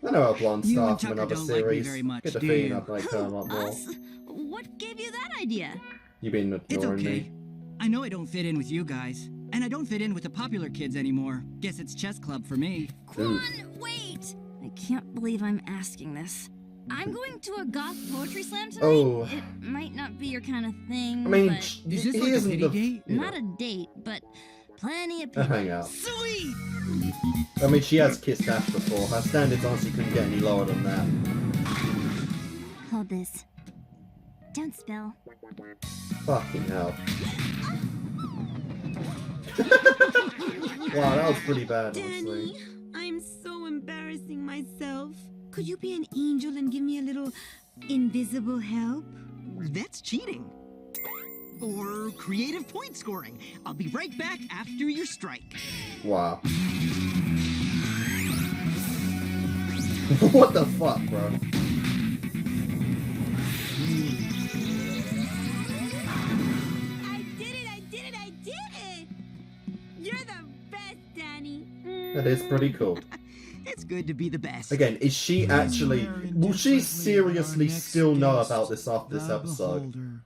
I know a blonde You star and from Tucker another don't like me series. very much, Get the do feeling you? I'd like her a lot more. Us? What gave you that idea? You've been It's ignoring okay. me. I know I don't fit in with you guys. And I don't fit in with the popular kids anymore. Guess it's chess club for me. Quan, wait! I can't believe I'm asking this. I'm going to a Goth poetry slam tonight. Oh. It might not be your kind of thing, I mean, but... Is this he like a isn't pity date? Not a date, but plenty of A people. hangout. Sweet! I mean, she has kissed Ash before. Her standards honestly couldn't get any lower than that. Hold this. Don't spill. Fucking hell. Wow, that was pretty bad, honestly. I'm so embarrassing myself. Could you be an angel and give me a little invisible help? That's cheating. Or creative point scoring. I'll be right back after your strike. Wow. What the fuck, bro? You're the best, Danny. That is pretty cool. It's good to be the best. Again, is she actually... Will she seriously still know about this after this episode?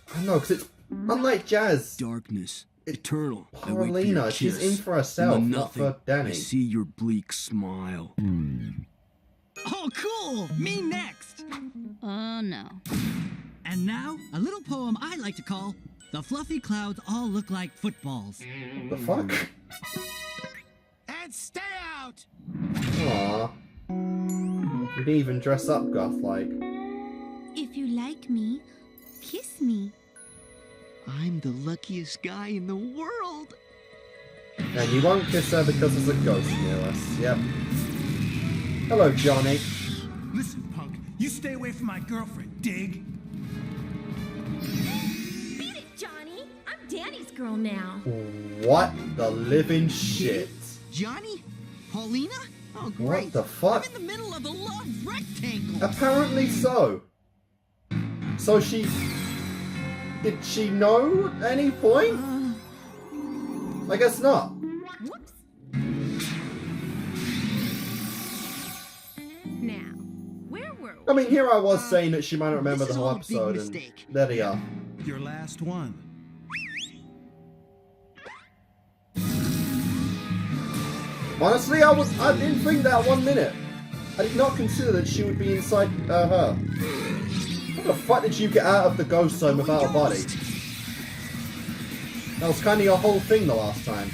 I don't know, because it's... Unlike Jazz. Darkness. Eternal. Paulina, she's in for herself, not for Danny. I see your bleak smile. Oh, cool! Me next! Oh, no. And now, a little poem I like to call The Fluffy Clouds All Look Like Footballs. The fuck? And stay out! Aww. You didn't even dress up goth-like. If you like me, kiss me. I'm the luckiest guy in the world. And you won't kiss her because there's a ghost near us. Yep. Hello, Johnny. Listen, punk, you stay away from my girlfriend, dig? Beat it, Johnny. I'm Danny's girl now. What the living shit? Johnny? Paulina? Oh, great. What the fuck? I'm in the middle of a love rectangle. Apparently so. So she... Did she know at any point? I guess not. Whoops. Now, where were we? I mean, here I was saying that she might not remember the whole episode, and there they are. Your last one. Honestly, I didn't think that 1 minute. I did not consider that she would be inside her. How the fuck did you get out of the ghost zone without a body? That was kind of your whole thing the last time.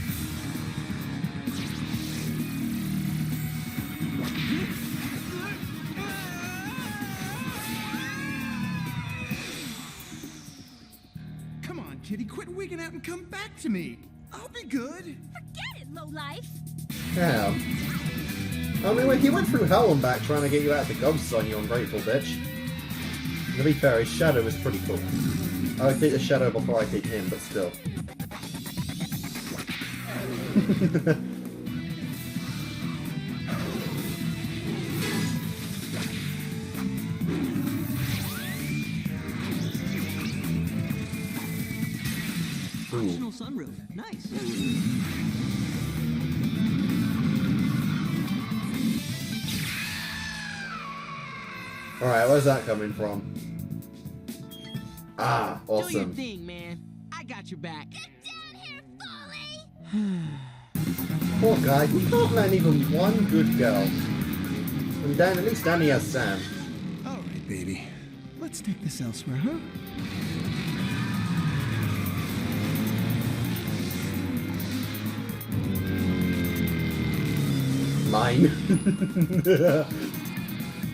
Come on, kitty, quit wigging out and come back to me. I'll be good. Forget it, lowlife. Yeah. I mean, he went through hell and back trying to get you out of the ghost zone, you ungrateful bitch. To be fair, his shadow is pretty cool. I would take the shadow before I take him, but still. Optional sunroof. Nice. Alright, where's that coming from? Ah, Do your awesome. thing, man. I got your back. Get down here, Folly! Poor guy, he can't land even one good girl. And Dan, at least Danny has Sam. Alright, baby. Let's take this elsewhere, huh? Mine.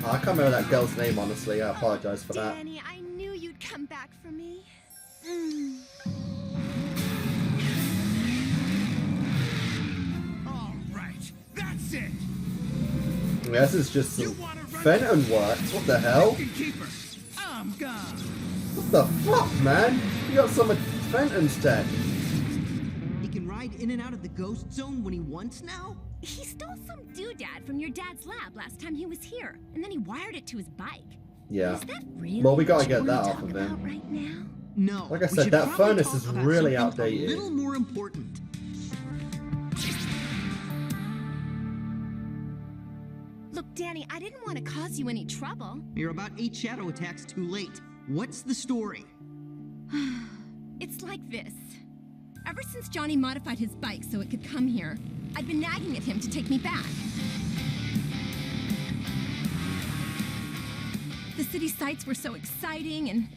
I can't remember that girl's name, honestly. I apologize for that. Danny, I knew you'd come back for me. Alright, that's it! Yeah, this is just some Fenton works. What the hell? I'm gone. What the fuck, man? You got some of Fenton's tech. He can ride in and out of the ghost zone when he wants now? He stole some doodad from your dad's lab last time he was here, and then he wired it to his bike. Yeah. Is that really Well, we gotta what get you that wanna off of talk him. about right now? No. Like I we said, should that probably furnace talk is about really something outdated. A little more important. Look, Danny, I didn't want to cause you any trouble. You're about 8 shadow attacks too late. What's the story? It's like this. Ever since Johnny modified his bike so it could come here, I've been nagging at him to take me back. The city sights were so exciting, and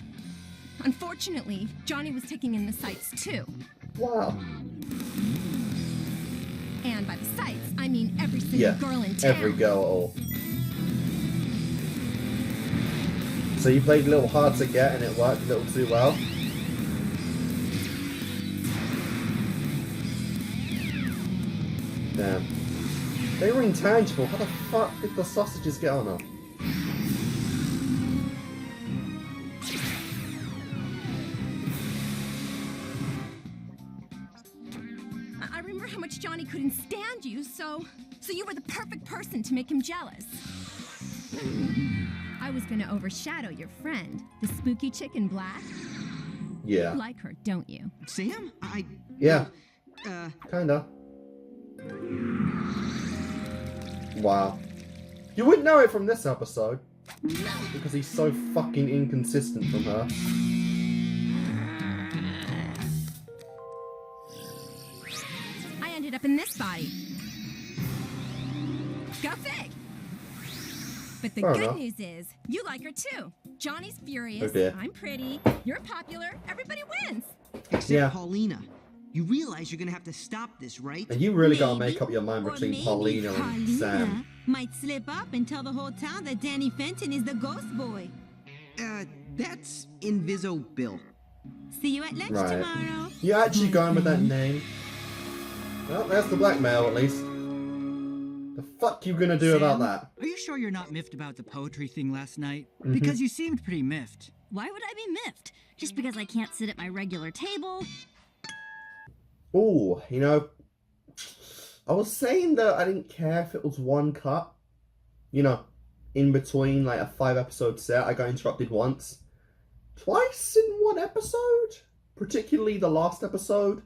unfortunately, Johnny was taking in the sights too. Wow. And by the sights, I mean every single Yeah, girl in town. every girl at all. So you played a little hard to get and it worked a little too well? Damn. They were intangible. How the fuck did the sausages get on them? I remember how much Johnny couldn't stand you, so you were the perfect person to make him jealous. I was gonna overshadow your friend, the spooky chick in black. Yeah. You like her, don't you? Sam? Yeah. Kinda. Wow. You wouldn't know it from this episode. Because he's so fucking inconsistent from her. I ended up in this body. Go fig! But the Fair good enough. news is, you like her too. Johnny's furious, Oh dear. I'm pretty, you're popular, everybody wins. Except Yeah. Paulina. You realize you're gonna have to stop this, right? And you really gotta make up your mind between Paulina and Sam. Might slip up and tell the whole town that Danny Fenton is the ghost boy. That's Inviso Bill. See you at lunch Right. tomorrow. You actually going with that name? Well, that's the blackmail at least. The fuck you gonna do about that? Are you sure you're not miffed about the poetry thing last night? Mhm. Because you seemed pretty miffed. Why would I be miffed? Just because I can't sit at my regular table? Oh, you know, I was saying that I didn't care if it was one cut. You know, in between like a 5-episode set, I got interrupted once. Twice in one episode? Particularly the last episode.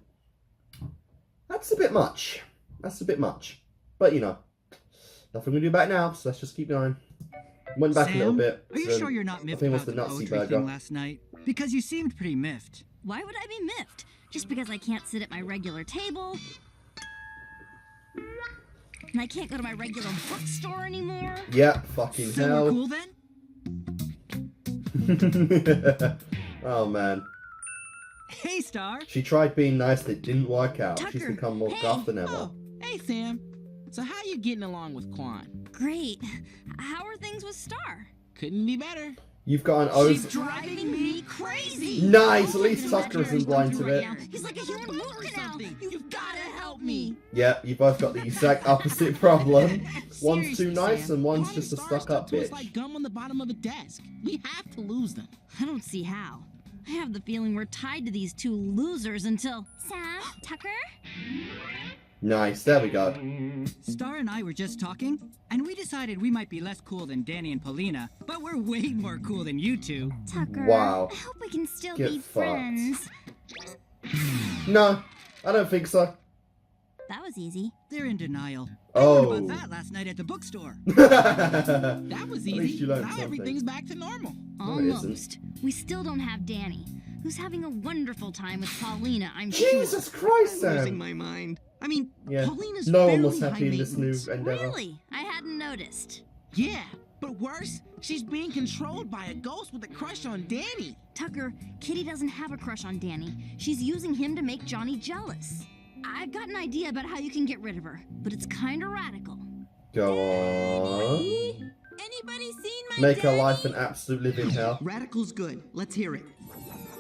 That's a bit much. That's a bit much. But, you know, nothing we can do about it now, so let's just keep going. Went back a little bit. Are you to- sure you're not I miffed think it was about the the Nazi poetry burger. thing last night? Because you seemed pretty miffed. Why would I be miffed? Just because I can't sit at my regular table? And I can't go to my regular bookstore anymore? Yeah, fucking So hell. we're cool then? Oh man. Hey, Star. She tried being nice, it didn't work out. She's Tucker, become more goth than ever. Oh, hey, Sam. So how you getting along with Quan? Great. How are things with Star? Couldn't be better. You've got an She's over. driving me crazy. Nice, at least Tucker isn't blind to it. He's like a human root canal. You've gotta help me. Yeah, you both got the exact opposite problem. One's too nice and one's just a stuck-up It's bitch. like gum on the bottom of a desk. We have to lose them. I don't see how. I have the feeling we're tied to these two losers until... Sam? Tucker? Nice, there we go. Star and I were just talking, and we decided we might be less cool than Danny and Paulina, but we're way more cool than you two. Tucker, Wow. I hope we can still Get be fucked. friends. No, I don't think so. That was easy. They're in denial. Oh. I learned about that last night at the bookstore. That was At least easy. you learned Now something. everything's back to normal. No, it isn't. Almost. We still don't have Danny, who's having a wonderful time with Paulina, I'm Jesus Christ, I'm losing Sam! my mind. I mean, Yeah, Paulina's no one was fairly happy in high this new maintenance. endeavor. Really? I hadn't noticed. Yeah, but worse, she's being controlled by a ghost with a crush on Danny. Tucker, Kitty doesn't have a crush on Danny. She's using him to make Johnny jealous. I've got an idea about how you can get rid of her, but it's kinda radical. Go on. Anybody seen my Make her Danny? life an absolute living hell. Radical's good. Let's hear it.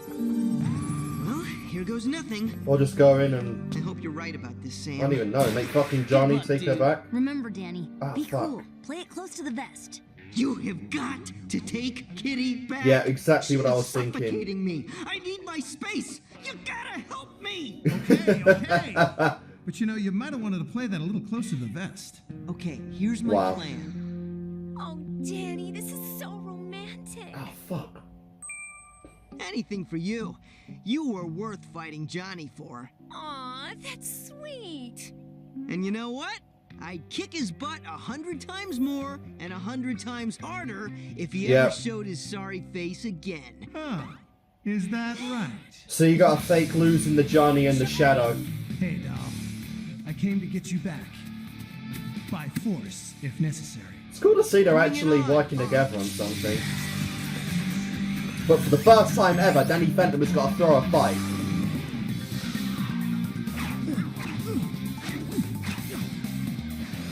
Well, here goes nothing. Or just go in and... I hope you're right about this, Sam. I don't even know. Make fucking Johnny take her back. Remember, Danny, Ah, be fuck. cool. Play it close to the vest. You have got to take Kitty back. Yeah, exactly what I She's was thinking. suffocating me. I need my space. You gotta help me. Okay. But you know, you might have wanted to play that a little closer to the vest. Okay, here's my Wow. plan. Oh, Danny, this is so romantic. Oh, fuck. Anything for you. You were worth fighting Johnny for. Aw, that's sweet. And you know what? I'd kick his butt 100 times more and 100 times harder if he Yeah. ever showed his sorry face again. Huh. Is that right? So you got a fake losing the Johnny and the Shadow. Hey, doll. I came to get you back. By force, if necessary. It's cool to see they're actually working together on something. But for the first time ever, Danny Phantom has got to throw a fight.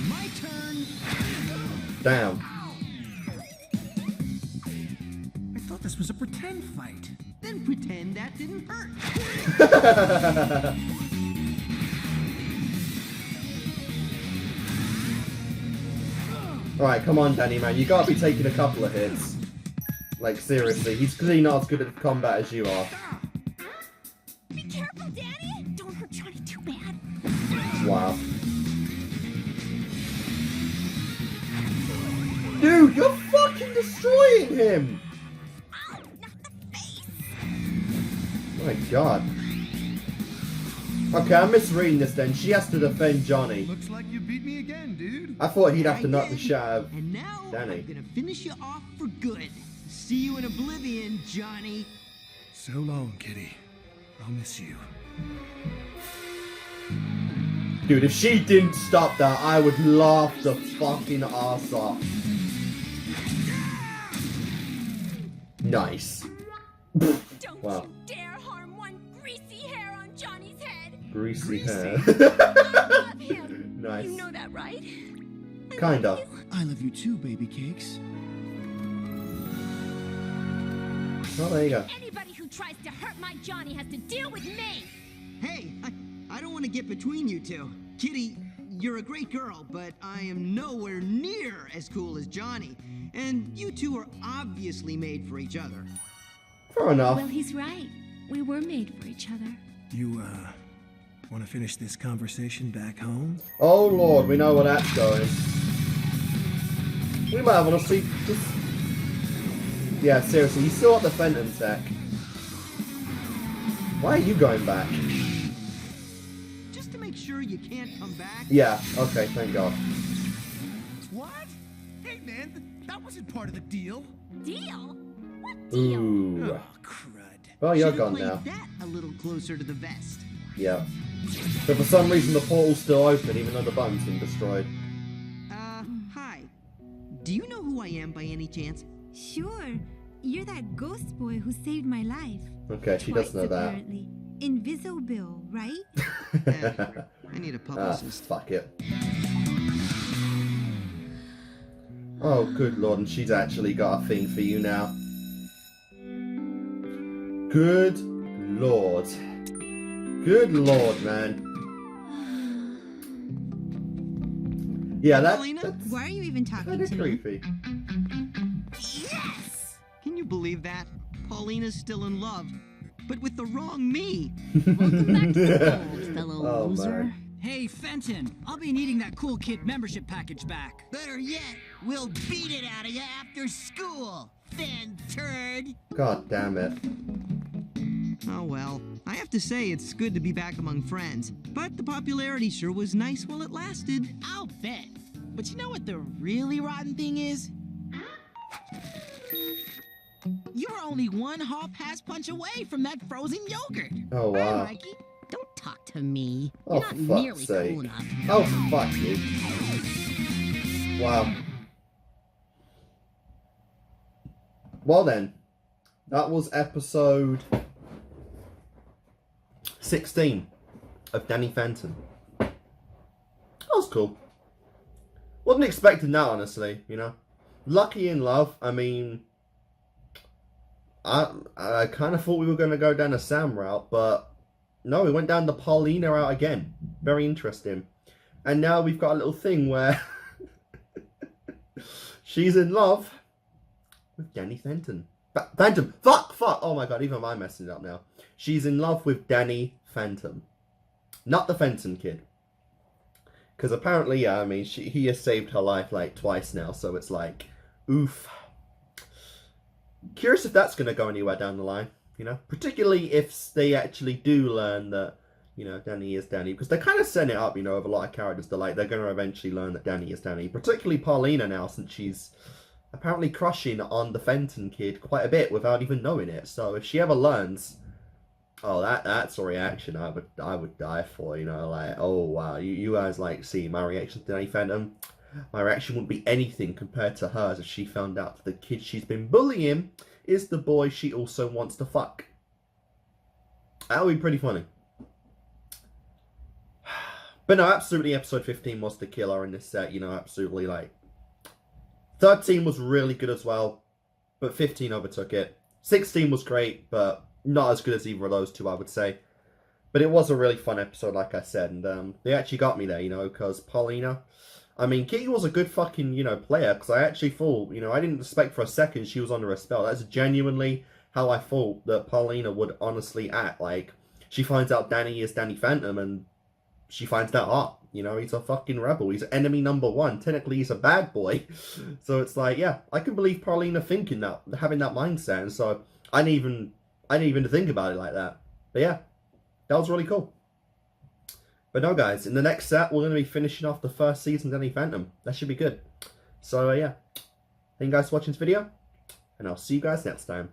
My turn. Damn. I thought this was a pretend fight. Then pretend that didn't hurt. Alright, come on, Danny, man. You gotta be taking a couple of hits. Like, seriously. He's clearly not as good at combat as you are. Be careful, Danny. Don't hurt Johnny too bad. Wow. Dude, you're fucking destroying him! Ow, not the face. My god. Okay, I'm misreading this then. She has to defend Johnny. Looks like you beat me again, dude. I thought he'd have to knock the shit out of And now Danny. I'm gonna finish you off for good. See you in oblivion, Johnny. So long, Kitty. I'll miss you. Dude, if she didn't stop that, I would laugh the fucking ass off. Nice. Don't Wow. you dare harm one greasy hair on Johnny's head. Greasy hair. I love him. Nice. You know that, right? Kinda. I love you too, baby cakes. Oh, there you go. Anybody who tries to hurt my Johnny has to deal with me. Hey, I don't want to get between you two. Kitty, you're a great girl, but I am nowhere near as cool as Johnny. And you two are obviously made for each other. Fair enough. Well, he's right. We were made for each other. You, want to finish this conversation back home? Oh lord, we know where that's going. We might want to see this. Yeah, seriously, you still got the Phantom tech. Why are you going back? Just to make sure you can't come back. Yeah, okay, thank God. What? Hey, man, that wasn't part of the deal. Deal? What Ooh. Oh, crud. Well, you're Should've gone played now. that a little closer to the vest. Yeah. But for some reason the portal's still open even though the button's been destroyed. Hi. Do you know who I am by any chance? Sure. You're that ghost boy who saved my life. Okay, she does know that. Apparently. Invisible, right? I need a Ah, publicist. fuck it. Oh, good lord, and she's actually got a thing for you now. Good lord. Good lord, man. Yeah, that's Why are you even talking kind of to me? creepy. Yes! Can you believe that? Paulina's still in love, but with the wrong me. Welcome back to the fold, fellow Oh, loser. man. Hey, Fenton, I'll be needing that cool kid membership package back. Better yet, we'll beat it out of you after school, Fen turd. God damn it. Oh well, I I have to say, it's good to be back among friends. But the popularity sure was nice while it lasted. I'll bet. But you know what the really rotten thing is? You were only one hall pass punch away from that frozen yogurt. Oh, wow. Hi, Mikey. Don't talk to me. Oh, You're not for nearly fuck's sake. cool enough. Oh, fuck you. Wow. Well then, that was episode 16 of Danny Phantom. That was cool. Wasn't expecting that, honestly, you know. Lucky in Love, I mean, I kind of thought we were going to go down a Sam route, but no, we went down the Paulina route again. Very interesting. And now we've got a little thing where she's in love with Danny Phantom. Fuck! Oh my god, even I'm messing it up now. She's in love with Danny Phantom. Not the Phantom kid. Because apparently, yeah, I mean, he has saved her life like twice now, so it's like, oof. Curious if that's going to go anywhere down the line, you know? Particularly if they actually do learn that, you know, Danny is Danny. Because they kind of set it up, you know, with a lot of characters. They're like, they're going to eventually learn that Danny is Danny. Particularly Paulina now, since she's apparently crushing on the Fenton kid quite a bit without even knowing it. So if she ever learns, oh, that's a reaction I would die for, you know, like, oh wow, you guys like see my reaction to Danny Phantom. My reaction wouldn't be anything compared to hers if she found out that the kid she's been bullying is the boy she also wants to fuck. That would be pretty funny. But no, absolutely, episode 15 was the killer in this set, you know, absolutely, like, 13 was really good as well, but 15 overtook it. 16 was great, but not as good as either of those two, I would say. But it was a really fun episode, like I said, and they actually got me there, you know, because Paulina, I mean, Kitty was a good fucking, you know, player, because I actually thought, you know, I didn't expect for a second she was under a spell. That's genuinely how I thought that Paulina would honestly act. Like, she finds out Danny is Danny Phantom, and she finds that hot. You know, he's a fucking rebel. He's enemy number one. Technically, he's a bad boy. So it's like, yeah, I can believe Paulina thinking that, having that mindset. And so I didn't even think about it like that. But yeah, that was really cool. But no, guys, in the next set, we're going to be finishing off the first season of Danny Phantom. That should be good. So, yeah. Thank you guys for watching this video, and I'll see you guys next time.